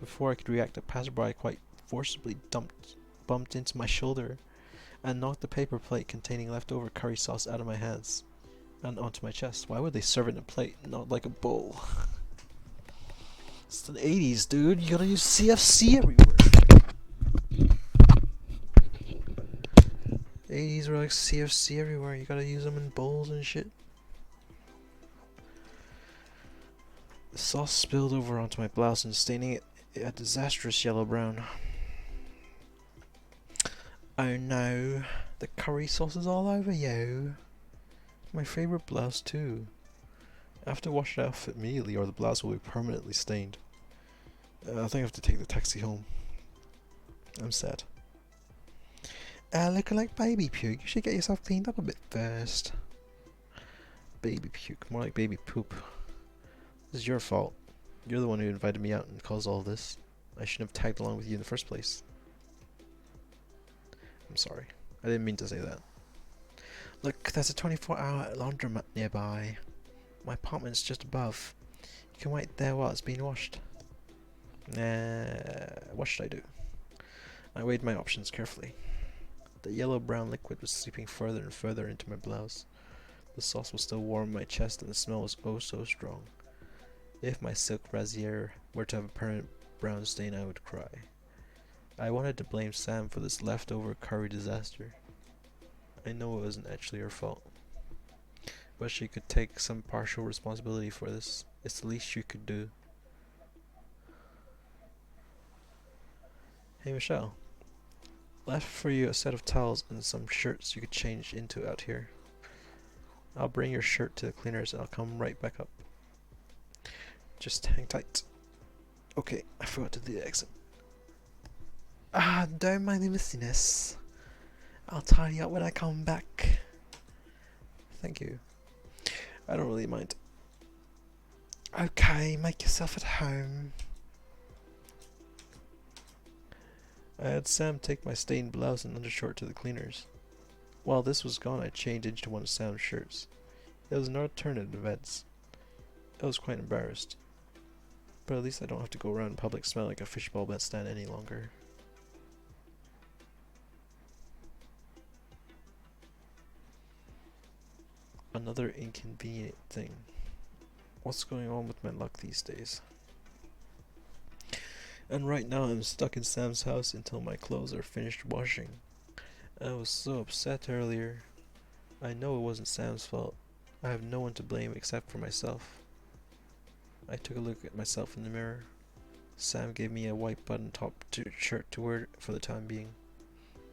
Before I could react, a passerby quite forcibly bumped into my shoulder and knocked the paper plate containing leftover curry sauce out of my hands and onto my chest. Why would they serve it in a plate, not like a bowl? It's the 80s, dude. You gotta use CFC everywhere. 80s were like CFC everywhere. You gotta use them in bowls and shit. The sauce spilled over onto my blouse and staining it a disastrous yellow-brown. Oh no, the curry sauce is all over you. My favorite blouse too. I have to wash it off immediately or the blouse will be permanently stained. I think I have to take the taxi home. I'm sad. Looking like baby puke. You should get yourself cleaned up a bit first. Baby puke, more like baby poop. This is your fault. You're the one who invited me out and caused all this. I shouldn't have tagged along with you in the first place. I'm sorry. I didn't mean to say that. Look, there's a 24-hour laundromat nearby. My apartment's just above. You can wait there while it's being washed. What should I do? I weighed my options carefully. The yellow-brown liquid was seeping further and further into my blouse. The sauce was still warm in my chest and the smell was oh so strong. If my silk brassiere were to have a permanent brown stain, I would cry. I wanted to blame Sam for this leftover curry disaster. I know it wasn't actually her fault, but she could take some partial responsibility for this. It's the least she could do. Hey Michelle, left for you a set of towels and some shirts you could change into out here. I'll bring your shirt to the cleaners and I'll come right back up. Just hang tight. Okay, I forgot to do the exit. Don't mind the messiness. I'll tidy up when I come back. Thank you. I don't really mind. Okay, make yourself at home. I had Sam take my stained blouse and undershort to the cleaners. While this was gone, I changed into one of Sam's shirts. It was an alternative events. I was quite embarrassed. But at least I don't have to go around in public smelling like a fishbowl bed stand any longer. Another inconvenient thing. What's going on with my luck these days? And right now I'm stuck in Sam's house until my clothes are finished washing. I was so upset earlier. I know it wasn't Sam's fault. I have no one to blame except for myself. I took a look at myself in the mirror. Sam gave me a white button top shirt to wear for the time being.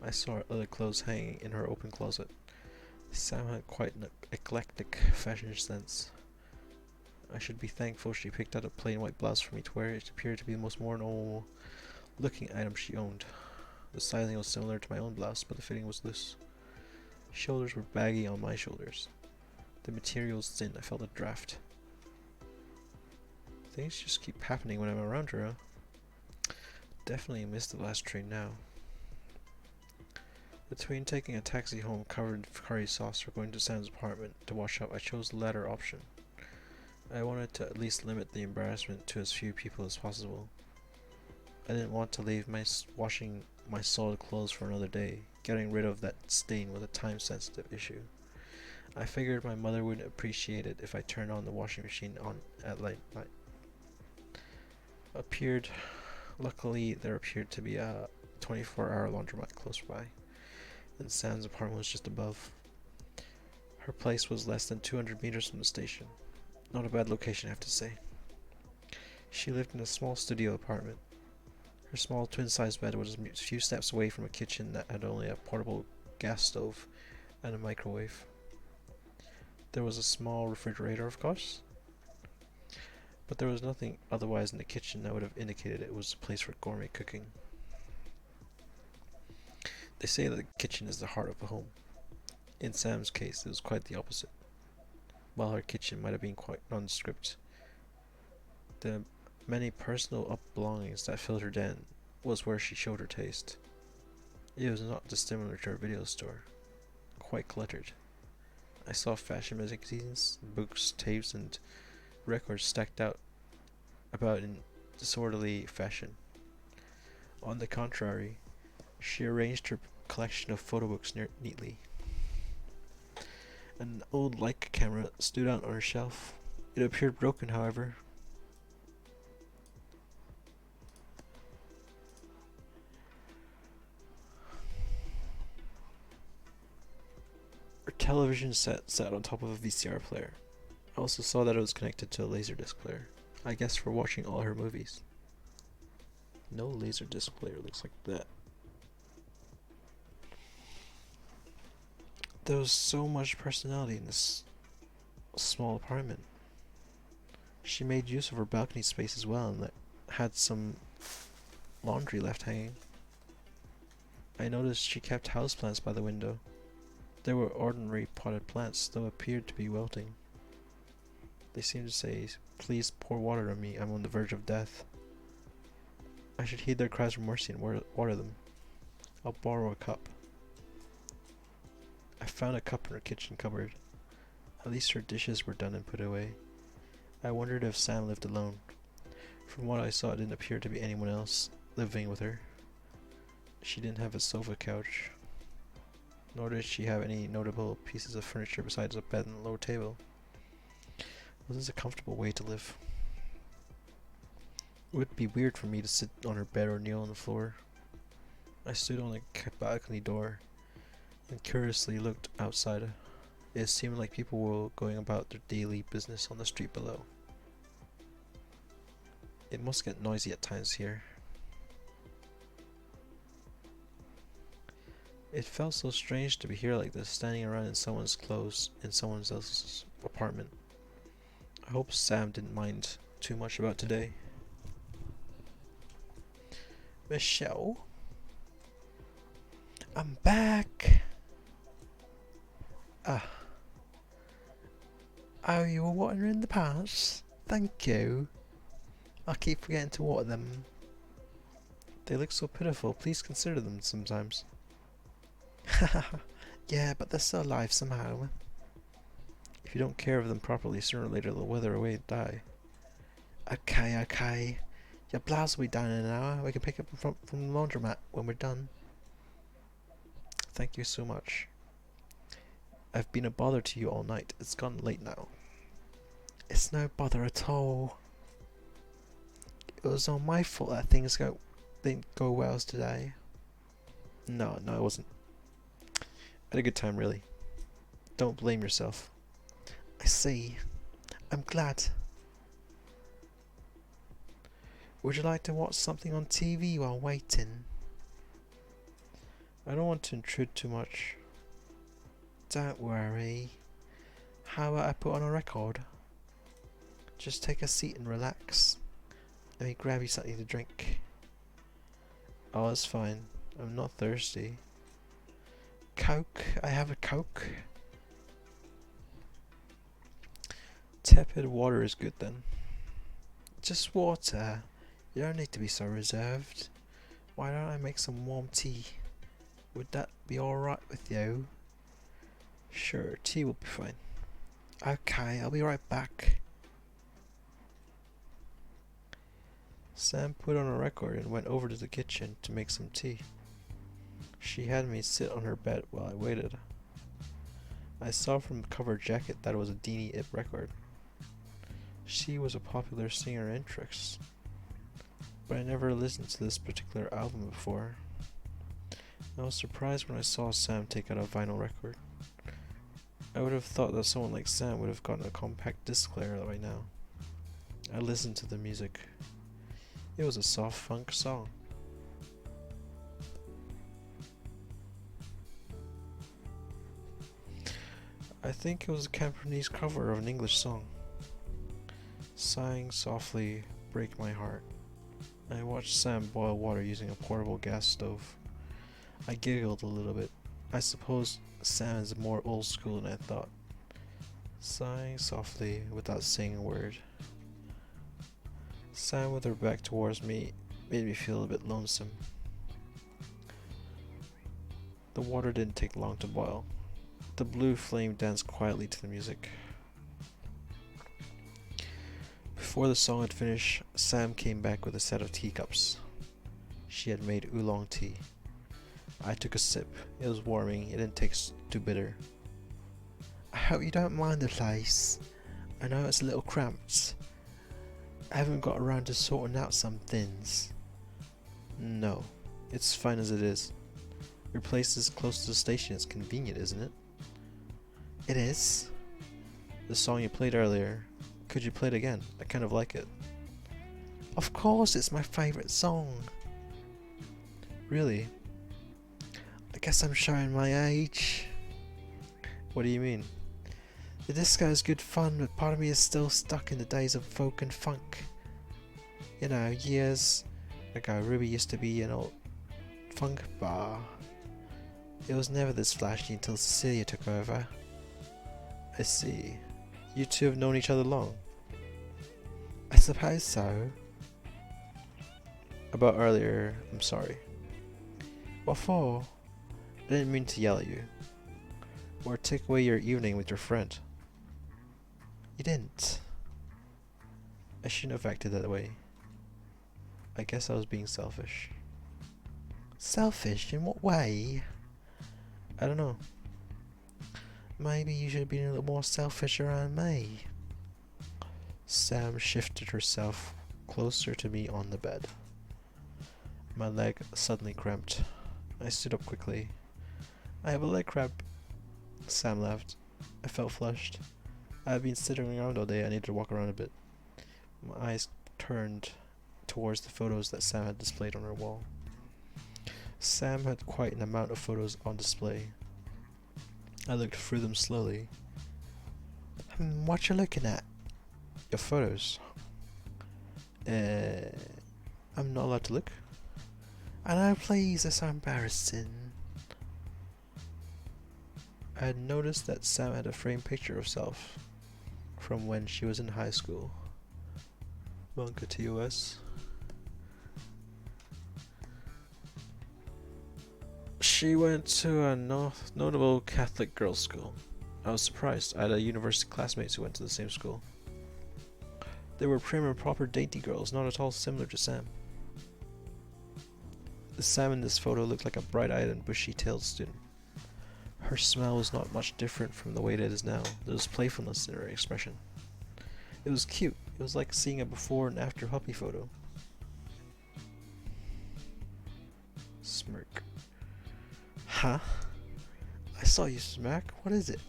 I saw her other clothes hanging in her open closet. Sam had quite an eclectic fashion sense. I should be thankful she picked out a plain white blouse for me to wear. It appeared to be the most normal looking item she owned. The sizing was similar to my own blouse, but the fitting was loose. Shoulders were baggy on my shoulders. The material was thin. I felt a draft. Things just keep happening when I'm around her, huh? Definitely missed the last train now. Between taking a taxi home covered in curry sauce or going to Sam's apartment to wash up, I chose the latter option. I wanted to at least limit the embarrassment to as few people as possible. I didn't want to leave washing my soiled clothes for another day. Getting rid of that stain was a time-sensitive issue. I figured my mother would appreciate it if I turned on the washing machine on at late night. Luckily, there appeared to be a 24-hour laundromat close by, and Sam's apartment was just above. Her place was less than 200 meters from the station. Not a bad location, I have to say. She lived in a small studio apartment. Her small twin-sized bed was a few steps away from a kitchen that had only a portable gas stove and a microwave. There was a small refrigerator, of course, but there was nothing otherwise in the kitchen that would have indicated it was a place for gourmet cooking. They say that the kitchen is the heart of a home. In Sam's case, it was quite the opposite. While her kitchen might have been quite nondescript, the many personal belongings that filled her den was where she showed her taste. It was not dissimilar to her video store, quite cluttered. I saw fashion magazines, books, tapes, and records stacked out about in disorderly fashion. On the contrary, she arranged her collection of photo books neatly. An old Leica camera stood out on her shelf. It appeared broken, however. Her television set sat on top of a VCR player. I also saw that it was connected to a Laserdisc player. I guess for watching all her movies. No Laserdisc player looks like that. There was so much personality in this small apartment. She made use of her balcony space as well and had some laundry left hanging. I noticed she kept houseplants by the window. They were ordinary potted plants, though appeared to be wilting. They seemed to say, "Please pour water on me, I'm on the verge of death." I should heed their cries for mercy and water them. I'll borrow a cup. I found a cup in her kitchen cupboard. At least her dishes were done and put away. I wondered if Sam lived alone. From what I saw, it didn't appear to be anyone else living with her. She didn't have a sofa couch, nor did she have any notable pieces of furniture besides a bed and a low table. Was this a comfortable way to live? It would be weird for me to sit on her bed or kneel on the floor. I stood on the balcony door and curiously looked outside. It seemed like people were going about their daily business on the street below. It must get noisy at times here. It felt so strange to be here like this, standing around in someone's clothes in someone else's apartment. I hope Sam didn't mind too much about today. Michelle? I'm back! Ah. Oh, you were watering the plants? Thank you. I keep forgetting to water them. They look so pitiful. Please consider them sometimes. Yeah, but they're still alive somehow. If you don't care of them properly, sooner or later they'll wither away and die. Okay, okay. Your blouse will be down in an hour. We can pick it up from the laundromat when we're done. Thank you so much. I've been a bother to you all night. It's gone late now. It's no bother at all. It was all my fault that things didn't go well today. No, it wasn't. I had a good time, really. Don't blame yourself. I see. I'm glad. Would you like to watch something on TV while waiting? I don't want to intrude too much. Don't worry. How about I put on a record? Just take a seat and relax. Let me grab you something to drink. Oh, that's fine. I'm not thirsty. Coke? I have a Coke. Tepid water is good then. Just water. You don't need to be so reserved. Why don't I make some warm tea? Would that be alright with you? Sure, tea will be fine. Okay, I'll be right back. Sam put on a record and went over to the kitchen to make some tea. She had me sit on her bed while I waited. I saw from the cover jacket that it was a Deanie Ip record. She was a popular singer in Tricks, but I never listened to this particular album before. I was surprised when I saw Sam take out a vinyl record. I would have thought that someone like Sam would have gotten a compact disc player by now. I listened to the music. It was a soft funk song. I think it was a Cantonese cover of an English song. Sighing softly, break my heart. I watched Sam boil water using a portable gas stove. I giggled a little bit. I suppose Sam is more old school than I thought. Sighing softly without saying a word. Sam with her back towards me made me feel a bit lonesome. The water didn't take long to boil. The blue flame danced quietly to the music. Before the song had finished, Sam came back with a set of teacups. She had made oolong tea. I took a sip. It was warming. It didn't taste too bitter. I hope you don't mind the place. I know it's a little cramped. I haven't got around to sorting out some things. No, it's fine as it is. Your place is close to the station. It's convenient, isn't it? It is. The song you played earlier. Could you play it again? I kind of like it. Of course, it's my favourite song. Really? I guess I'm showing my age. What do you mean? The disco is good fun, but part of me is still stuck in the days of folk and funk. You know, years ago, Ruby used to be an old funk bar. It was never this flashy until Cecilia took over. I see. You two have known each other long? I suppose so. About earlier, I'm sorry. What for? I didn't mean to yell at you. Or take away your evening with your friend. You didn't. I shouldn't have acted that way. I guess I was being selfish. Selfish? In what way? I don't know. Maybe you should have been a little more selfish around me. Sam shifted herself closer to me on the bed. My leg suddenly cramped. I stood up quickly. I have a leg cramp. Sam laughed. I felt flushed. I had been sitting around all day. I needed to walk around a bit. My eyes turned towards the photos that Sam had displayed on her wall. Sam had quite an amount of photos on display. I looked through them slowly. What you looking at? Your photos. I'm not allowed to look. I know, please, it's so embarrassing. I had noticed that Sam had a framed picture of herself from when she was in high school. Monka TOS. She went to a notable Catholic girls' school. I was surprised. I had a university classmates who went to the same school. They were prim and proper dainty girls, not at all similar to Sam. The Sam in this photo looked like a bright-eyed and bushy-tailed student. Her smile was not much different from the way it is now. There was playfulness in her expression. It was cute. It was like seeing a before and after puppy photo. Smirk. Huh? I saw you smirk. What is it?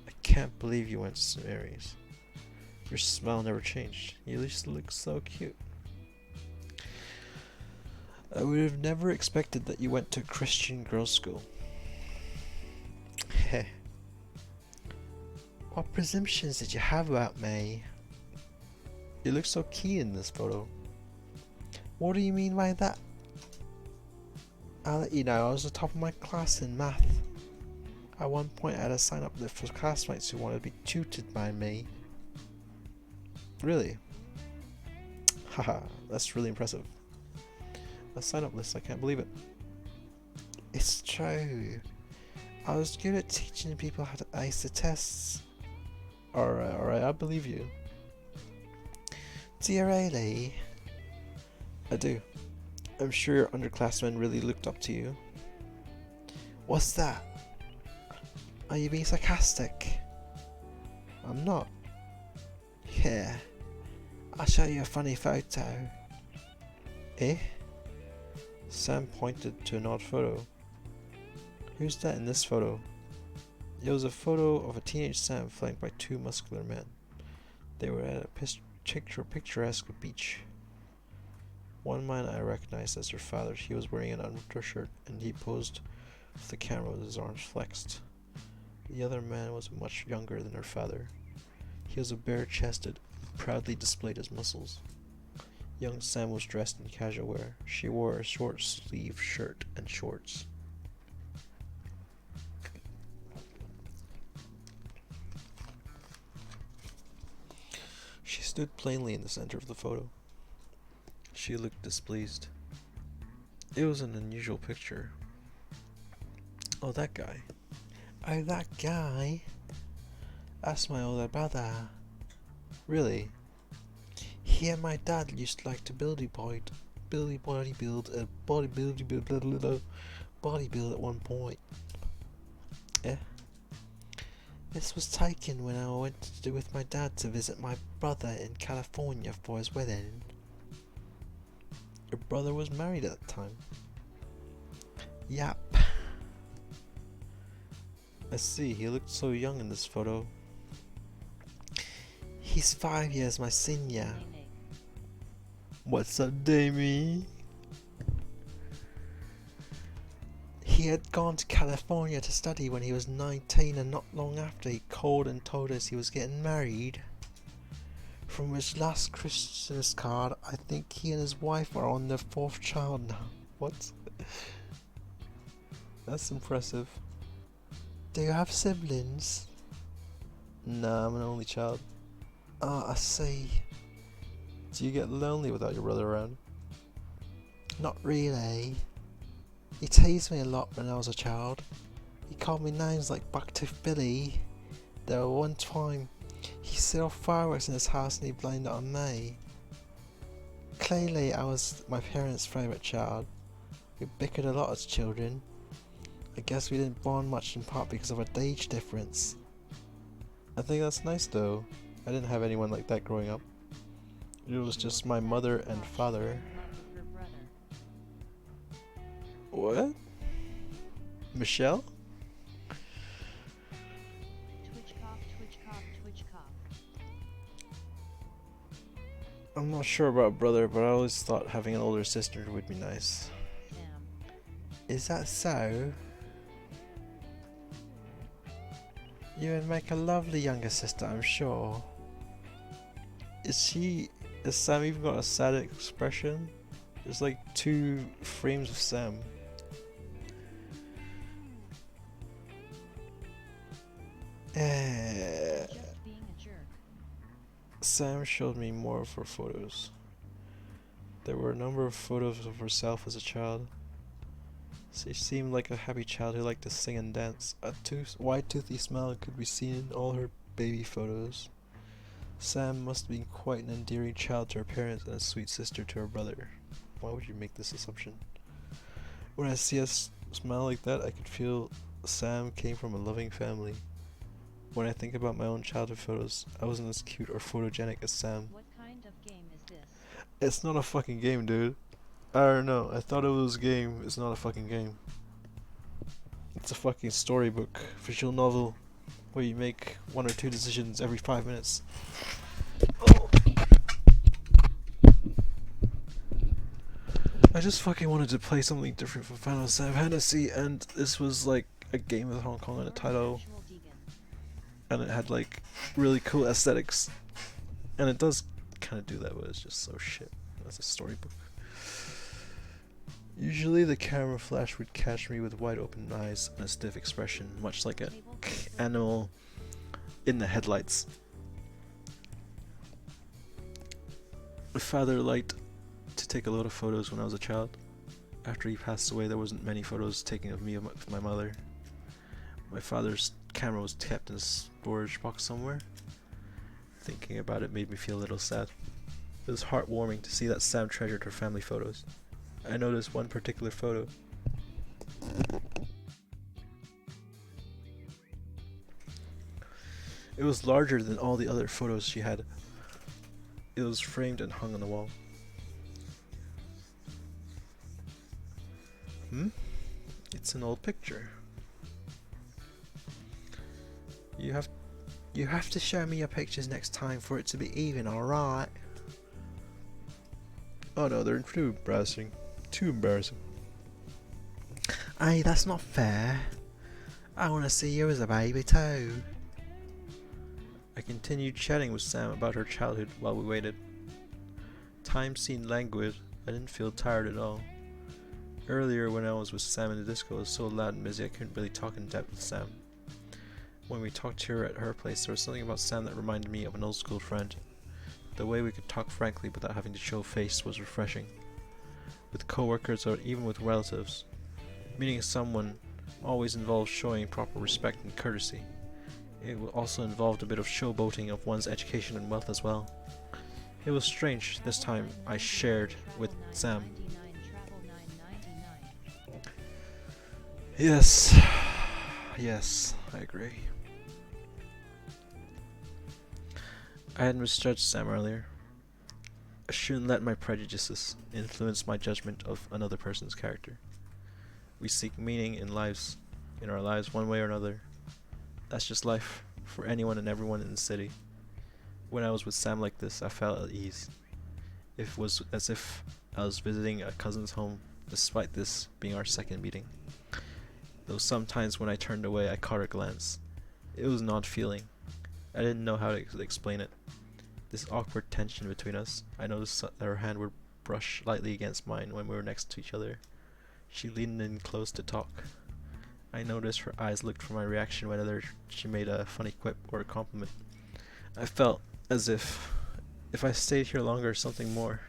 I can't believe you went to St. Mary's. Your smile never changed. You used to look so cute. I would have never expected that you went to a Christian girls' school. Heh. What presumptions did you have about me? You look so keen in this photo. What do you mean by that? I'll let you know, I was the top of my class in math. At one point I had a sign-up list for classmates who wanted to be tutored by me. Really? Haha, that's really impressive. A sign-up list, I can't believe it. It's true. I was good at teaching people how to ace the tests. Alright, I believe you. Do you really? I do. I'm sure your underclassmen really looked up to you. What's that? Are you being sarcastic? I'm not. Here, I'll show you a funny photo. Eh? Sam pointed to an odd photo. Who's that in this photo? It was a photo of a teenage Sam flanked by two muscular men. They were at a picturesque beach. One man I recognized as her father. He was wearing an undershirt and he posed with the camera with his arms flexed. The other man was much younger than her father. He was bare-chested, proudly displayed his muscles. Young Sam was dressed in casual wear. She wore a short-sleeved shirt and shorts. She stood plainly in the center of the photo. She looked displeased. It was an unusual picture. Oh, that guy. Oh, that guy? That's my older brother. Really? He and my dad used to like to bodybuild at one point. Yeah. This was taken when I went with my dad to visit my brother in California for his wedding. Your brother was married at the time? Yep. I see, he looked so young in this photo. He's 5 years my senior. What's up, Damie? He had gone to California to study when he was 19, and not long after he called and told us he was getting married. From his last Christmas card, I think he and his wife are on their 4th child now. What? That's impressive. Do you have siblings? Nah, I'm an only child. Ah, I see. Do you get lonely without your brother around? Not really. He teased me a lot when I was a child. He called me names like Bucktooth Billy. There was one time he set off fireworks in his house and he blamed it on me. Clearly I was my parents' favourite child. We bickered a lot as children. I guess we didn't bond much in part because of our age difference. I think that's nice though. I didn't have anyone like that growing up. It was just my mother and father. What? Michelle? Twitch cock, Twitch cock, Twitch cock. I'm not sure about brother, but I always thought having an older sister would be nice. Sam. Is that so? You would make a lovely younger sister, I'm sure. Has Sam even got a sad expression? There's like 2 frames of Sam. Just being a jerk. Sam showed me more of her photos. There were a number of photos of herself as a child. She seemed like a happy child who liked to sing and dance. A wide toothy smile could be seen in all her baby photos. Sam must have been quite an endearing child to her parents and a sweet sister to her brother. Why would you make this assumption? When I see a smile like that, I could feel Sam came from a loving family. When I think about my own childhood photos, I wasn't as cute or photogenic as Sam. What kind of game is this? It's not a fucking game, dude. I don't know. I thought it was a game. It's not a fucking game. It's a fucking storybook, visual novel, where you make 1 or 2 decisions every 5 minutes. Oh. I just fucking wanted to play something different from Final Fantasy, and this was like a game with Hong Kong in the title, and it had like really cool aesthetics, and it does kind of do that, but it's just so shit. That's a storybook. Usually the camera flash would catch me with wide open eyes and a stiff expression, much like an animal in the headlights. My father liked to take a lot of photos when I was a child. After he passed away, there wasn't many photos taken of me with my mother. My father's camera was kept in a storage box somewhere. Thinking about it made me feel a little sad. It was heartwarming to see that Sam treasured her family photos. I noticed one particular photo. It was larger than all the other photos she had. It was framed and hung on the wall. It's an old picture. You have to show me your pictures next time for it to be even, alright? Oh no, they're too embarrassing. Too embarrassing. Hey, that's not fair. I want to see you as a baby too. I continued chatting with Sam about her childhood while we waited. Time seemed languid. I didn't feel tired at all. Earlier when I was with Sam in the disco, it was so loud and busy I couldn't really talk in depth with Sam. When we talked to her at her place, there was something about Sam that reminded me of an old school friend. The way we could talk frankly without having to show face was refreshing. With coworkers or even with relatives, meeting someone always involves showing proper respect and courtesy. It also involved a bit of showboating of one's education and wealth as well. It was strange this time I shared with Sam. Yes, I agree. I had misjudged Sam earlier. I shouldn't let my prejudices influence my judgment of another person's character. We seek meaning in our lives one way or another. That's just life for anyone and everyone in the city. When I was with Sam like this, I felt at ease. It was as if I was visiting a cousin's home, despite this being our second meeting. Though sometimes when I turned away, I caught her glance. It was an odd feeling. I didn't know how to explain it. This awkward tension between us. I noticed that her hand would brush lightly against mine when we were next to each other. She leaned in close to talk. I noticed her eyes looked for my reaction whenever she made a funny quip or a compliment. I felt as if I stayed here longer, something more.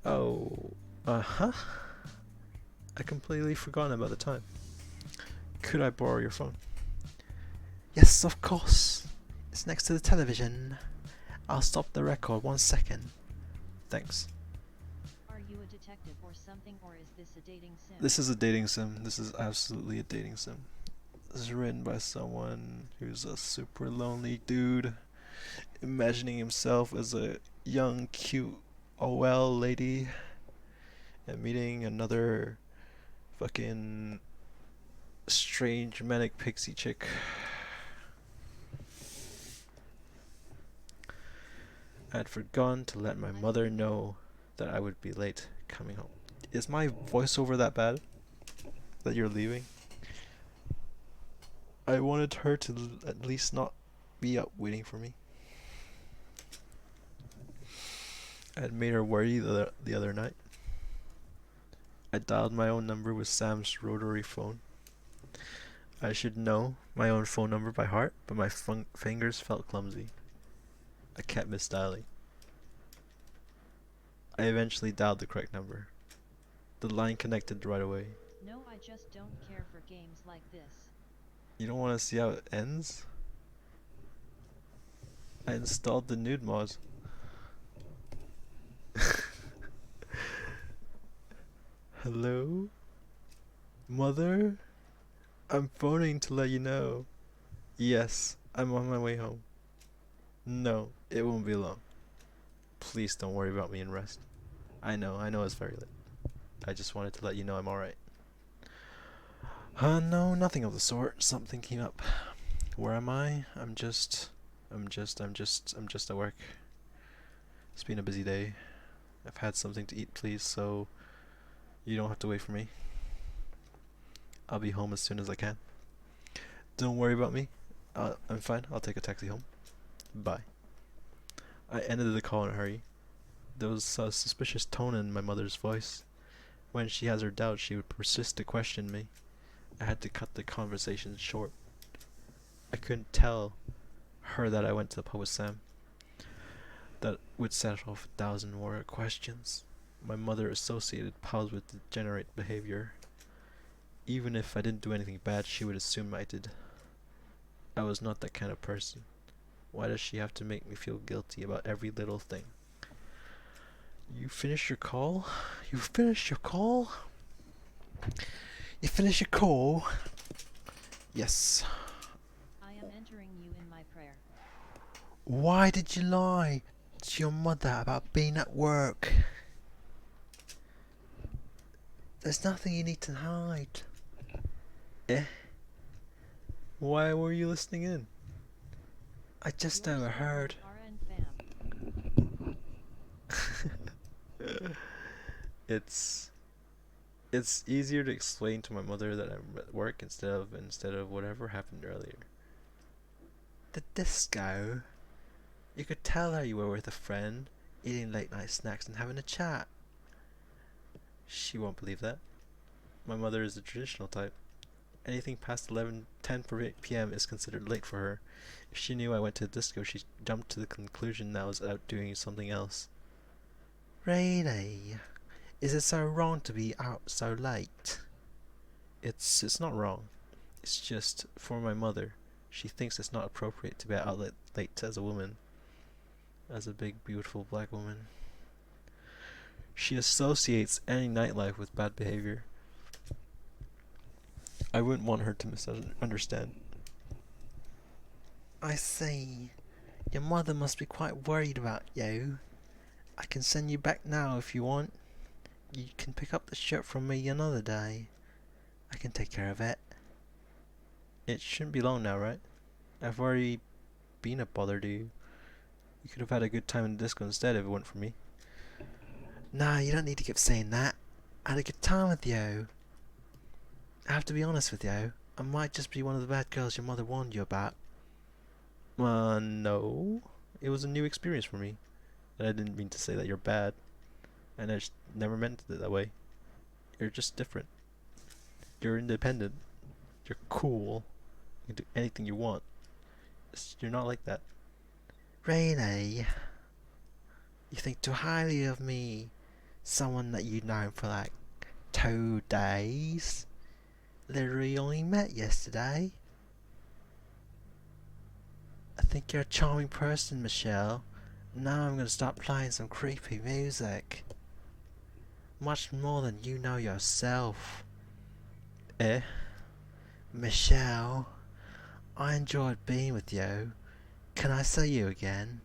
Oh, I completely forgotten about the time. Could I borrow your phone? Yes, of course. It's next to the television. I'll stop the record 1 second. Thanks. Are you a detective or something, or is this a dating sim? This is a dating sim. This is absolutely a dating sim. This is written by someone who's a super lonely dude, imagining himself as a young, cute OL lady, and meeting another Fucking strange manic pixie chick. I'd forgotten to let my mother know that I would be late coming home. Is my voiceover that bad? That you're leaving? I wanted her to at least not be up waiting for me. I had made her worry the other night. I dialed my own number with Sam's rotary phone. I should know my own phone number by heart, but my fingers felt clumsy. I kept misdialing. I eventually dialed the correct number. The line connected right away. No, I just don't care for games like this. You don't want to see how it ends? I installed the nude mod. Hello? Mother? I'm phoning to let you know. Yes, I'm on my way home. No, it won't be long. Please don't worry about me and rest. I know it's very late. I just wanted to let you know I'm alright. No, nothing of the sort. Something came up. Where am I? I'm just at work. It's been a busy day. I've had something to eat, please, so you don't have to wait for me. I'll be home as soon as I can. Don't worry about me. I'm fine. I'll take a taxi home. Bye. I ended the call in a hurry. There was a suspicious tone in my mother's voice. When she has her doubts, she would persist to question me. I had to cut the conversation short. I couldn't tell her that I went to the pub with Sam. That would set off 1,000 more questions. My mother associated pubs with degenerate behavior. Even if I didn't do anything bad, she would assume I did. I was not that kind of person. Why does she have to make me feel guilty about every little thing? You finished your call? You finished your call? You finished your call? Yes. I am entering you in my prayer. Why did you lie to your mother about being at work? There's nothing you need to hide. Eh? Why were you listening in? I just Yours overheard. RN fam. It's easier to explain to my mother that I'm at work instead of whatever happened earlier. The disco. You could tell her you were with a friend, eating late night snacks and having a chat. She won't believe that. My mother is the traditional type. Anything past 10 p.m. is considered late for her. If she knew I went to the disco, she jumped to the conclusion that I was out doing something else. Really? Is it so wrong to be out so late? It's not wrong. It's just, for my mother, she thinks it's not appropriate to be out late as a woman. As a big, beautiful black woman. She associates any nightlife with bad behavior. I wouldn't want her to misunderstand. I see. Your mother must be quite worried about you. I can send you back now if you want. You can pick up the shirt from me another day. I can take care of it. It shouldn't be long now, right? I've already been a bother to you. You could have had a good time in the disco instead if it weren't for me. Nah, you don't need to keep saying that. I had a good time with you. I have to be honest with you. I might just be one of the bad girls your mother warned you about. No. It was a new experience for me. And I didn't mean to say that you're bad. And I just never meant it that way. You're just different. You're independent. You're cool. You can do anything you want. You're not like that. Really? You think too highly of me? Someone that you've known for like 2 days? Literally only met yesterday? I think you're a charming person, Michelle. Now I'm gonna start playing some creepy music. Much more than you know yourself. Eh? Michelle, I enjoyed being with you. Can I see you again?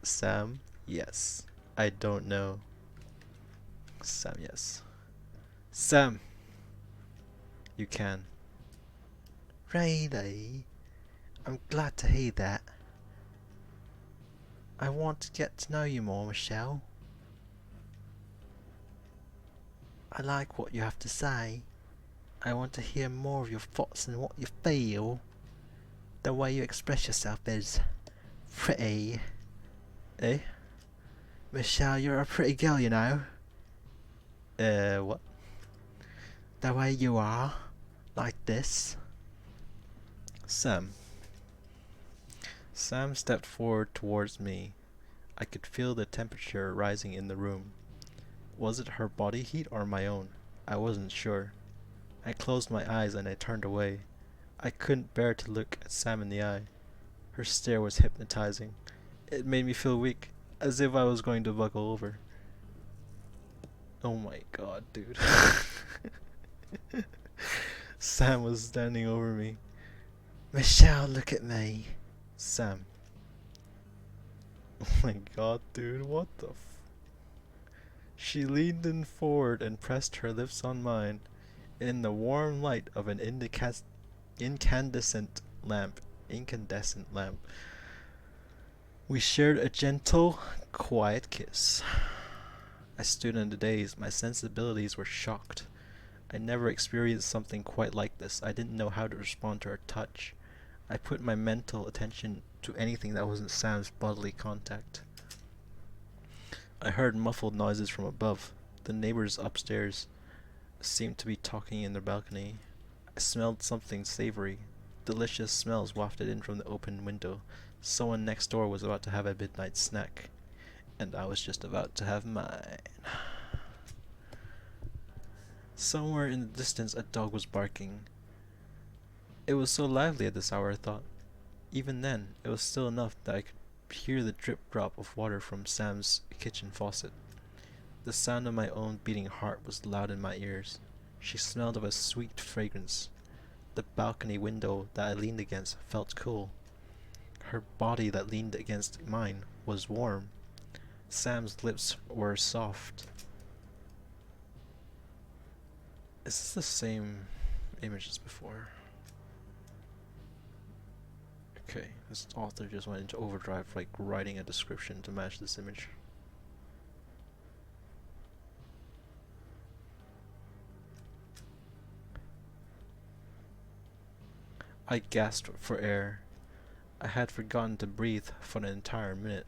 Sam, yes. I don't know. Sam, yes. Sam! You can. Really? I'm glad to hear that. I want to get to know you more, Michelle. I like what you have to say. I want to hear more of your thoughts and what you feel. The way you express yourself is pretty. Eh? Michelle, you're a pretty girl, you know. What? The way you are. Like this. Sam. Sam stepped forward towards me. I could feel the temperature rising in the room. Was it her body heat or my own? I wasn't sure. I closed my eyes and I turned away. I couldn't bear to look at Sam in the eye. Her stare was hypnotizing. It made me feel weak, as if I was going to buckle over. Oh my god, dude. Sam was standing over me. Michelle, look at me. Sam. Oh my god, dude, what the She leaned in forward and pressed her lips on mine. In the warm light of an incandescent lamp, we shared a gentle, quiet kiss. I stood in a daze. My sensibilities were shocked. I never experienced something quite like this. I didn't know how to respond to her touch. I put my mental attention to anything that wasn't Sam's bodily contact. I heard muffled noises from above. The neighbors upstairs seemed to be talking in their balcony. I smelled something savory. Delicious smells wafted in from the open window. Someone next door was about to have a midnight snack, and I was just about to have mine. Somewhere in the distance a dog was barking. It was so lively at this hour, I thought. Even then, it was still enough that I could hear the drip drop of water from Sam's kitchen faucet. The sound of my own beating heart was loud in my ears. She smelled of a sweet fragrance. The balcony window that I leaned against felt cool. Her body that leaned against mine was warm. Sam's lips were soft. Is this the same image as before? Okay, this author just went into overdrive, like writing a description to match this image. I gasped for air. I had forgotten to breathe for an entire minute.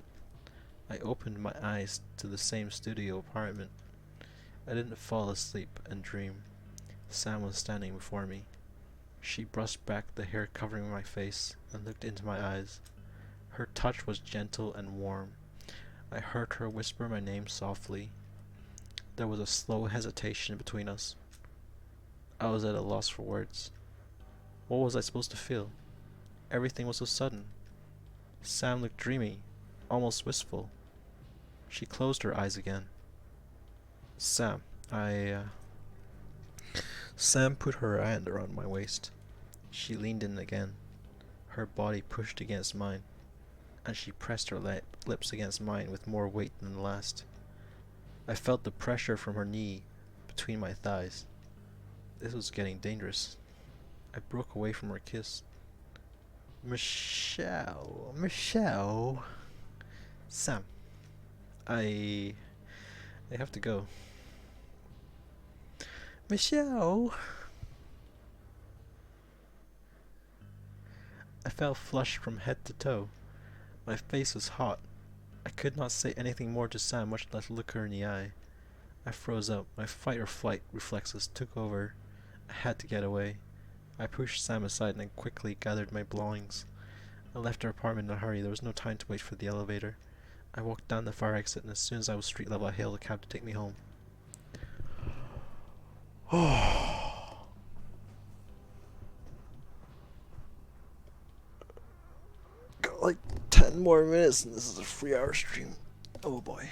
I opened my eyes to the same studio apartment. I didn't fall asleep and dream. Sam was standing before me. She brushed back the hair covering my face and looked into my eyes. Her touch was gentle and warm. I heard her whisper my name softly. There was a slow hesitation between us. I was at a loss for words. What was I supposed to feel? Everything was so sudden. Sam looked dreamy, almost wistful. She closed her eyes again. Sam put her hand around my waist. She leaned in again. Her body pushed against mine, and she pressed her lips against mine with more weight than the last. I felt the pressure from her knee between my thighs. This was getting dangerous. I broke away from her kiss. Michelle. Sam, I have to go. Michelle. I felt flushed from head to toe. My face was hot. I could not say anything more to Sam, much less look her in the eye. I froze up. My fight or flight reflexes took over. I had to get away. I pushed Sam aside and quickly gathered my belongings. I left her apartment in a hurry. There was no time to wait for the elevator. I walked down the fire exit, and as soon as I was street level, I hailed a cab to take me home. Got like 10 more minutes, and this is a 3-hour stream. Oh boy.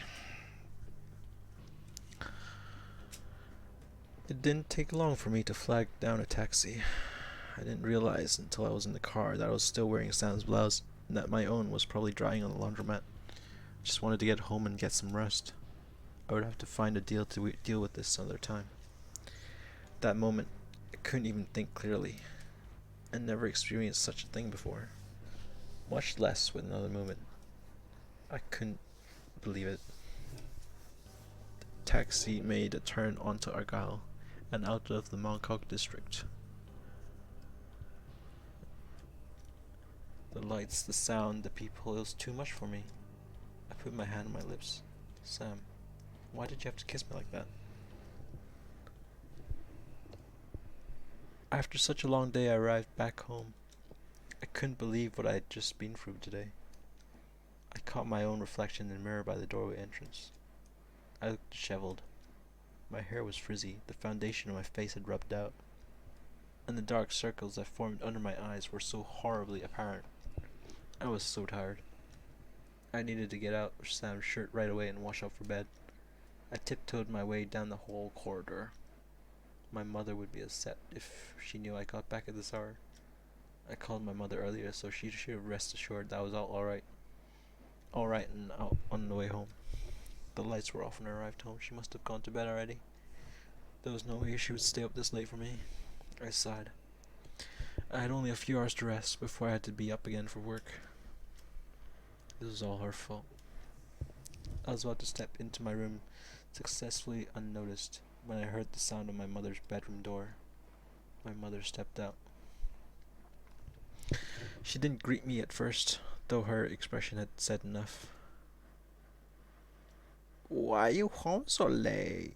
It didn't take long for me to flag down a taxi. I didn't realize until I was in the car that I was still wearing Sam's blouse and that my own was probably drying on the laundromat. I just wanted to get home and get some rest. I would have to find a deal to deal with this another time. That moment, I couldn't even think clearly. I never experienced such a thing before, much less with another moment. I couldn't believe it. The taxi made a turn onto Argyle and out of the Mongkok district. The lights, the sound, the people, it was too much for me. I put my hand on my lips. Sam, why did you have to kiss me like that? After such a long day, I arrived back home. I couldn't believe what I had just been through today. I caught my own reflection in the mirror by the doorway entrance. I looked disheveled. My hair was frizzy, the foundation on my face had rubbed out, and the dark circles that formed under my eyes were so horribly apparent. I was so tired. I needed to get out of Sam's shirt right away and wash up for bed. I tiptoed my way down the whole corridor. My mother would be upset if she knew I got back at this hour. I called my mother earlier, so she should rest assured that I was alright. Alright and out on the way home. The lights were off when I arrived home. She must have gone to bed already. There was no way she would stay up this late for me. I sighed. I had only a few hours to rest before I had to be up again for work. This was all her fault. I was about to step into my room successfully unnoticed when I heard the sound of my mother's bedroom door. My mother stepped out. She didn't greet me at first, though her expression had said enough. Why are you home so late?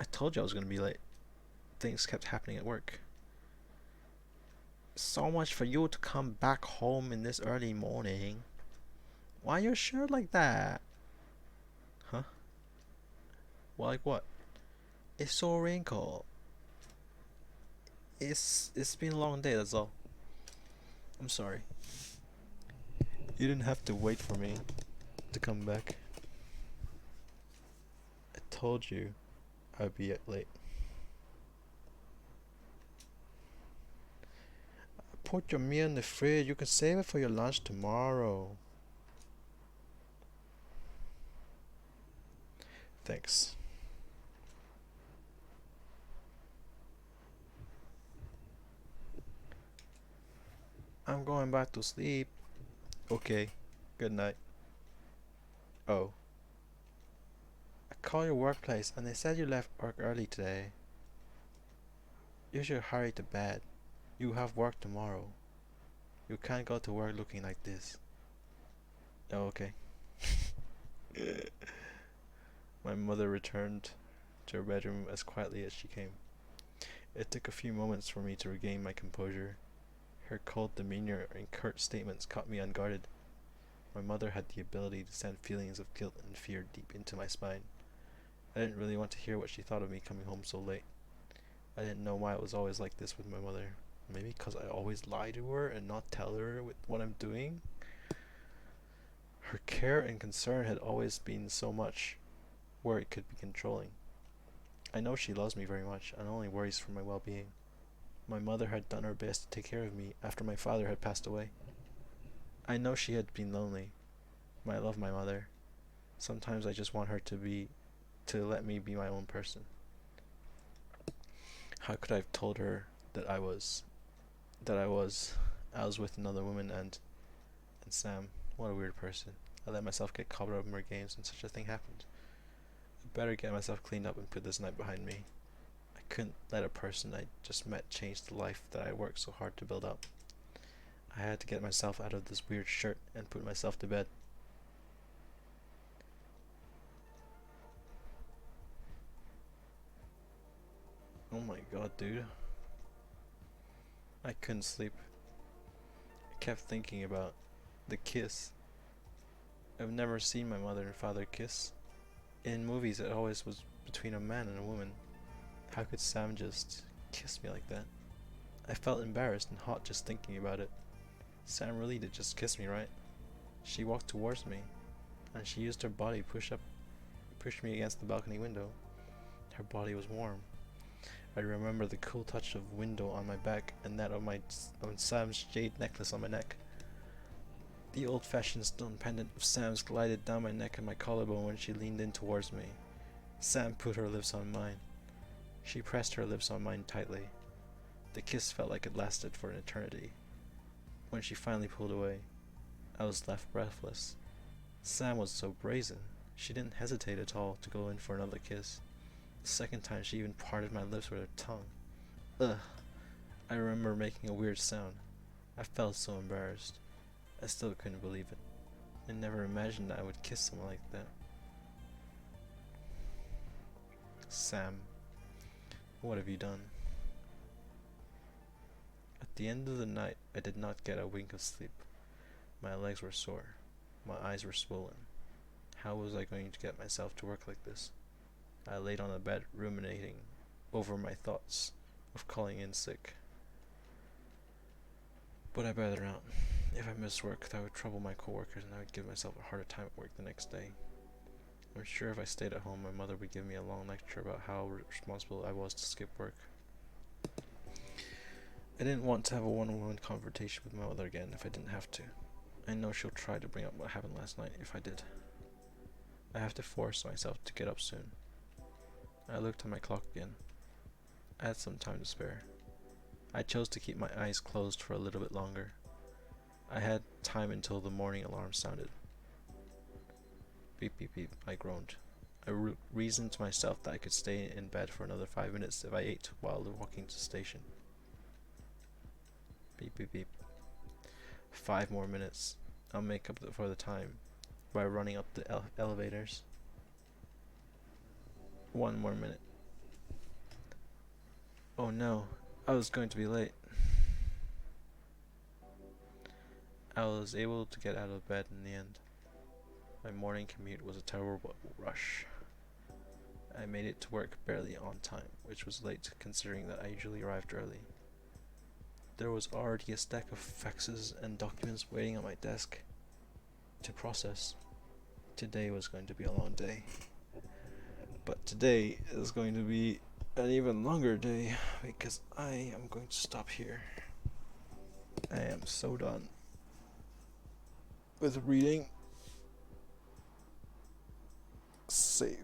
I told you I was going to be late. Things kept happening at work. So much for you to come back home in this early morning. Why your shirt like that? Huh? Well, like what? It's so wrinkled. It's been a long day, that's all. I'm sorry. You didn't have to wait for me to come back. I told you I'd be late. Put your meal in the fridge. You can save it for your lunch tomorrow. Thanks. I'm going back to sleep. Okay. Good night. Oh. I called your workplace and they said you left work early today. You should hurry to bed. You have work tomorrow. You can't go to work looking like this. Oh, okay. My mother returned to her bedroom as quietly as she came. It took a few moments for me to regain my composure. Her cold demeanor and curt statements caught me unguarded. My mother had the ability to send feelings of guilt and fear deep into my spine. I didn't really want to hear what she thought of me coming home so late. I didn't know why it was always like this with my mother. Maybe because I always lie to her and not tell her what I'm doing? Her care and concern had always been so much where it could be controlling. I know she loves me very much and only worries for my well-being. My mother had done her best to take care of me after my father had passed away. I know she had been lonely. I love my mother. Sometimes I just want her to let me be my own person. How could I have told her that I was with another woman and Sam? What a weird person. I let myself get caught up in her games and such a thing happened. I better get myself cleaned up and put this night behind me. I couldn't let a person I just met change the life that I worked so hard to build up. I had to get myself out of this weird shirt and put myself to bed. Oh my god, dude. I couldn't sleep. I kept thinking about the kiss. I've never seen my mother and father kiss. In movies, it always was between a man and a woman. How could Sam just kiss me like that? I felt embarrassed and hot just thinking about it. Sam really did just kiss me, right? She walked towards me, and she used her body to push me against the balcony window. Her body was warm. I remember the cool touch of window on my back and that of Sam's jade necklace on my neck. The old-fashioned stone pendant of Sam's glided down my neck and my collarbone when she leaned in towards me. Sam put her lips on mine. She pressed her lips on mine tightly. The kiss felt like it lasted for an eternity. When she finally pulled away, I was left breathless. Sam was so brazen. She didn't hesitate at all to go in for another kiss. The second time she even parted my lips with her tongue. Ugh. I remember making a weird sound. I felt so embarrassed. I still couldn't believe it. I never imagined I would kiss someone like that. Sam, what have you done? At the end of the night, I did not get a wink of sleep. My legs were sore. My eyes were swollen. How was I going to get myself to work like this? I laid on the bed, ruminating over my thoughts of calling in sick. But I better not. If I missed work, that would trouble my coworkers and I would give myself a harder time at work the next day. I'm sure if I stayed at home, my mother would give me a long lecture about how responsible I was to skip work. I didn't want to have a one-on-one confrontation with my mother again if I didn't have to. I know she'll try to bring up what happened last night if I did. I have to force myself to get up soon. I looked at my clock again. I had some time to spare. I chose to keep my eyes closed for a little bit longer. I had time until the morning alarm sounded. Beep beep beep, I groaned. I reasoned to myself that I could stay in bed for another 5 minutes if I ate while walking to the station. Beep beep beep. 5 more minutes. I'll make up for the time by running up the elevators. 1 more minute. Oh no, I was going to be late. I was able to get out of bed in the end. My morning commute was a terrible rush. I made it to work barely on time, which was late considering that I usually arrived early. There was already a stack of faxes and documents waiting on my desk to process. Today was going to be a long day. But today is going to be an even longer day because I am going to stop here. I am so done with reading. Save.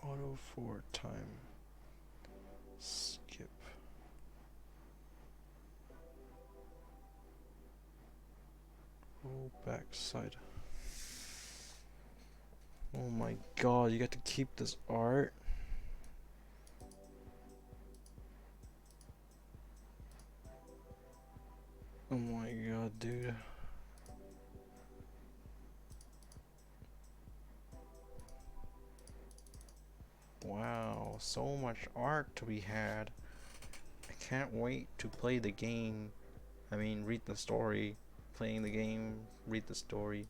Auto for time. Skip. Roll back side. Oh my god, you get to keep this art? Oh my god, dude. Wow, so much art to be had. I can't wait to play the game. I mean, read the story. Playing the game, read the story.